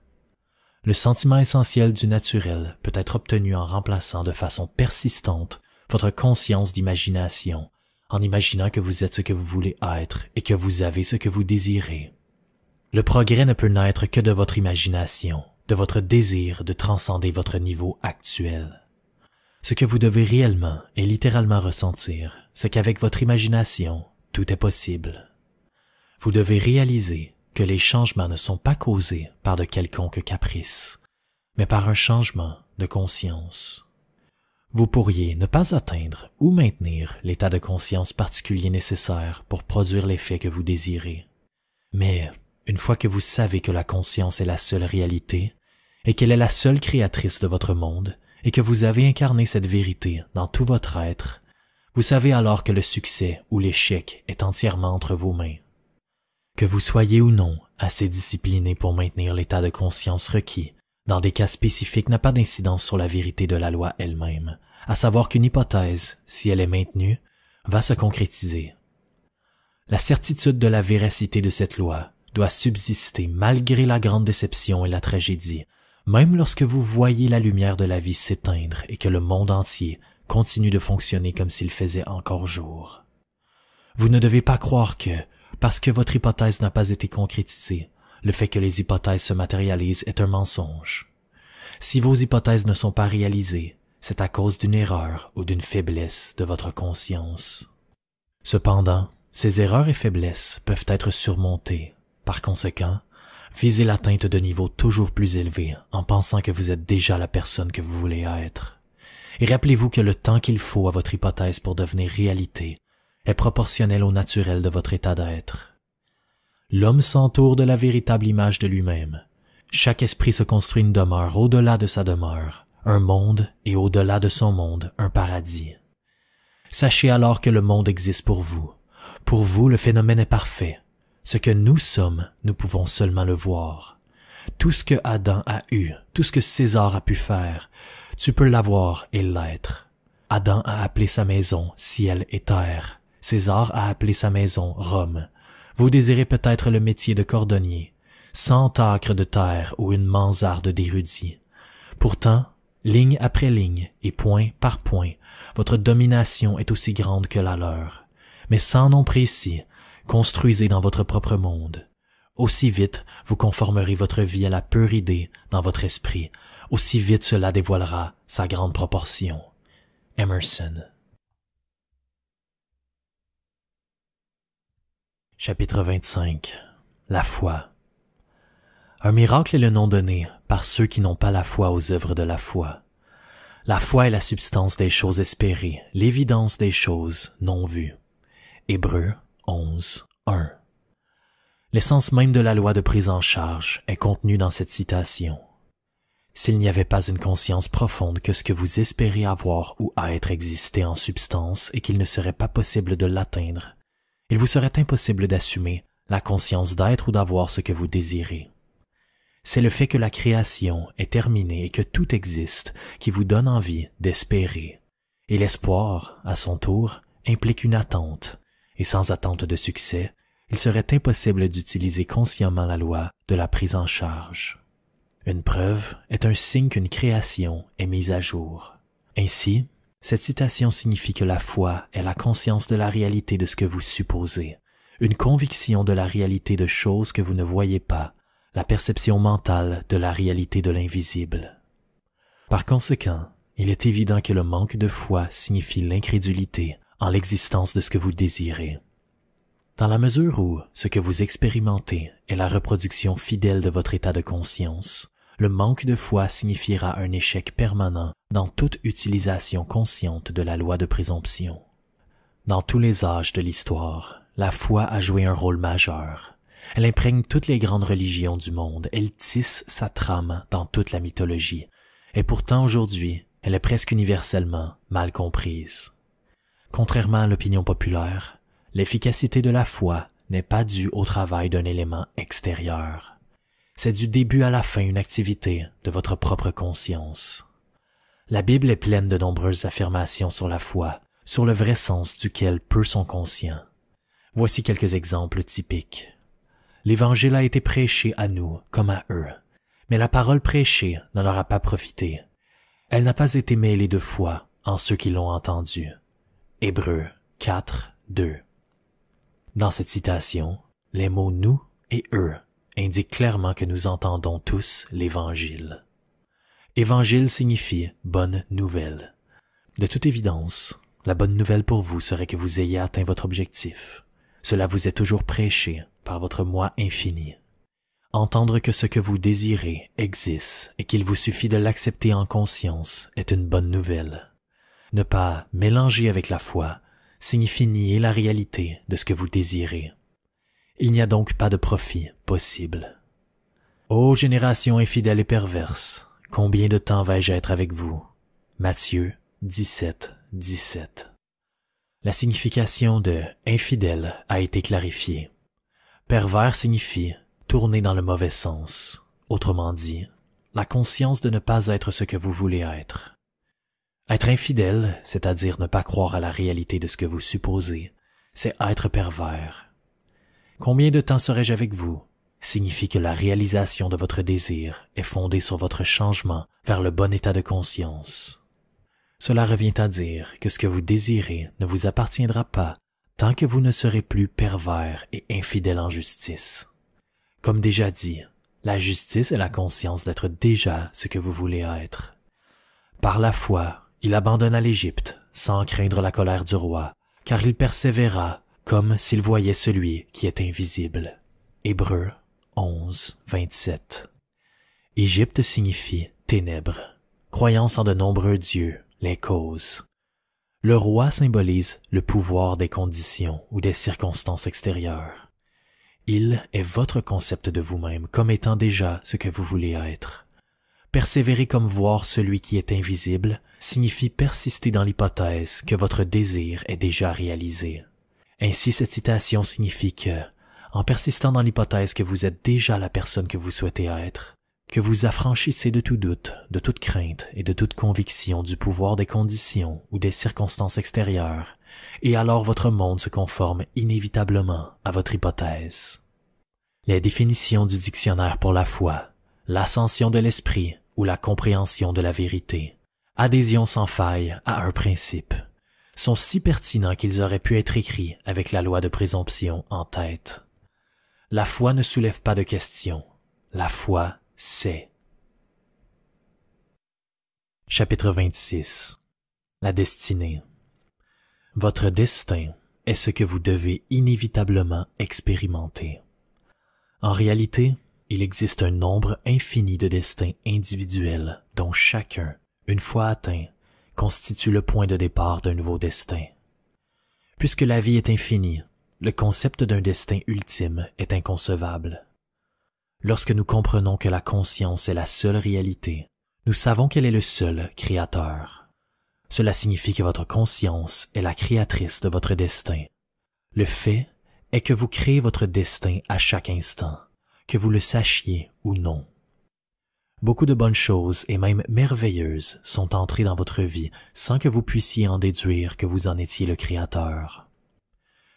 Le sentiment essentiel du naturel peut être obtenu en remplaçant de façon persistante votre conscience d'imagination, en imaginant que vous êtes ce que vous voulez être et que vous avez ce que vous désirez. Le progrès ne peut naître que de votre imagination, de votre désir de transcender votre niveau actuel. Ce que vous devez réellement et littéralement ressentir, c'est qu'avec votre imagination, tout est possible. Vous devez réaliser que les changements ne sont pas causés par de quelconques caprices, mais par un changement de conscience. Vous pourriez ne pas atteindre ou maintenir l'état de conscience particulier nécessaire pour produire l'effet que vous désirez. Mais, une fois que vous savez que la conscience est la seule réalité, et qu'elle est la seule créatrice de votre monde, et que vous avez incarné cette vérité dans tout votre être, vous savez alors que le succès ou l'échec est entièrement entre vos mains. Que vous soyez ou non assez discipliné pour maintenir l'état de conscience requis, dans des cas spécifiques n'a pas d'incidence sur la vérité de la loi elle-même, à savoir qu'une hypothèse, si elle est maintenue, va se concrétiser. La certitude de la véracité de cette loi doit subsister malgré la grande déception et la tragédie, même lorsque vous voyez la lumière de la vie s'éteindre et que le monde entier continue de fonctionner comme s'il faisait encore jour. Vous ne devez pas croire que, parce que votre hypothèse n'a pas été concrétisée, le fait que les hypothèses se matérialisent est un mensonge. Si vos hypothèses ne sont pas réalisées, c'est à cause d'une erreur ou d'une faiblesse de votre conscience. Cependant, ces erreurs et faiblesses peuvent être surmontées. Par conséquent, visez l'atteinte de niveaux toujours plus élevés en pensant que vous êtes déjà la personne que vous voulez être. Et rappelez-vous que le temps qu'il faut à votre hypothèse pour devenir réalité est proportionnel au naturel de votre état d'être. L'homme s'entoure de la véritable image de lui-même. Chaque esprit se construit une demeure au-delà de sa demeure, un monde et au-delà de son monde, un paradis. Sachez alors que le monde existe pour vous. Pour vous, le phénomène est parfait. Ce que nous sommes, nous pouvons seulement le voir. Tout ce que Adam a eu, tout ce que César a pu faire, tu peux l'avoir et l'être. Adam a appelé sa maison ciel et terre. César a appelé sa maison Rome. Vous désirez peut-être le métier de cordonnier, 100 acres de terre ou une mansarde d'érudit. Pourtant, ligne après ligne et point par point, votre domination est aussi grande que la leur. Mais sans nom précis, construisez dans votre propre monde. Aussi vite vous conformerez votre vie à la pure idée dans votre esprit, aussi vite cela dévoilera sa grande proportion. Emerson. Chapitre 25. La foi. Un miracle est le nom donné par ceux qui n'ont pas la foi aux œuvres de la foi. La foi est la substance des choses espérées, l'évidence des choses non vues. Hébreux 11, 1. L'essence même de la loi de prise en charge est contenue dans cette citation. S'il n'y avait pas une conscience profonde que ce que vous espérez avoir ou être existait en substance et qu'il ne serait pas possible de l'atteindre, il vous serait impossible d'assumer la conscience d'être ou d'avoir ce que vous désirez. C'est le fait que la création est terminée et que tout existe qui vous donne envie d'espérer. Et l'espoir, à son tour, implique une attente, et sans attente de succès, il serait impossible d'utiliser consciemment la loi de la prise en charge. Une preuve est un signe qu'une création est mise à jour. Ainsi, cette citation signifie que la foi est la conscience de la réalité de ce que vous supposez, une conviction de la réalité de choses que vous ne voyez pas, la perception mentale de la réalité de l'invisible. Par conséquent, il est évident que le manque de foi signifie l'incrédulité en l'existence de ce que vous désirez. Dans la mesure où ce que vous expérimentez est la reproduction fidèle de votre état de conscience, le manque de foi signifiera un échec permanent dans toute utilisation consciente de la loi de présomption. Dans tous les âges de l'histoire, la foi a joué un rôle majeur. Elle imprègne toutes les grandes religions du monde, elle tisse sa trame dans toute la mythologie, et pourtant aujourd'hui, elle est presque universellement mal comprise. Contrairement à l'opinion populaire, l'efficacité de la foi n'est pas due au travail d'un élément extérieur. C'est du début à la fin une activité de votre propre conscience. La Bible est pleine de nombreuses affirmations sur la foi, sur le vrai sens duquel peu sont conscients. Voici quelques exemples typiques. L'Évangile a été prêché à nous comme à eux, mais la parole prêchée ne leur a pas profité. Elle n'a pas été mêlée de foi en ceux qui l'ont entendue. Hébreux 4, 2. Dans cette citation, les mots « nous » et « eux » indiquent clairement que nous entendons tous l'Évangile. Évangile signifie « bonne nouvelle ». De toute évidence, la bonne nouvelle pour vous serait que vous ayez atteint votre objectif. Cela vous est toujours prêché par votre moi infini. Entendre que ce que vous désirez existe et qu'il vous suffit de l'accepter en conscience est une bonne nouvelle. Ne pas mélanger avec la foi signifie nier la réalité de ce que vous désirez. Il n'y a donc pas de profit possible. Ô génération infidèle et perverse, combien de temps vais-je être avec vous? Matthieu 17, 17. La signification de « infidèle » a été clarifiée. Pervers signifie tourner dans le mauvais sens. Autrement dit, la conscience de ne pas être ce que vous voulez être. Être infidèle, c'est-à-dire ne pas croire à la réalité de ce que vous supposez, c'est être pervers. Combien de temps serai-je avec vous signifie que la réalisation de votre désir est fondée sur votre changement vers le bon état de conscience. Cela revient à dire que ce que vous désirez ne vous appartiendra pas tant que vous ne serez plus pervers et infidèle en justice. Comme déjà dit, la justice est la conscience d'être déjà ce que vous voulez être. Par la foi, il abandonna l'Égypte sans craindre la colère du roi, car il persévéra comme s'il voyait celui qui est invisible. Hébreux 11, 27. Égypte signifie ténèbres, croyance en de nombreux dieux, les causes. Le roi symbolise le pouvoir des conditions ou des circonstances extérieures. Il est votre concept de vous-même comme étant déjà ce que vous voulez être. Persévérer comme voir celui qui est invisible signifie persister dans l'hypothèse que votre désir est déjà réalisé. Ainsi, cette citation signifie que, en persistant dans l'hypothèse que vous êtes déjà la personne que vous souhaitez être, que vous affranchissez de tout doute, de toute crainte et de toute conviction du pouvoir des conditions ou des circonstances extérieures, et alors votre monde se conforme inévitablement à votre hypothèse. Les définitions du dictionnaire pour la foi, l'ascension de l'esprit ou la compréhension de la vérité, adhésion sans faille à un principe, sont si pertinents qu'ils auraient pu être écrits avec la loi de présomption en tête. La foi ne soulève pas de questions, la foi c'est. Chapitre 26. La destinée. Votre destin est ce que vous devez inévitablement expérimenter. En réalité, il existe un nombre infini de destins individuels dont chacun, une fois atteint, constitue le point de départ d'un nouveau destin. Puisque la vie est infinie, le concept d'un destin ultime est inconcevable. Lorsque nous comprenons que la conscience est la seule réalité, nous savons qu'elle est le seul créateur. Cela signifie que votre conscience est la créatrice de votre destin. Le fait est que vous créez votre destin à chaque instant, que vous le sachiez ou non. Beaucoup de bonnes choses et même merveilleuses sont entrées dans votre vie sans que vous puissiez en déduire que vous en étiez le créateur.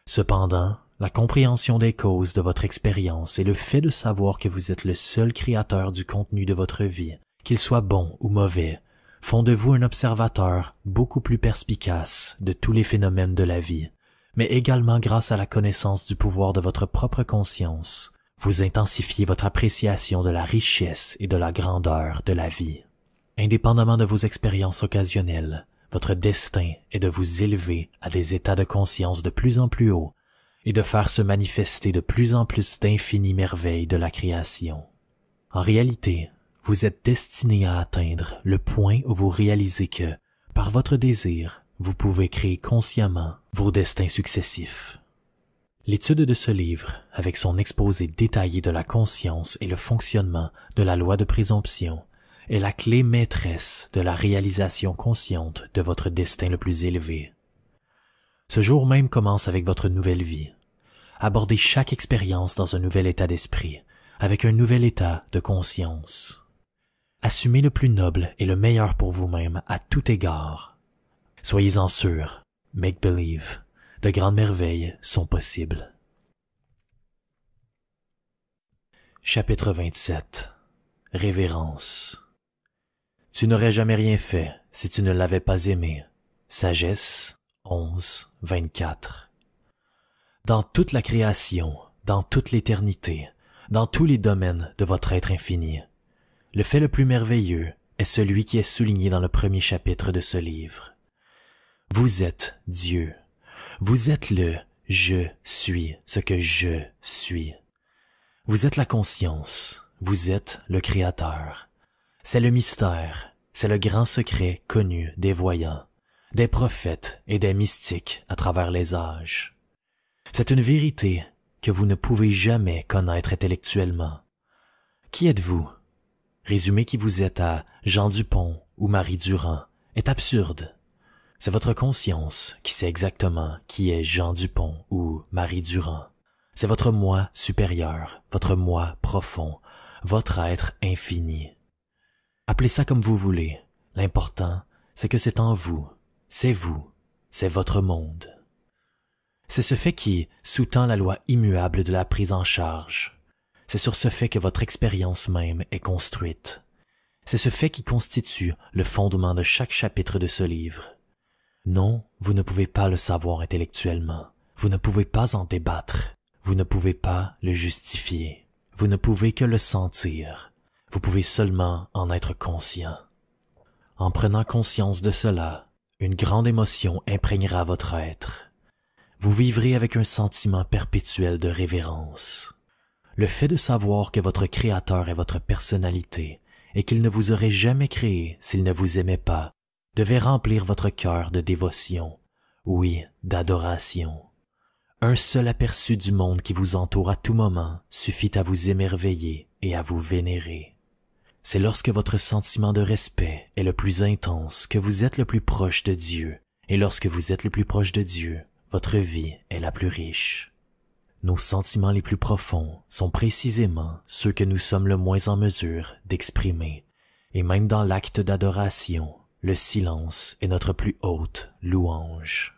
Cependant, la compréhension des causes de votre expérience et le fait de savoir que vous êtes le seul créateur du contenu de votre vie, qu'il soit bon ou mauvais, font de vous un observateur beaucoup plus perspicace de tous les phénomènes de la vie, mais également grâce à la connaissance du pouvoir de votre propre conscience, vous intensifiez votre appréciation de la richesse et de la grandeur de la vie. Indépendamment de vos expériences occasionnelles, votre destin est de vous élever à des états de conscience de plus en plus hauts et de faire se manifester de plus en plus d'infinies merveilles de la création. En réalité, vous êtes destiné à atteindre le point où vous réalisez que, par votre désir, vous pouvez créer consciemment vos destins successifs. L'étude de ce livre, avec son exposé détaillé de la conscience et le fonctionnement de la loi de présomption, est la clé maîtresse de la réalisation consciente de votre destin le plus élevé. Ce jour même commence avec votre nouvelle vie. Abordez chaque expérience dans un nouvel état d'esprit, avec un nouvel état de conscience. Assumez le plus noble et le meilleur pour vous-même à tout égard. Soyez-en sûrs, make believe. De grandes merveilles sont possibles. Chapitre 27. Révérence. Tu n'aurais jamais rien fait si tu ne l'avais pas aimé. Sagesse 11, 24. Dans toute la création, dans toute l'éternité, dans tous les domaines de votre être infini, le fait le plus merveilleux est celui qui est souligné dans le premier chapitre de ce livre. Vous êtes Dieu. Vous êtes le « je suis ce que je suis ». Vous êtes la conscience, vous êtes le Créateur. C'est le mystère, c'est le grand secret connu des voyants, des prophètes et des mystiques à travers les âges. C'est une vérité que vous ne pouvez jamais connaître intellectuellement. Qui êtes-vous? Résumer qui vous êtes à Jean Dupont ou Marie Durand est absurde. C'est votre conscience qui sait exactement qui est Jean Dupont ou Marie Durand. C'est votre moi supérieur, votre moi profond, votre être infini. Appelez ça comme vous voulez. L'important, c'est que c'est en vous, c'est votre monde. C'est ce fait qui sous-tend la loi immuable de la prise en charge. C'est sur ce fait que votre expérience même est construite. C'est ce fait qui constitue le fondement de chaque chapitre de ce livre. Non, vous ne pouvez pas le savoir intellectuellement. Vous ne pouvez pas en débattre. Vous ne pouvez pas le justifier. Vous ne pouvez que le sentir. Vous pouvez seulement en être conscient. En prenant conscience de cela, une grande émotion imprégnera votre être. Vous vivrez avec un sentiment perpétuel de révérence. Le fait de savoir que votre Créateur est votre personnalité et qu'il ne vous aurait jamais créé s'il ne vous aimait pas, devait remplir votre cœur de dévotion, oui, d'adoration. Un seul aperçu du monde qui vous entoure à tout moment suffit à vous émerveiller et à vous vénérer. C'est lorsque votre sentiment de respect est le plus intense que vous êtes le plus proche de Dieu, et lorsque vous êtes le plus proche de Dieu, votre vie est la plus riche. Nos sentiments les plus profonds sont précisément ceux que nous sommes le moins en mesure d'exprimer, et même dans l'acte d'adoration, le silence est notre plus haute louange.